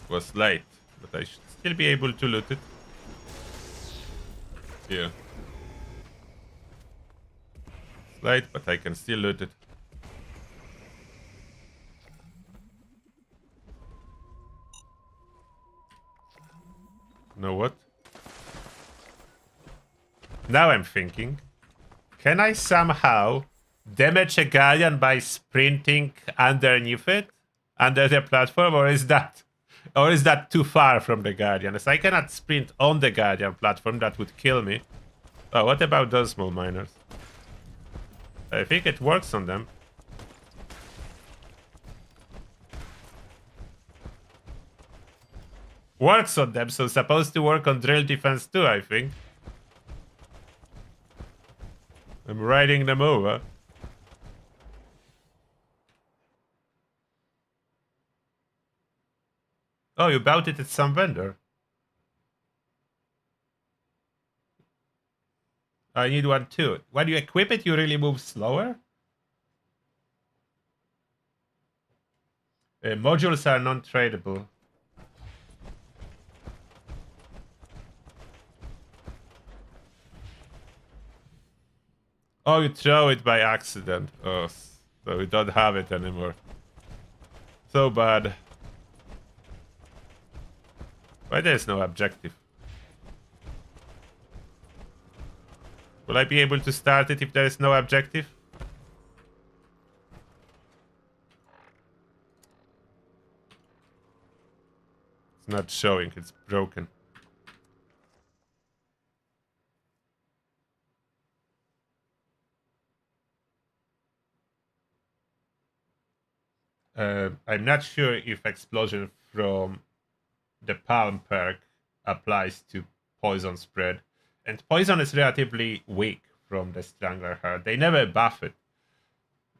[SPEAKER 1] Was late, but I should still be able to loot it. Yeah. It's late, but I can still loot it. Know what? Now I'm thinking. Can I somehow damage a Guardian by sprinting underneath it? Under the platform? Or is that too far from the Guardian? As I cannot sprint on the Guardian platform, that would kill me. Oh, what about those small miners? I think it works on them. Works on them, so supposed to work on drill defense too, I think. I'm riding them over. Oh, you bought it at some vendor. I need one too. When you equip it, you really move slower? Modules are non-tradable. Oh, you throw it by accident. Oh, so we don't have it anymore. So bad. Why there's no objective? Will I be able to start it if there is no objective? It's not showing, it's broken. I'm not sure if explosion from the palm perk applies to poison spread. And poison is relatively weak from the Strangleheart. They never buff it.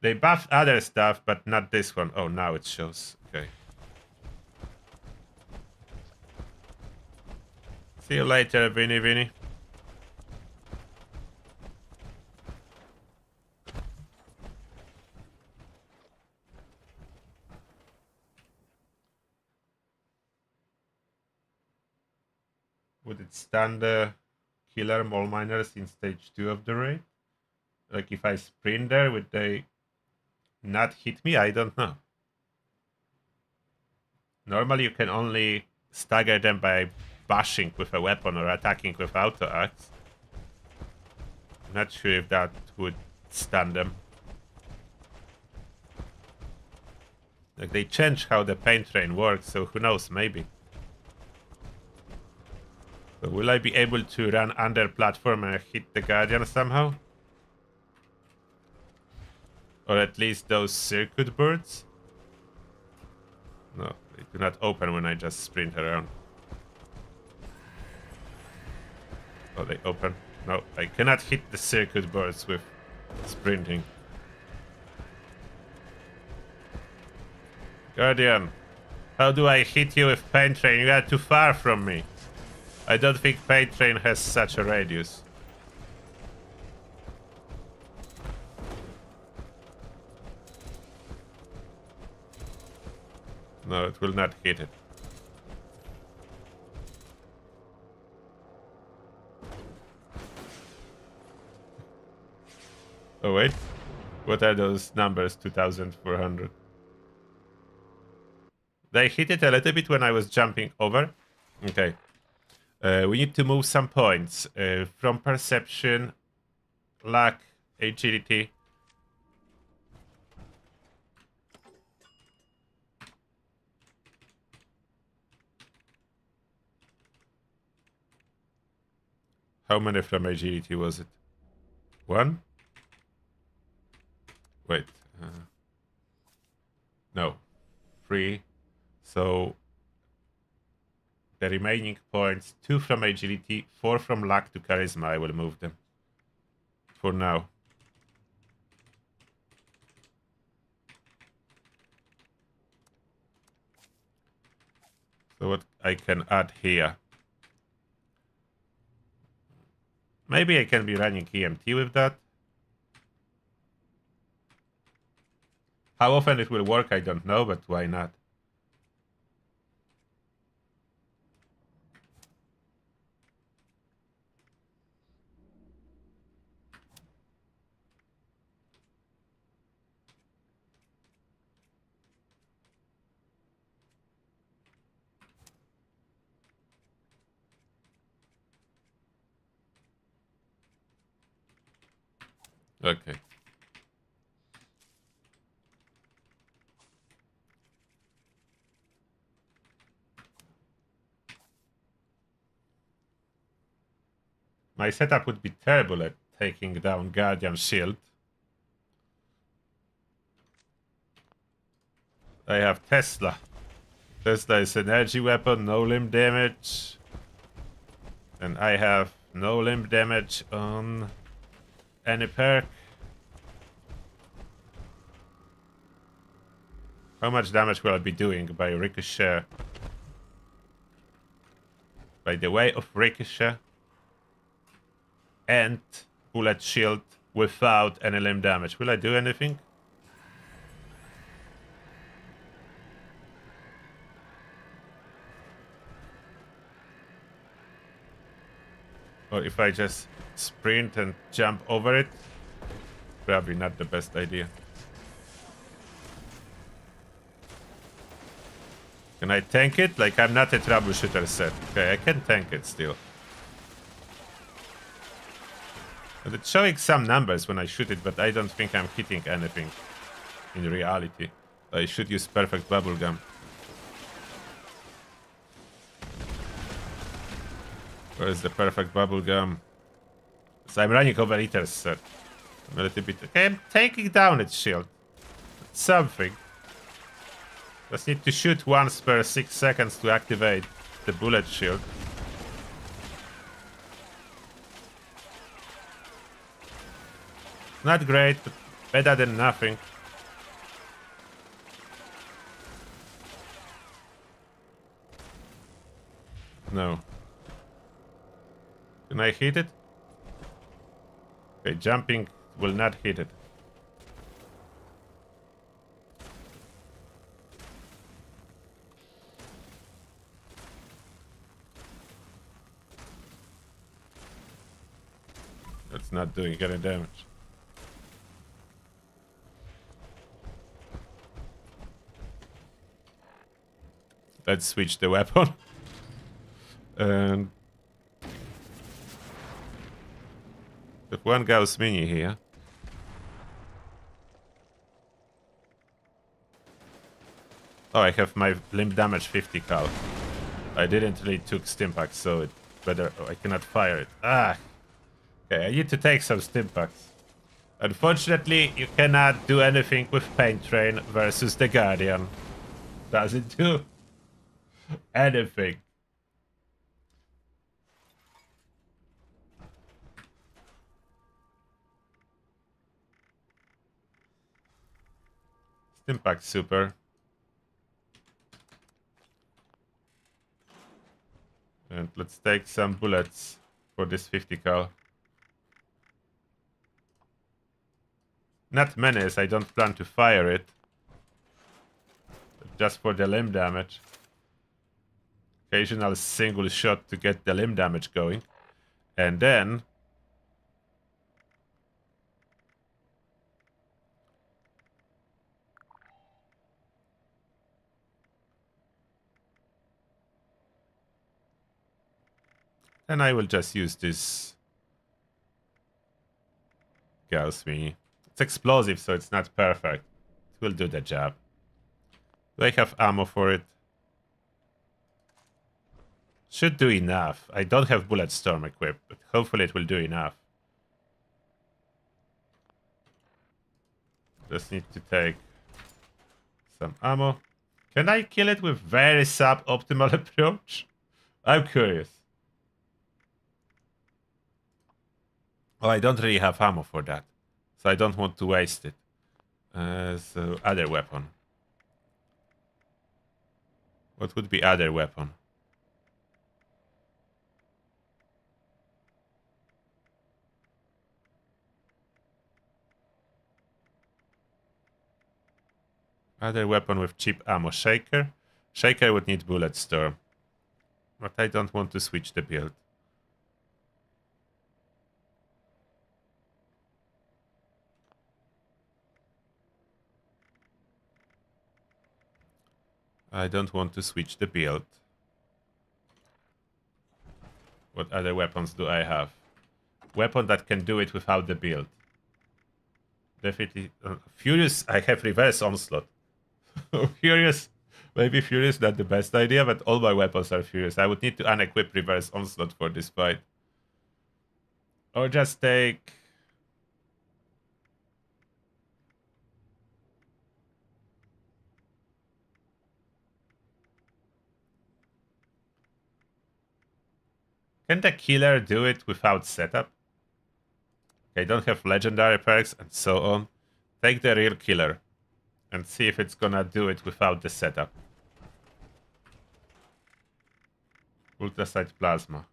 [SPEAKER 1] They buff other stuff, but not this one. Oh, now it shows. Okay. See you later, Vinny Vinny. Would it stand the killer mole miners in stage 2 of the raid? Like if I sprint there, would they not hit me? I don't know. Normally you can only stagger them by bashing with a weapon or attacking with auto axe. Not sure if that would stun them. Like they changed how the pain train works, so who knows, maybe. So will I be able to run under platform and hit the Guardian somehow? Or at least those circuit birds? No, they do not open when I just sprint around. Oh, they open. No, I cannot hit the circuit birds with sprinting. Guardian, how do I hit you with pain train? You are too far from me. I don't think pain train has such a radius. No, it will not hit it. Oh wait, what are those numbers? 2,400. They hit it a little bit when I was jumping over. Okay. We need to move some points from perception, luck, agility. How many from agility was it? One? Wait. No. 3. So the remaining points, 2 from agility, 4 from luck to charisma. I will move them for now. So what I can add here? Maybe I can be running EMT with that. How often it will work, I don't know, but why not? Okay. My setup would be terrible at taking down Guardian Shield. I have Tesla. Tesla is energy weapon, no limb damage. And I have no limb damage on any perk. How much damage will I be doing by ricochet? By the way of ricochet and bullet shield without any limb damage. Will I do anything? Or if I just sprint and jump over it? Probably not the best idea. Can I tank it? Like, I'm not a troubleshooter set. Okay, I can tank it still. But it's showing some numbers when I shoot it, but I don't think I'm hitting anything in reality. I should use perfect bubblegum. Where is the perfect bubblegum? So I'm running overeaters, sir. I'm a little bit... Okay, I'm taking down its shield. That's something. Just need to shoot once per 6 seconds to activate the bullet shield. Not great, but better than nothing. No. Can I hit it? Okay, jumping will not hit it. That's not doing any damage. Let's switch the weapon. And if one goes mini here. Oh, I have my limb damage 50 cal. I didn't really took stimpaks, so it better. Oh, I cannot fire it. Ah. Okay, I need to take some stimpaks. Unfortunately, you cannot do anything with Pain Train versus the Guardian. Doesn't do anything. Stimpack super. And let's take some bullets for this 50 cal. Not many, as I don't plan to fire it. Just for the limb damage. Occasional single shot to get the limb damage going. And then I will just use this Gauss Mini. It's explosive, so it's not perfect. It will do the job. Do I have ammo for it? Should do enough. I don't have Bullet Storm equipped, but hopefully it will do enough. Just need to take some ammo. Can I kill it with very suboptimal approach? I'm curious. Oh, I don't really have ammo for that, so I don't want to waste it. So other weapon. What would be other weapon? Other weapon with cheap ammo. Shaker. Shaker would need Bullet Storm. But I don't want to switch the build. I don't want to switch the build. What other weapons do I have? Weapon that can do it without the build. Definitely. Furious, I have reverse onslaught. Furious, maybe Furious not the best idea, but all my weapons are Furious. I would need to unequip reverse onslaught for this fight. Or just take... Can the killer do it without setup? I don't have legendary perks and so on. Take the real killer and see if it's gonna do it without the setup. Ultrasight Plasma.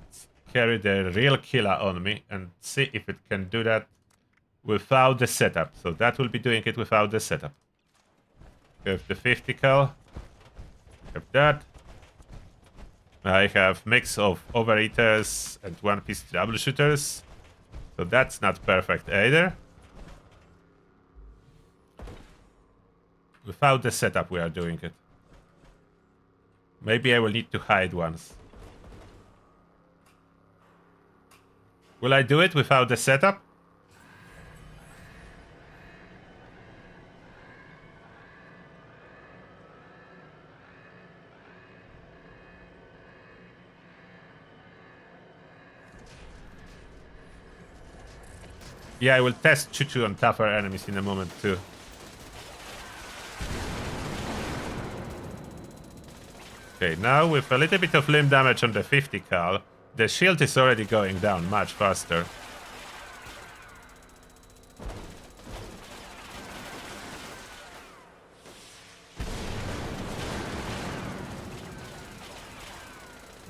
[SPEAKER 1] Let's carry the real killer on me and see if it can do that without the setup. So that will be doing it without the setup. Have the 50 cal. Have that. I have mix of overeaters and one-piece troubleshooters. So that's not perfect either. Without the setup we are doing it. Maybe I will need to hide once. Will I do it without the setup? Yeah, I will test Choo-Choo on tougher enemies in a moment too. Okay, now with a little bit of limb damage on the 50 cal, the shield is already going down much faster.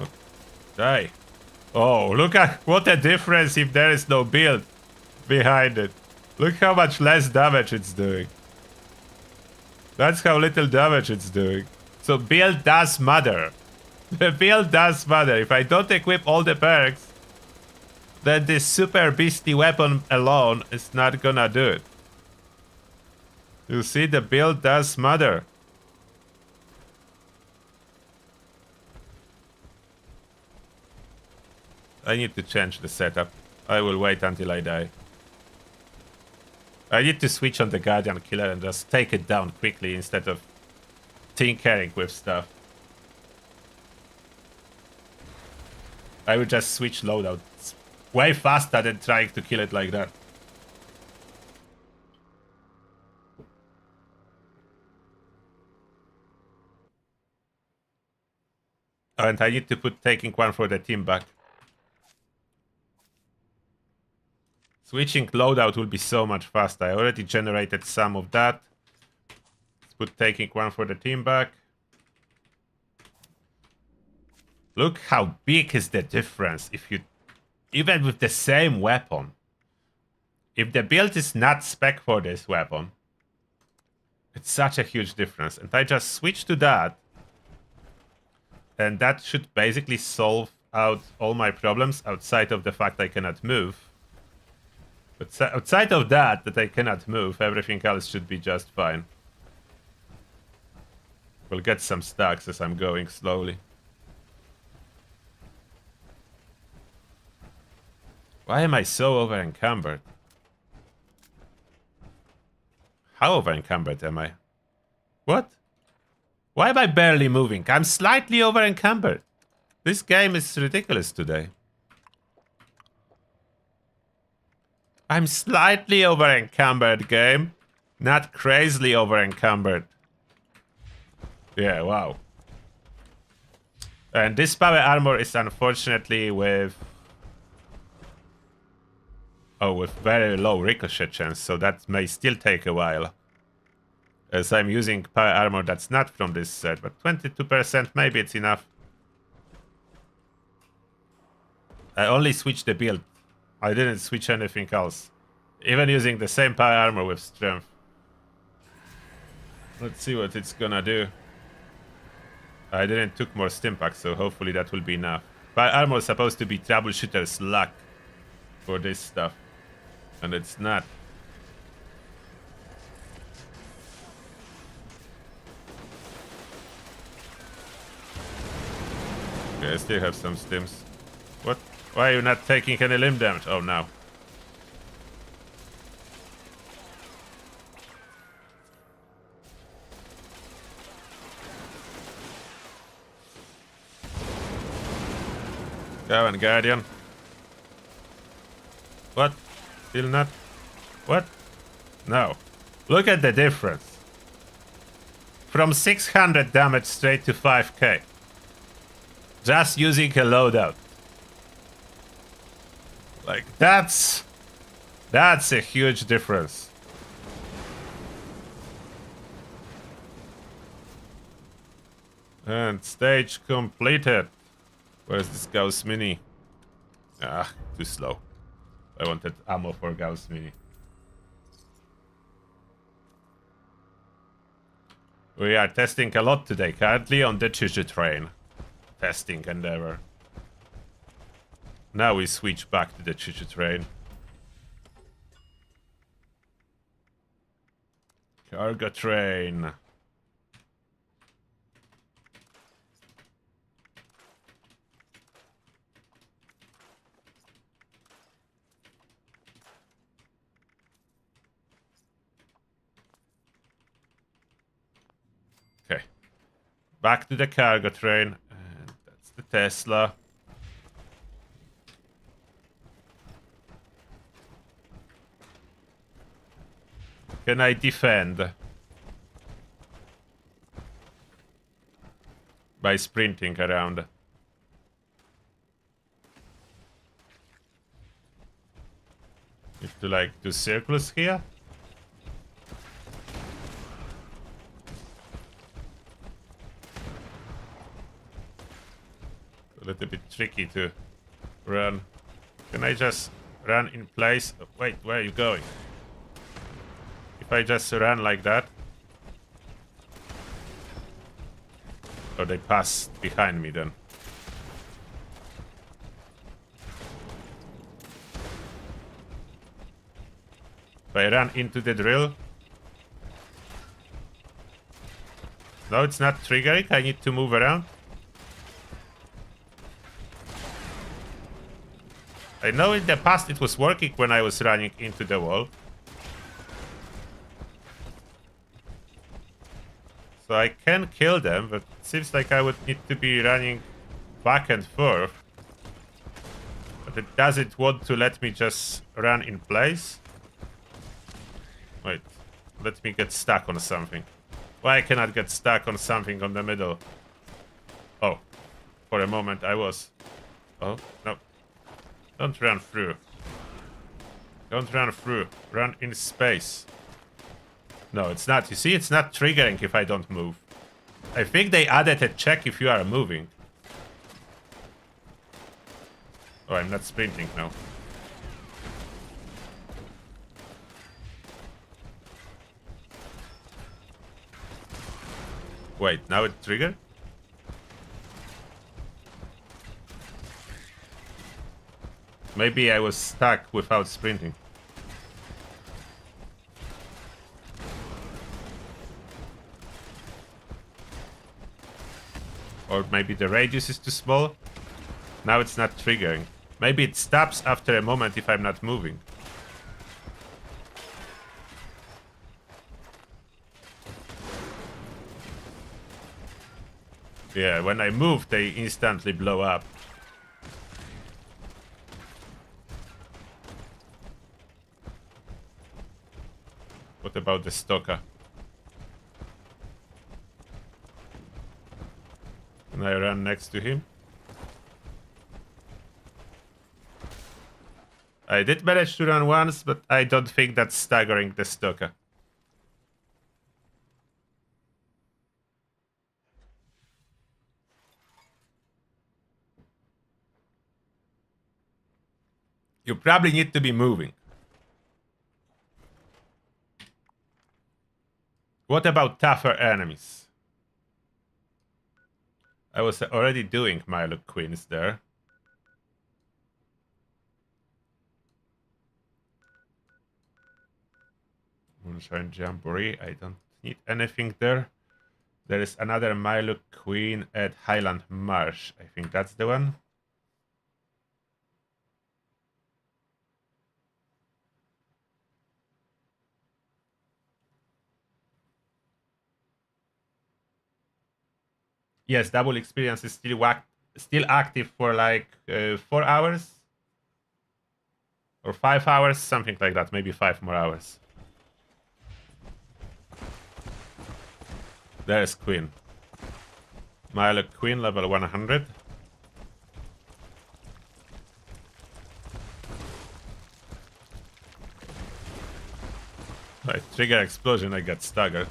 [SPEAKER 1] Oh, die. Oh, look at what a difference if there is no build behind it. Look how much less damage it's doing. That's how little damage it's doing. So build does matter. The build does matter. If I don't equip all the perks, then this super beastie weapon alone is not gonna do it. You see, the build does matter. I need to change the setup. I will wait until I die. I need to switch on the Guardian Killer and just take it down quickly instead of tinkering with stuff. I will just switch loadout. It's way faster than trying to kill it like that. And I need to put taking one for the team back. Switching loadout will be so much faster. I already generated some of that. Let's put taking one for the team back. Look how big is the difference if you... Even with the same weapon. If the build is not spec for this weapon, it's such a huge difference. And I just switch to that. And that should basically solve out all my problems outside of the fact I cannot move. But outside of that I cannot move, everything else should be just fine. We'll get some stacks as I'm going slowly. Why am I so over-encumbered? How over-encumbered am I? What? Why am I barely moving? I'm slightly over-encumbered. This game is ridiculous today. I'm slightly over-encumbered, game. Not crazily over-encumbered. Yeah, wow. And this power armor is unfortunately with... Oh, with very low ricochet chance, so that may still take a while. As I'm using power armor that's not from this set, but 22%, maybe it's enough. I only switched the build. I didn't switch anything else. Even using the same power armor with strength. Let's see what it's gonna do. I didn't took more stimpaks, so hopefully that will be enough. Power armor is supposed to be troubleshooter's luck for this stuff. And it's not. Okay, I still have some stims. What? Why are you not taking any limb damage? Oh, no. Go on, Guardian. What? Still not? What? No. Look at the difference. From 600 damage straight to 5k. Just using a loadout. Like, that's a huge difference. And stage completed. Where's this Gauss Mini? Ah, too slow. I wanted ammo for Gauss Mini. We are testing a lot today, currently on the choo-choo train. Testing endeavor. Now we switch back to the choo-choo train. Cargo train. Okay. Back to the cargo train. And that's the Tesla. Can I defend? By sprinting around. Need to like do circles here? A little bit tricky to run. Can I just run in place? Oh, wait, where are you going? If I just run like that. Or they pass behind me then. If I run into the drill. No, it's not triggering. I need to move around. I know in the past it was working when I was running into the wall. So I can kill them, but it seems like I would need to be running back and forth. But it doesn't want to let me just run in place. Wait, let me get stuck on something. Why I cannot get stuck on something on the middle? Oh, for a moment I was. Oh, no. Don't run through. Don't run through. Run in space. No, it's not. You see, it's not triggering if I don't move. I think they added a check if you are moving. Oh, I'm not sprinting now. Wait, now it triggered? Maybe I was stuck without sprinting. Or maybe the radius is too small. Now it's not triggering. Maybe it stops after a moment if I'm not moving. Yeah, when I move, they instantly blow up. What about the stalker? Can I run next to him? I did manage to run once, but I don't think that's staggering the stalker. You probably need to be moving. What about tougher enemies? I was already doing Milo Queens there. Moonshine Jamboree. I don't need anything there. There is another Milo Queen at Highland Marsh. I think that's the one. Yes, double experience is still active for like 4 hours or 5 hours, something like that. Maybe 5 more hours. There's Queen. Milo Queen, level 100. Right, trigger explosion, I got staggered.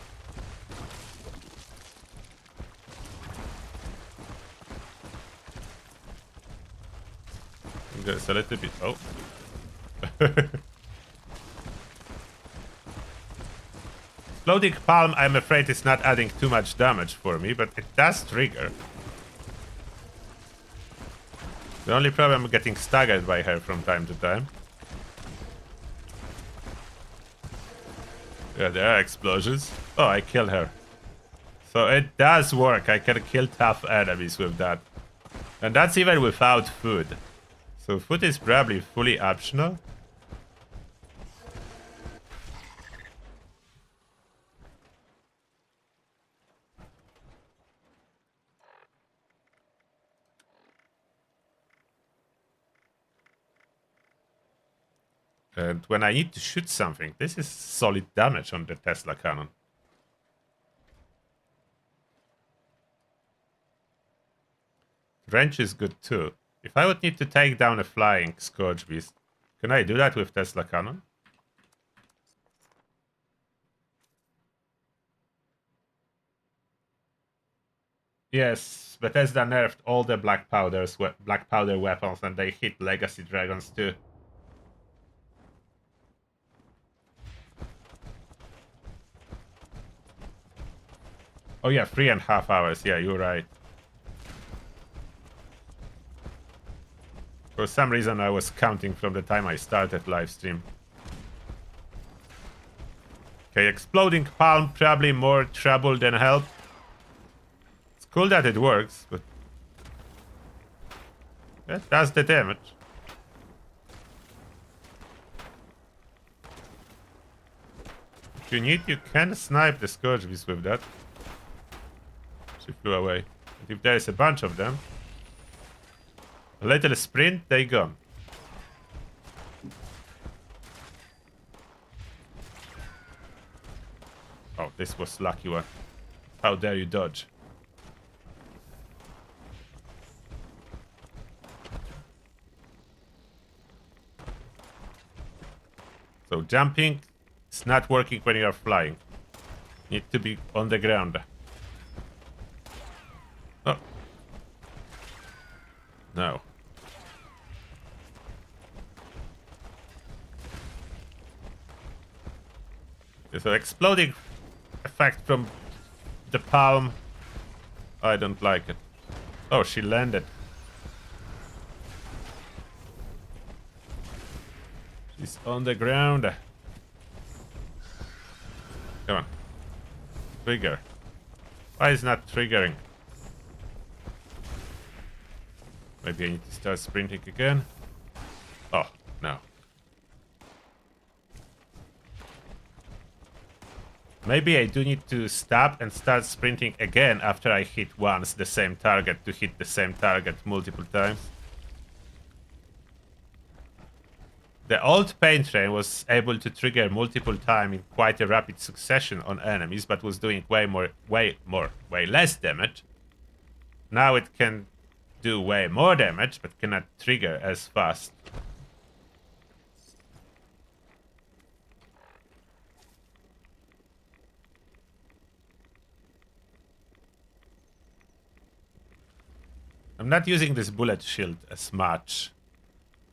[SPEAKER 1] There's a little bit. Oh. Exploding Palm, I'm afraid, is not adding too much damage for me, but it does trigger. The only problem, I'm getting staggered by her from time to time. Yeah, there are explosions. Oh, I killed her. So it does work. I can kill tough enemies with that. And that's even without food. So food is probably fully optional. And when I need to shoot something, this is solid damage on the Tesla cannon. Range is good too. If I would need to take down a flying Scorchbeast, can I do that with Tesla cannon? Yes, Bethesda nerfed all the black powder weapons, and they hit legacy dragons too. Oh yeah, 3.5 hours. Yeah, you're right. For some reason, I was counting from the time I started live stream. Okay, exploding palm, probably more trouble than help. It's cool that it works, but that does the damage. If you need, you can snipe the Scorchbeast with that. She flew away. And if there is a bunch of them, a little sprint, they gone. Oh, this was lucky one. How dare you dodge? So jumping, it's not working when you are flying. Need to be on the ground. Oh. No. So exploding effect from the palm. I don't like it. Oh, she landed. She's on the ground. Come on. Trigger. Why is not triggering? Maybe I need to start sprinting again. Oh, no. Maybe I do need to stop and start sprinting again after I hit once the same target to hit the same target multiple times. The old pain train was able to trigger multiple times in quite a rapid succession on enemies, but was doing way less damage. Now it can do way more damage, but cannot trigger as fast. I'm not using this bullet shield as much.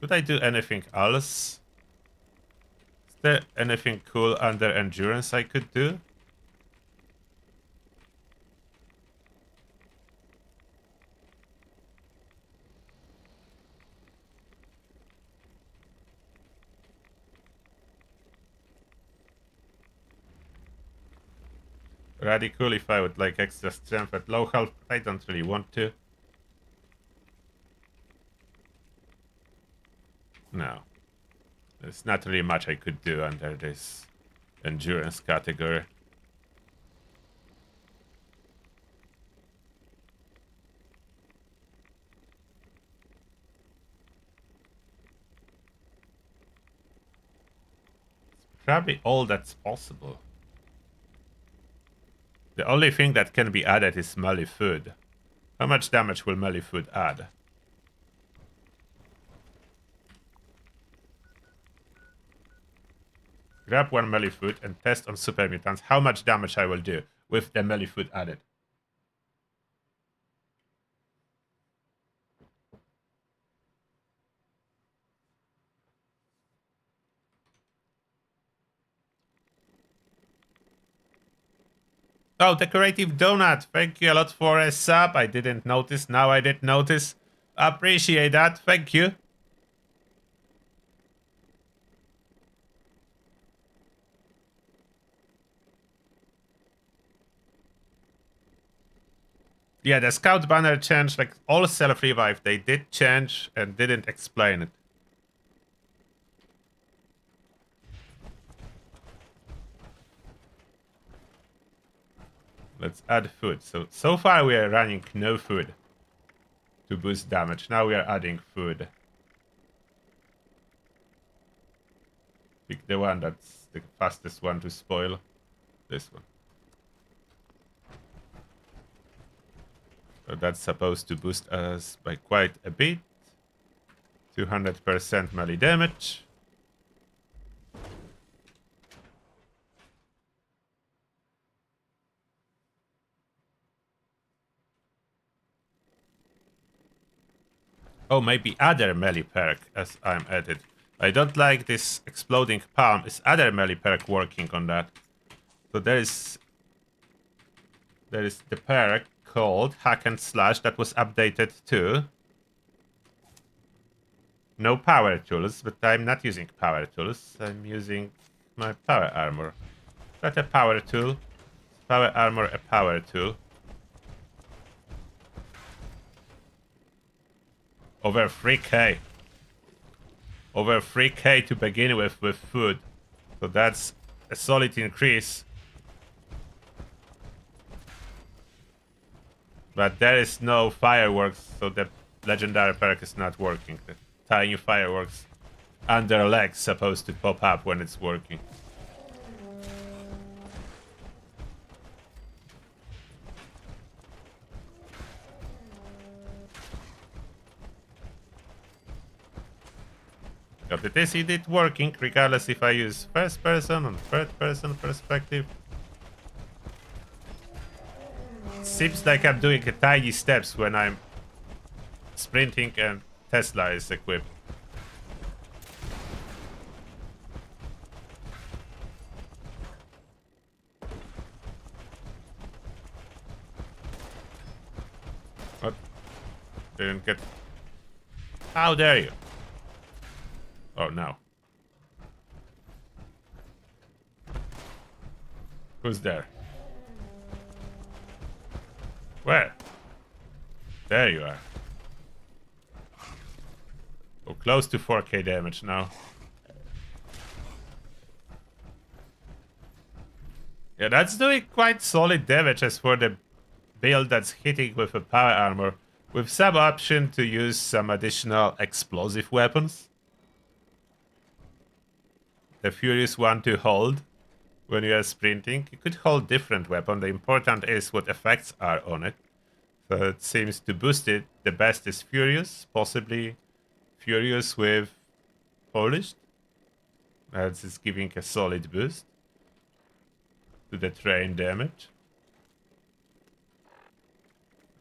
[SPEAKER 1] Could I do anything else? Is there anything cool under endurance I could do? Rather cool if I would like extra strength at low health. I don't really want to. No. There's not really much I could do under this endurance category. It's probably all that's possible. The only thing that can be added is melee food. How much damage will melee food add? Grab one melee food and test on super mutants how much damage I will do with the melee food added. Oh, decorative donut. Thank you a lot for a sub. I didn't notice. Now I did notice. Appreciate that. Thank you. Yeah, the scout banner changed, like all self-revive. They did change and didn't explain it. Let's add food. So far we are running no food to boost damage. Now we are adding food. Pick the one that's the fastest one to spoil. This one. So that's supposed to boost us by quite a bit. 200% melee damage. Oh, maybe other melee perk as I'm at it. I don't like this exploding palm. Is other melee perk working on that? So there is the perk called Hack and Slash that was updated too. No power tools, but I'm not using power tools. I'm using my power armor. That a power tool. Power armor, a power tool. Over 3k. Over 3k to begin with food. So that's a solid increase. But there is no fireworks, so the legendary perk is not working. The tiny fireworks under legs supposed to pop up when it's working. But it is indeed working, regardless if I use first person or third person perspective. It seems like I'm doing tiny steps when I'm sprinting and Tesla is equipped. What? Didn't get... How dare you? Oh no. Who's there? Where? There you are. Oh, close to 4k damage now. Yeah, that's doing quite solid damage as for the build that's hitting with a power armor, with some option to use some additional explosive weapons. The Furious one to hold when you are sprinting. You could hold different weapon. The important is what effects are on it. So it seems to boost it. The best is Furious, possibly Furious with Polished. That's just giving a solid boost to the train damage.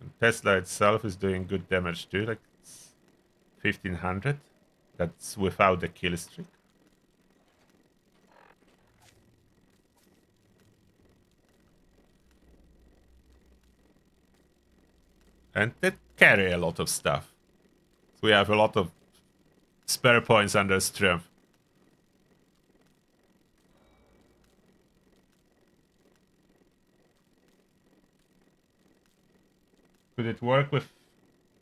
[SPEAKER 1] And Tesla itself is doing good damage too, like it's 1500. That's without the kill streak. And they carry a lot of stuff. So we have a lot of spare points under strength. Could it work with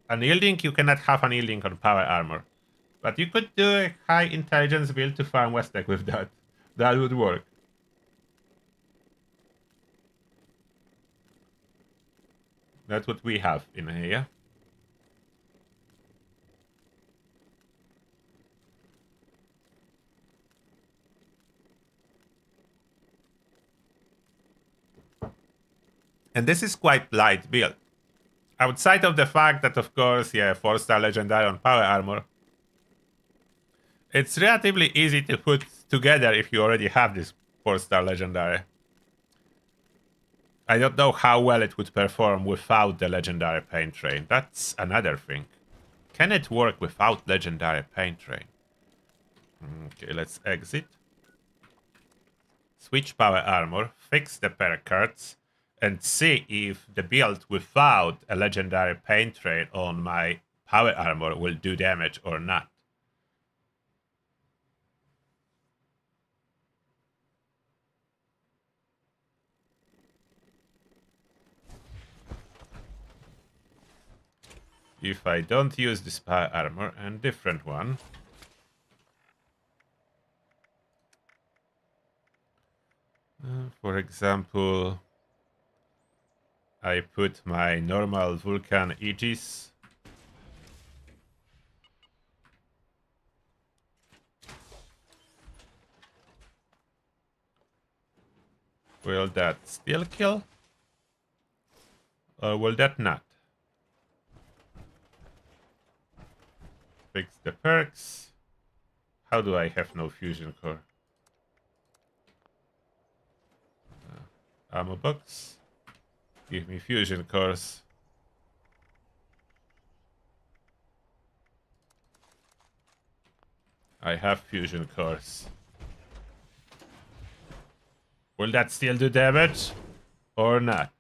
[SPEAKER 1] unyielding? You cannot have unyielding on power armor. But you could do a high intelligence build to farm Westec with that. That would work. That's what we have in here. And this is quite light build. Outside of the fact that, of course, yeah, 4-star legendary on power armor, it's relatively easy to put together if you already have this 4-star legendary. I don't know how well it would perform without the legendary paint train. That's another thing. Can it work without legendary paint train? Okay, let's exit. Switch power armor, fix the perk cards, and see if the build without a legendary paint train on my power armor will do damage or not. If I don't use this power armor and different one, for example, I put my normal Vulcan Aegis. Will that still kill? Or will that not? Fix the perks. How do I have no fusion core? Ammo box. Give me fusion cores. I have fusion cores. Will that still do damage? Or not?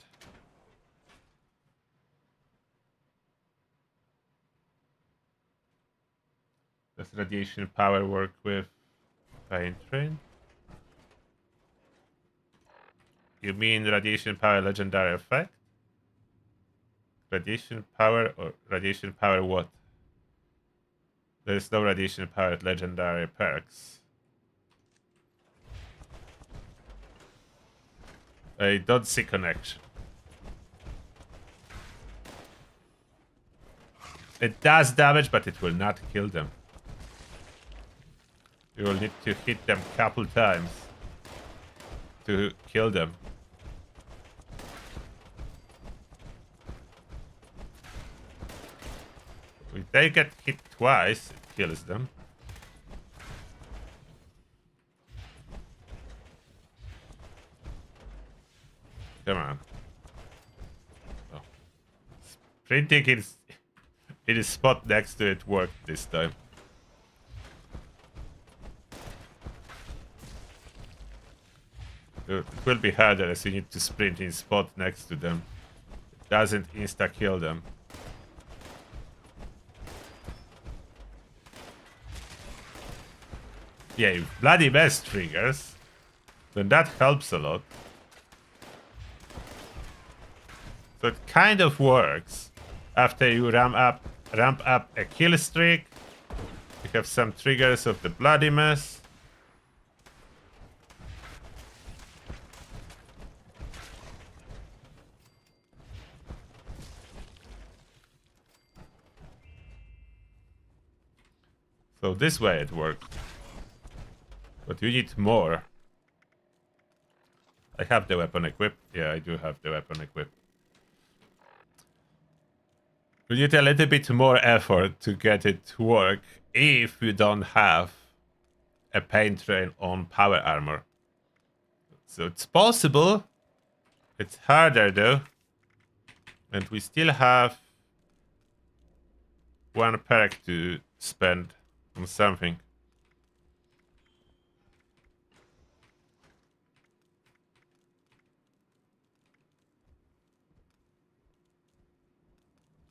[SPEAKER 1] Does radiation power work with paint train? You mean radiation power legendary effect? Radiation power or radiation power what? There is no radiation powered legendary perks. I don't see connection. It does damage, but it will not kill them. You will need to hit them a couple times to kill them. If they get hit twice, it kills them. Come on. Oh. Sprinting in the spot next to it worked this time. It will be harder as you need to sprint in spot next to them. It doesn't insta-kill them. Yeah, if Bloody Mess triggers, then that helps a lot. So it kind of works. After you ramp up a kill streak, you have some triggers of the Bloody Mess. So this way it works. But you need more. I have the weapon equipped. Yeah, I do have the weapon equipped. You need a little bit more effort to get it to work if you don't have a pain train on power armor. So it's possible. It's harder though. And we still have one perk to spend on something.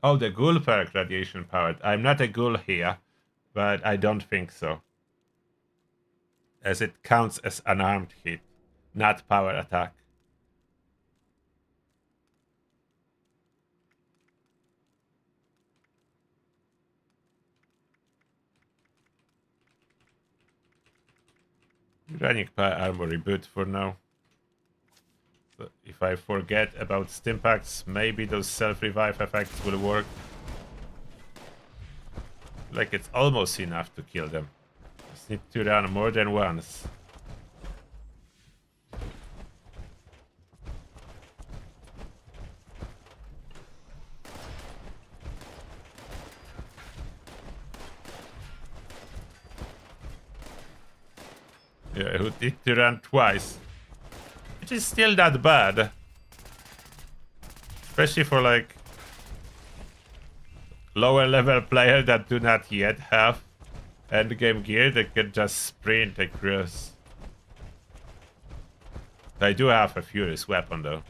[SPEAKER 1] Oh, the ghoul perk radiation powered. I'm not a ghoul here, but I don't think so. As it counts as unarmed hit, not power attack. Running power armor reboot for now. So if I forget about stimpaks, maybe those self-revive effects will work. Like it's almost enough to kill them. Just need to run more than once. Yeah, I would need to run twice. Which is still not bad. Especially for like lower level players that do not yet have endgame gear, they can just sprint across. I do have a furious weapon though.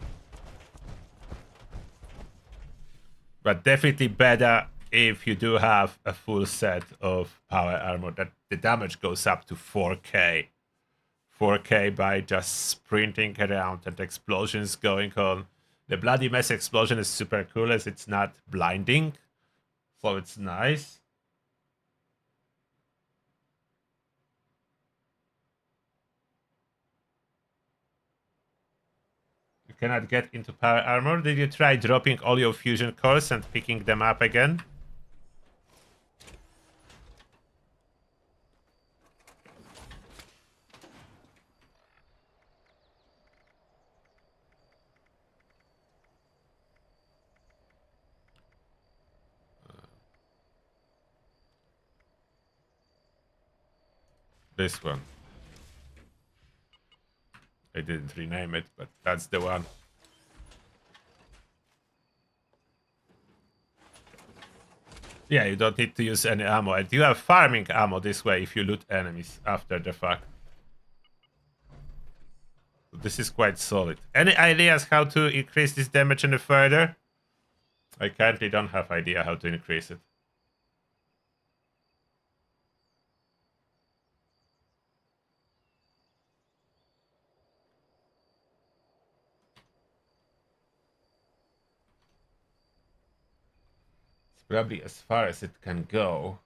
[SPEAKER 1] But definitely better if you do have a full set of power armor, that the damage goes up to 4k. 4k by just sprinting around and explosions going on. The Bloody Mess explosion is super cool as it's not blinding, so it's nice. You cannot get into power armor. Did you try dropping all your fusion cores and picking them up again? This one. I didn't rename it, but that's the one. Yeah, you don't need to use any ammo. And you have farming ammo this way if you loot enemies after the fact. So this is quite solid. Any ideas how to increase this damage any further? I currently don't have idea how to increase it. Probably as far as it can go.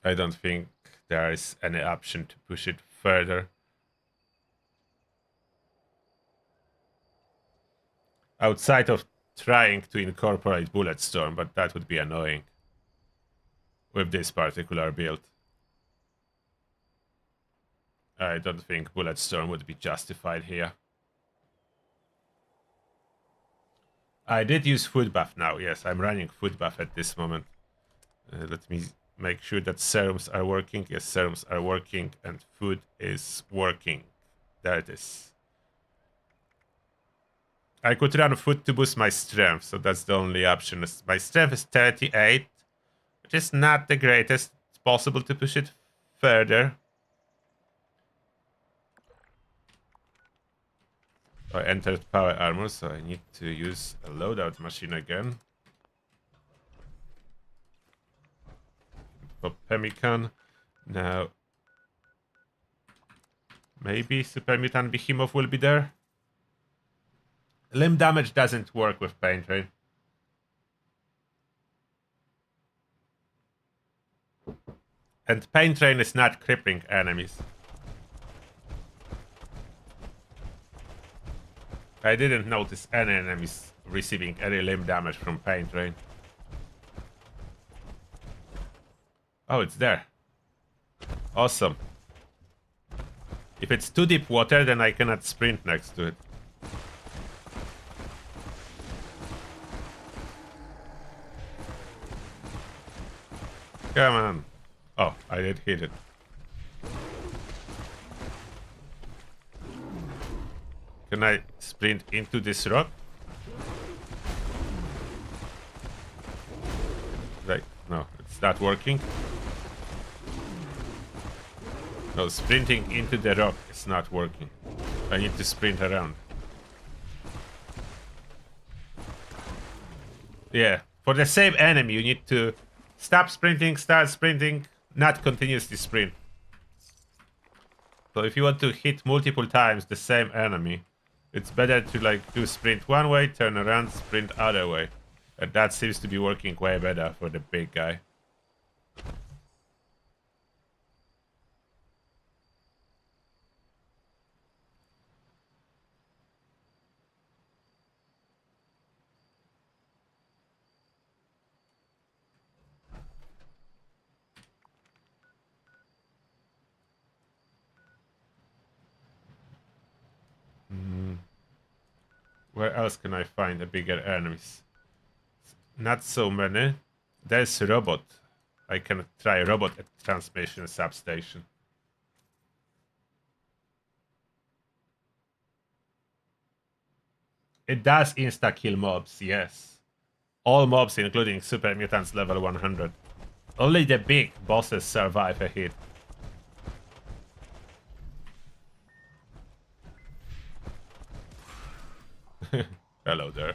[SPEAKER 1] I don't think there is any option to push it further. Outside of trying to incorporate Bulletstorm, but that would be annoying with this particular build. I don't think Bulletstorm would be justified here. I did use Food Buff now. Yes, I'm running Food Buff at this moment. Let me make sure that serums are working. Yes, serums are working and food is working. There it is. I could run food to boost my strength, so that's the only option. My strength is 38, which is not the greatest. It's possible to push it further. I entered power armor, so I need to use a loadout machine again. For Pemmican. Now, maybe Super Mutant Behemoth will be there. Limb damage doesn't work with Pain Train. And Pain Train is not crippling enemies. I didn't notice any enemies receiving any limb damage from Pain Train. Oh, it's there. Awesome. If it's too deep water, then I cannot sprint next to it. Come on. Oh, I did hit it. Can I sprint into this rock? Right. No, it's not working. No, sprinting into the rock is not working. I need to sprint around. Yeah. For the same enemy, you need to stop sprinting, start sprinting, not continuously sprint. So if you want to hit multiple times the same enemy, it's better to like do sprint one way, turn around, sprint other way. And that seems to be working way better for the big guy. Where else can I find a bigger enemies? Not so many. There's a robot. I can try robot at transmission substation. It does insta-kill mobs, yes. All mobs, including super mutants level 100. Only the big bosses survive a hit. Hello there.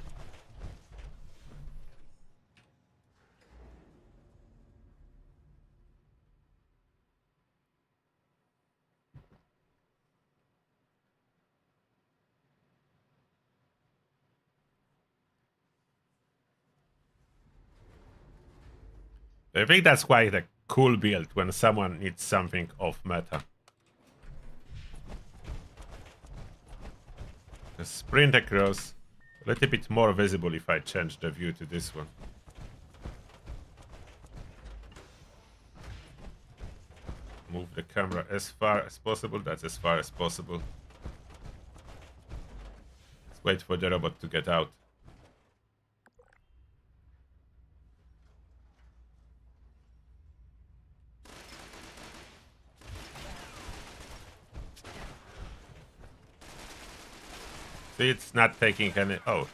[SPEAKER 1] I think that's quite a cool build when someone needs something off meta. The sprint across, a little bit more visible if I change the view to this one. Move the camera as far as possible, that's as far as possible. Let's wait for the robot to get out. See, it's not taking any... Oh,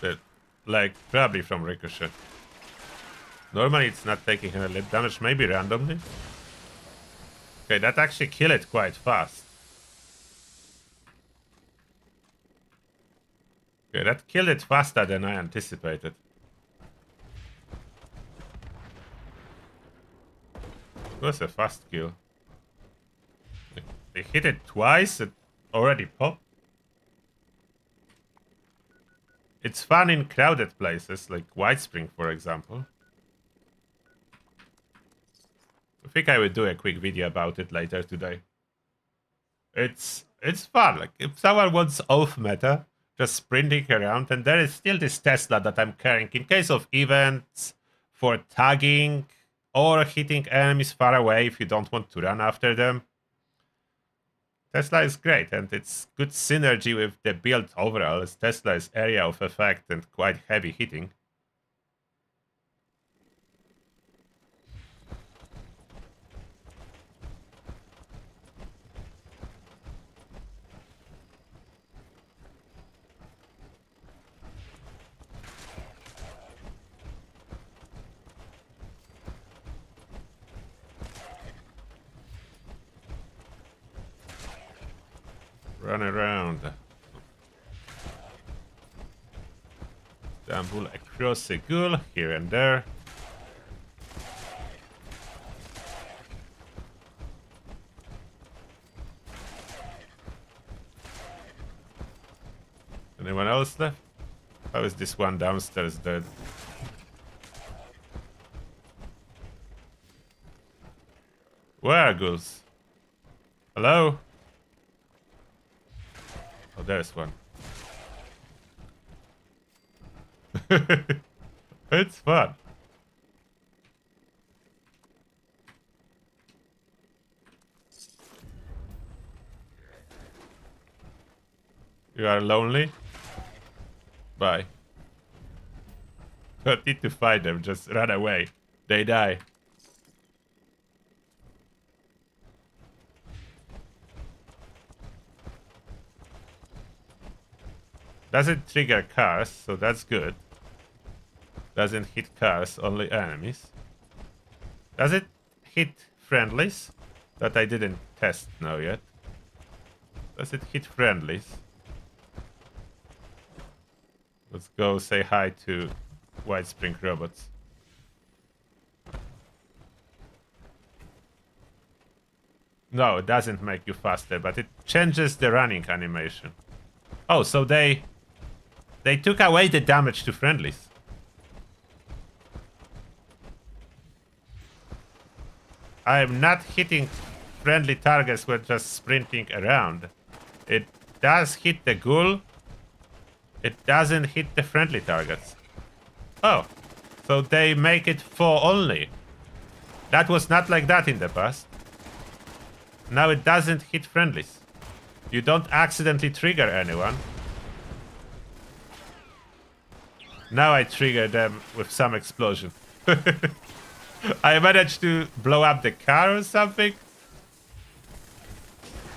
[SPEAKER 1] like, probably from Ricochet. Normally it's not taking any lip damage, maybe randomly. Okay, that actually killed it quite fast. Okay, that killed it faster than I anticipated. It was a fast kill. They hit it twice, it already popped. It's fun in crowded places, like White Spring, for example. I think I will do a quick video about it later today. It's fun. Like if someone wants off meta, just sprinting around, and there is still this Tesla that I'm carrying in case of events, for tagging, or hitting enemies far away if you don't want to run after them. Tesla is great, and it's good synergy with the build overall, as Tesla is area of effect and quite heavy hitting. Run around. Stumble across a ghoul here and there. Anyone else left? How is this one downstairs dead? Where are ghouls? Hello? Oh, there's one. It's fun. You are lonely? Bye. Don't need to fight them, just run away. They die. Doesn't trigger cars, so that's good. Doesn't hit cars, only enemies. Does it hit friendlies? That I didn't test now yet. Does it hit friendlies? Let's go say hi to White Spring robots. No, it doesn't make you faster, but it changes the running animation. Oh, so they took away the damage to friendlies. I am not hitting friendly targets with just sprinting around. It does hit the ghoul. It doesn't hit the friendly targets. Oh, so they make it 4 only. That was not like that in the past. Now it doesn't hit friendlies. You don't accidentally trigger anyone. Now I trigger them with some explosion. I managed to blow up the car or something.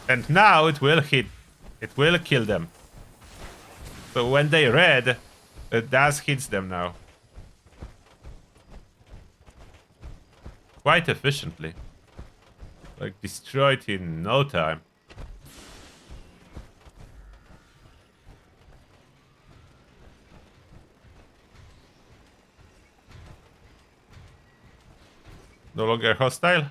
[SPEAKER 1] And now it will hit. It will kill them. So when they red, it does hit them now. Quite efficiently. Like destroyed in no time. No longer hostile?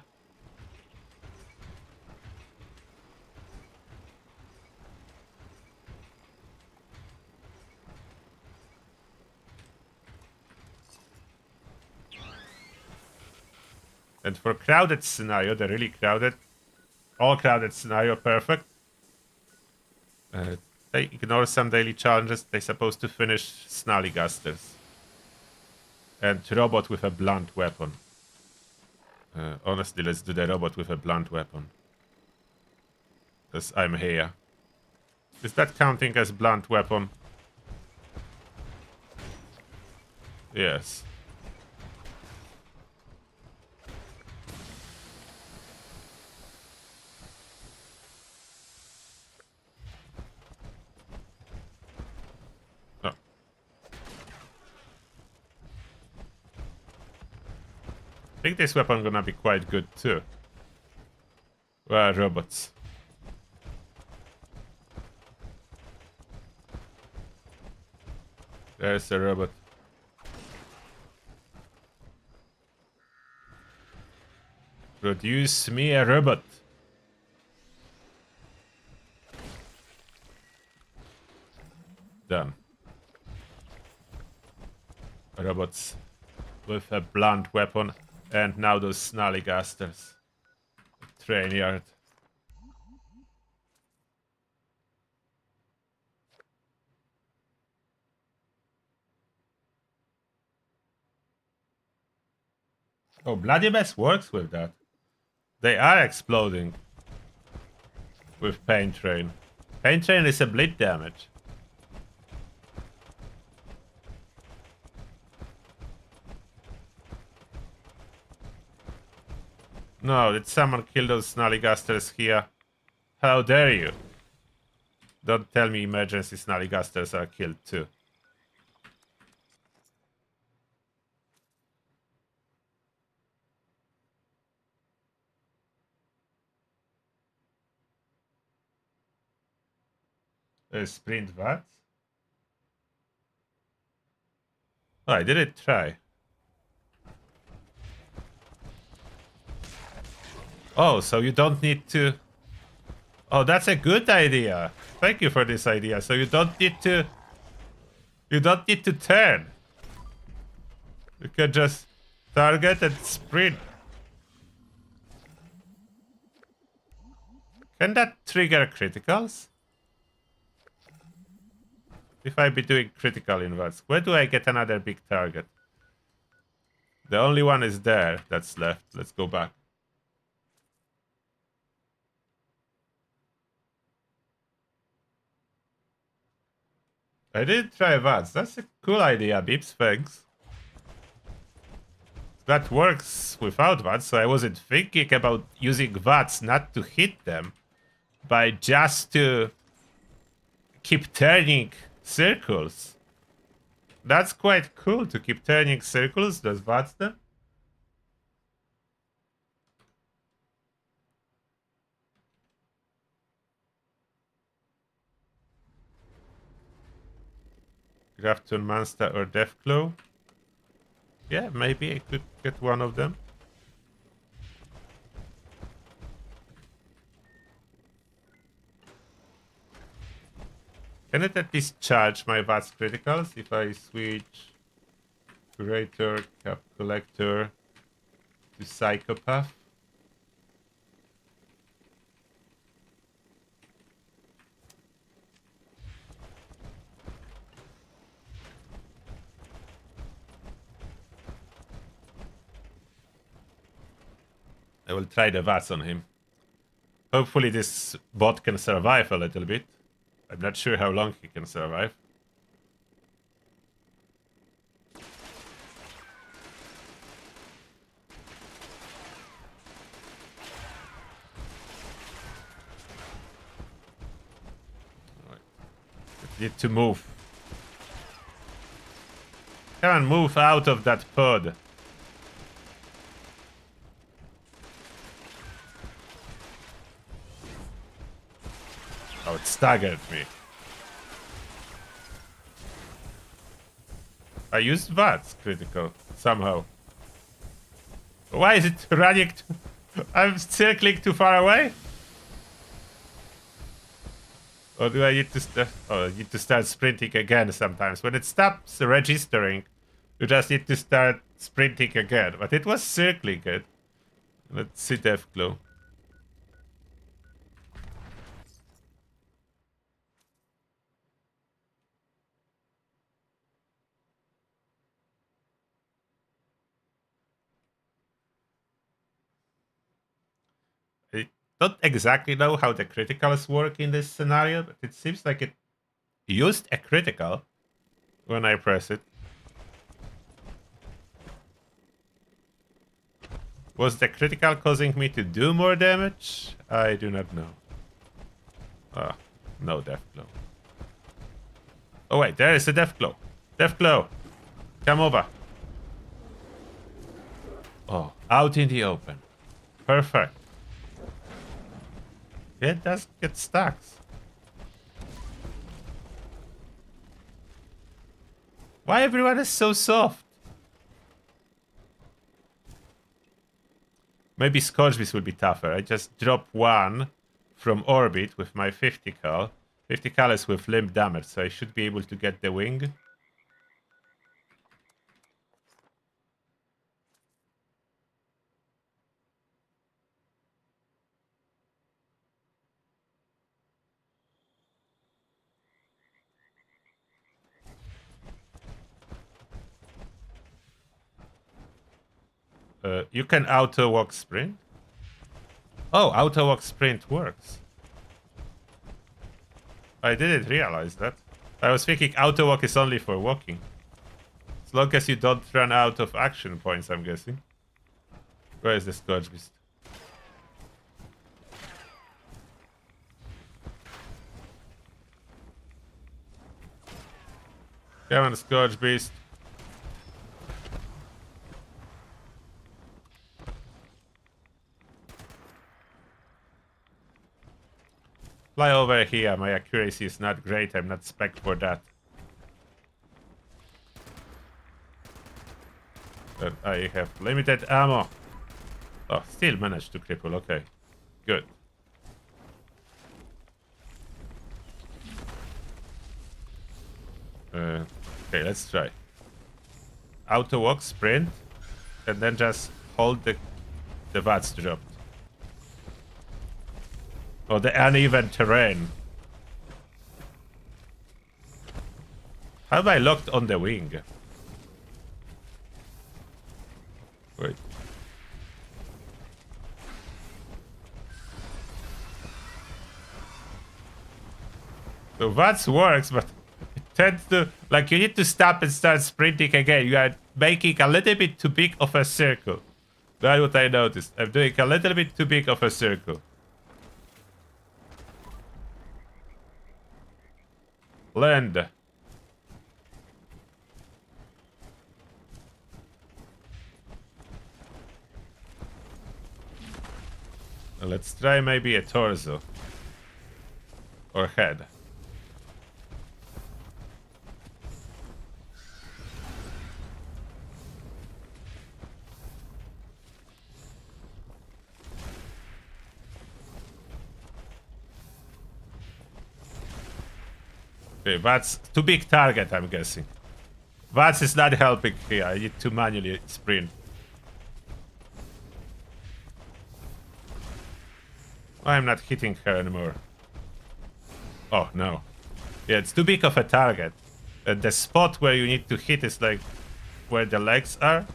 [SPEAKER 1] And for crowded scenario, the really crowded, all crowded scenario, perfect. They ignore some daily challenges. They're supposed to finish Snallygasters. And robot with a blunt weapon. Honestly, let's do the robot with a blunt weapon. Because I'm here. Is that counting as blunt weapon? Yes. Oh. I think this weapon gonna be quite good too. Where are robots? There's a robot. Produce me a robot. Done. Robots with a blunt weapon. And now those snallygasters. Train yard. Oh, Bloody Mess works with that. They are exploding. With Pain Train. Pain Train is a bleed damage. No, did someone kill those snallygasters here? How dare you? Don't tell me emergency snallygasters are killed too. Sprint what? Oh, I didn't try. Oh, so you don't need to... Oh, that's a good idea. Thank you for this idea. So you don't need to... You don't need to turn. You can just target and sprint. Can that trigger criticals? If I be doing critical inverts, where do I get another big target? The only one is there that's left. Let's go back. I did try VATS. That's a cool idea, Beeps. Thanks. That works without VATS, so I wasn't thinking about using VATS not to hit them, but just to keep turning circles. That's quite cool to keep turning circles. Does VATS them? Grafton Monster or Deathclaw? Yeah, maybe I could get one of them. Can it at least charge my VATS criticals if I switch Curator, Cap Collector to Psychopath? I will try the VATS on him. Hopefully this bot can survive a little bit. I'm not sure how long he can survive. Right. Need to move. Come on, move out of that pod. Oh, it staggered me. I used VATS critical somehow. Why is it running? I'm circling too far away? Or do I need to start? Oh, I need to start sprinting again sometimes. When it stops registering, you just need to start sprinting again. But it was circling it. Let's see Deathclaw. I don't exactly know how the criticals work in this scenario, but it seems like it used a critical when I press it. Was the critical causing me to do more damage? I do not know. Ah, no Deathclaw. Oh wait, there is a Deathclaw. Deathclaw, come over. Oh, out in the open. Perfect. It does get stacks. Why everyone is so soft? Maybe Scorchbeast will be tougher. I just drop one from orbit with my 50 cal. 50 cal is with limb damage, so I should be able to get the wing. You can auto walk sprint. Oh, auto walk sprint works. I didn't realize that. I was thinking auto walk is only for walking. As long as you don't run out of action points, I'm guessing. Where is the Scorchbeast? Come on, Scorchbeast. Fly over here. My accuracy is not great. I'm not spec for that. But I have limited ammo. Oh, still managed to cripple. Okay, good. Okay, let's try. Auto walk, sprint, and then just hold the VATS dropped. Oh, the uneven terrain. How am I locked on the wing? Wait. So VATS works, but it tends to... Like, you need to stop and start sprinting again. You are making a little bit too big of a circle. That's what I noticed. I'm doing a little bit too big of a circle. Land. Let's try maybe a torso. Or head. Okay, that's too big target, I'm guessing. VATS is not helping here. I need to manually sprint. I'm not hitting her anymore. Oh, no. Yeah, it's too big of a target. The spot where you need to hit is like where the legs are.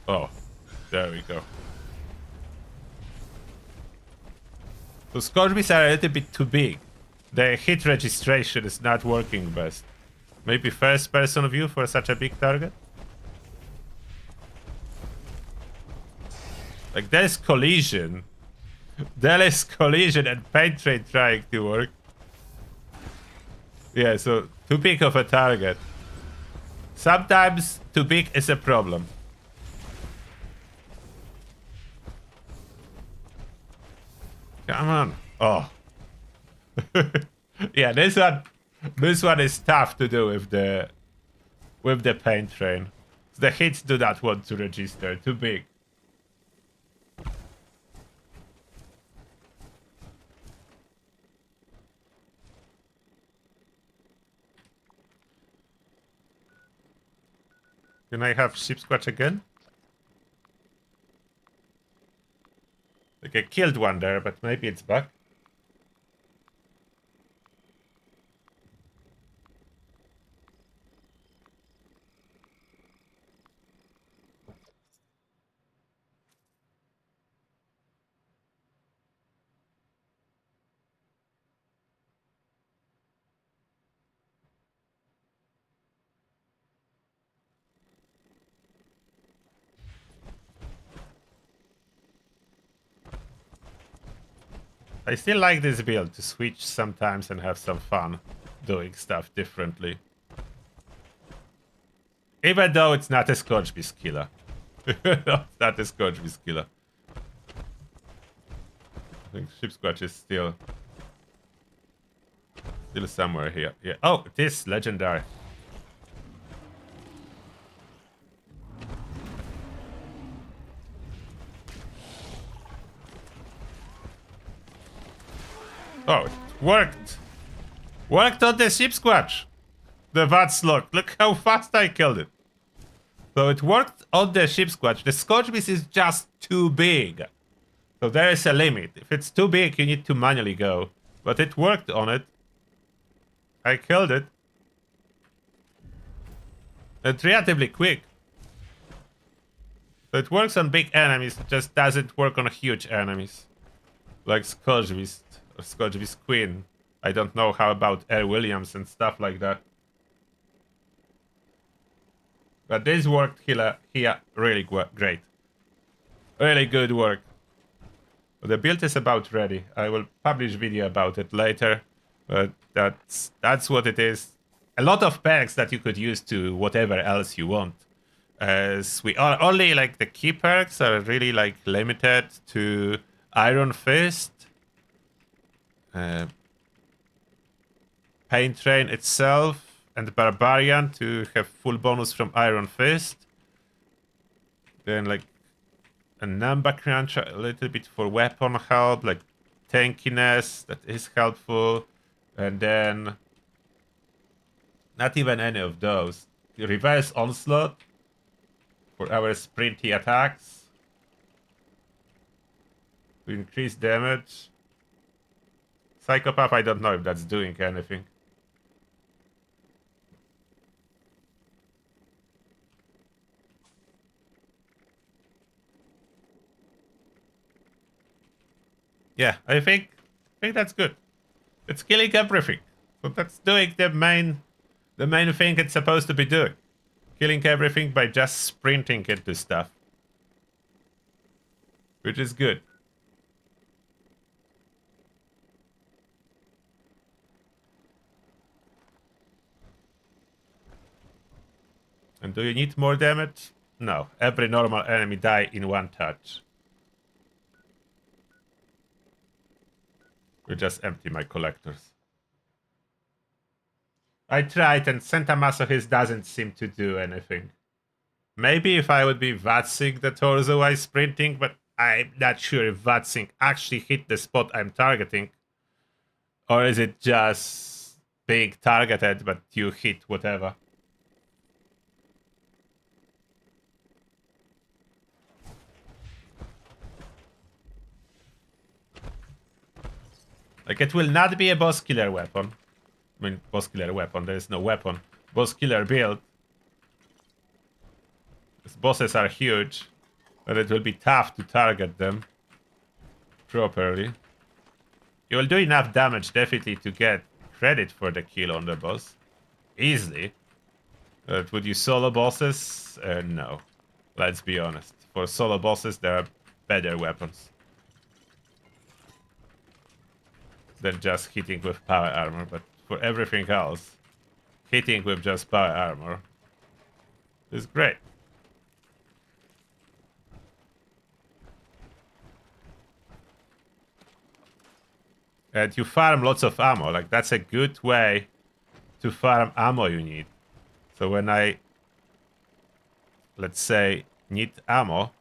[SPEAKER 1] Oh, there we go. So Scorchbeasts are a little bit too big. The hit registration is not working best. Maybe first person view for such a big target? Like there's collision. There is collision and paint train trying to work. Yeah, so too big of a target. Sometimes too big is a problem. Come on. Oh. Yeah, this one is tough to do with the paint train. The hits do not want to register. Too big. Can I have Sheepsquatch again? Like I killed one there, but maybe it's back. I still like this build to switch sometimes and have some fun doing stuff differently. Even though it's not a Scorchbeast killer. That is Scorchbeast killer. I think Sheepsquatch is still somewhere here. Yeah. Oh, it is legendary. Oh, it worked. Worked on the Sheepsquatch. The Vatslok. Look how fast I killed it. So it worked on the Sheepsquatch. The Scorchbeast is just too big. So there is a limit. If it's too big, you need to manually go. But it worked on it. I killed it. It's relatively quick. So it works on big enemies, it just doesn't work on huge enemies. Like Scorchbeast or Scorchbeast Queen. I don't know how about Air Williams and stuff like that. But this worked here really great. Really good work. The build is about ready. I will publish video about it later. But that's what it is. A lot of perks that you could use to whatever else you want. As we are only like the key perks are really like limited to Iron Fist, Pain Train itself, and Barbarian to have full bonus from Iron Fist. Then like a number crunch a little bit for weapon help, like tankiness that is helpful, and then not even any of those. Reverse onslaught for our sprinty attacks to increase damage. Psychopath, I don't know if that's doing anything. Yeah, I think that's good. It's killing everything. So that's doing the main thing it's supposed to be doing. Killing everything by just sprinting into stuff. Which is good. And do you need more damage? No. Every normal enemy die in one touch. We just empty my collectors. I tried and Santa Masochist doesn't seem to do anything. Maybe if I would be Vatsing the torso while sprinting, but I'm not sure if Vatsing actually hit the spot I'm targeting. Or is it just being targeted, but you hit whatever? Like, it will not be a boss killer weapon. I mean, boss killer weapon, there is no weapon. Boss killer build. These bosses are huge, but it will be tough to target them properly. You will do enough damage definitely to get credit for the kill on the boss. Easily. But would you solo bosses? No. Let's be honest. For solo bosses, there are better weapons than just hitting with power armor. But for everything else, hitting with just power armor is great. And you farm lots of ammo. Like, that's a good way to farm ammo you need. So when I, let's say, need ammo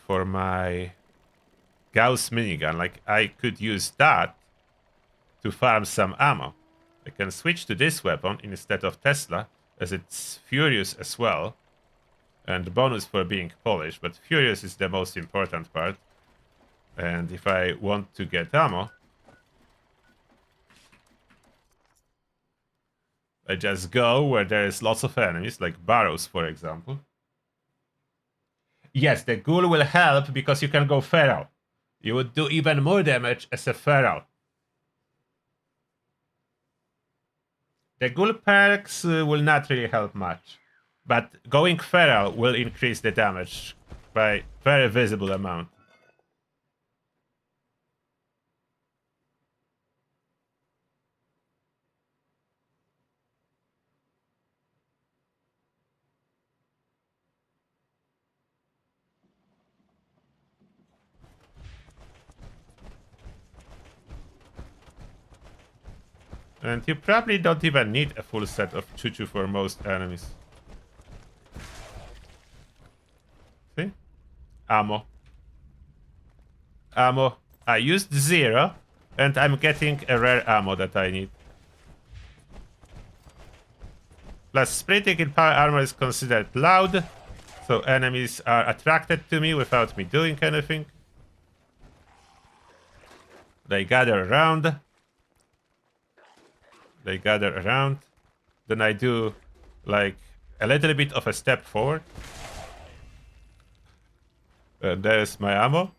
[SPEAKER 1] for my Gauss minigun, like, I could use that to farm some ammo. I can switch to this weapon instead of Tesla, as it's Furious as well. And bonus for being Polish, but Furious is the most important part. And if I want to get ammo, I just go where there is lots of enemies, like barrows, for example. Yes, the ghoul will help because you can go feral. You would do even more damage as a feral. The ghoul perks will not really help much, but going feral will increase the damage by very visible amount. And you probably don't even need a full set of choo-choo for most enemies. See? Ammo. Ammo. I used 0, and I'm getting a rare ammo that I need. Plus, sprinting in power armor is considered loud, so enemies are attracted to me without me doing anything. They gather around. They gather around. Then I do, like, a little bit of a step forward. And there's my ammo.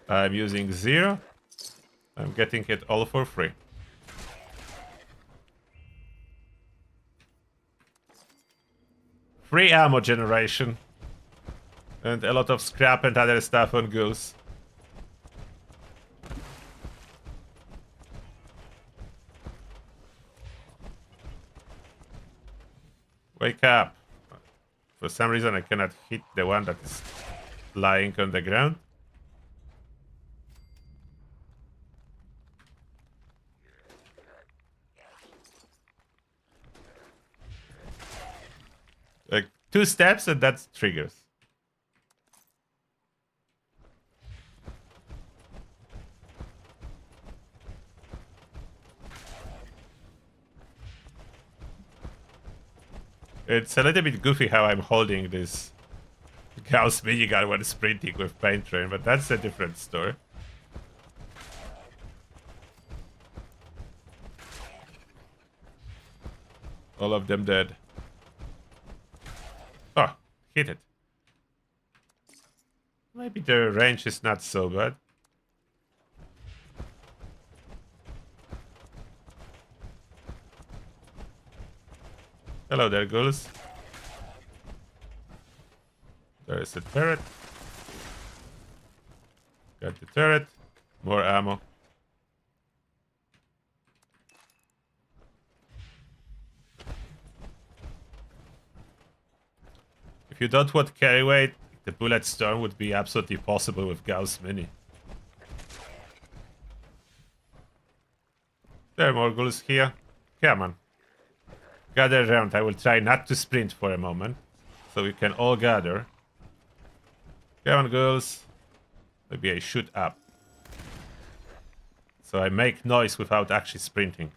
[SPEAKER 1] I'm using 0. I'm getting it all for free. Free ammo generation. And a lot of scrap and other stuff on ghouls. Wake up. For some reason I cannot hit the one that is lying on the ground. Like 2 steps and that triggers. It's a little bit goofy how I'm holding this Gauss minigun when sprinting with Paint Train, but that's a different story. All of them dead. Oh, hit it. Maybe the range is not so bad. Hello there, ghouls. There is a turret. Got the turret. More ammo. If you don't want carry weight, the bullet storm would be absolutely possible with Gauss Mini. There are more ghouls here. Come on. Gather around. I will try not to sprint for a moment, so we can all gather. Come on, ghouls. Maybe I shoot up. So I make noise without actually sprinting.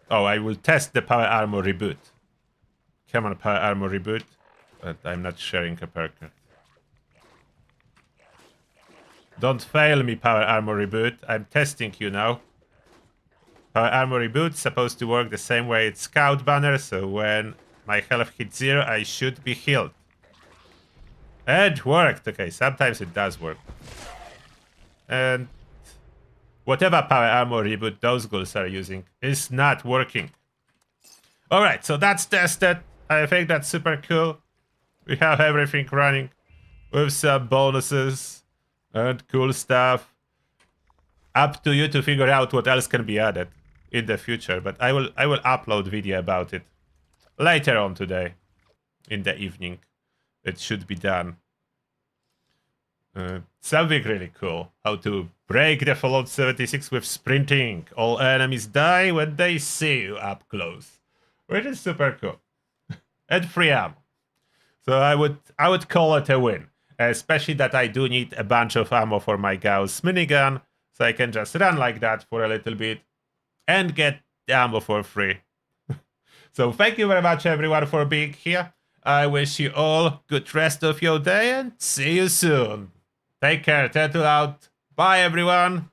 [SPEAKER 1] Oh, I will test the power armor reboot. Come on, power armor reboot. But I'm not sharing a perk. Don't fail me, power armor reboot. I'm testing you now. Power armor reboot's supposed to work the same way it's scout banner, so when my health hits 0, I should be healed. It worked. Okay, sometimes it does work. And whatever power armor reboot those ghouls are using is not working. Alright, so that's tested. I think that's super cool. We have everything running with some bonuses and cool stuff. Up to you to figure out what else can be added in the future, but I will upload video about it later on today in the evening. It should be done. Something really cool. How to break the Fallout 76 with sprinting. All enemies die when they see you up close, which is super cool. And free ammo. So I would call it a win. Especially that I do need a bunch of ammo for my Gauss minigun, so I can just run like that for a little bit and get the ammo for free. So thank you very much everyone for being here. I wish you all good rest of your day and see you soon. Take care, Turtle out. Bye everyone.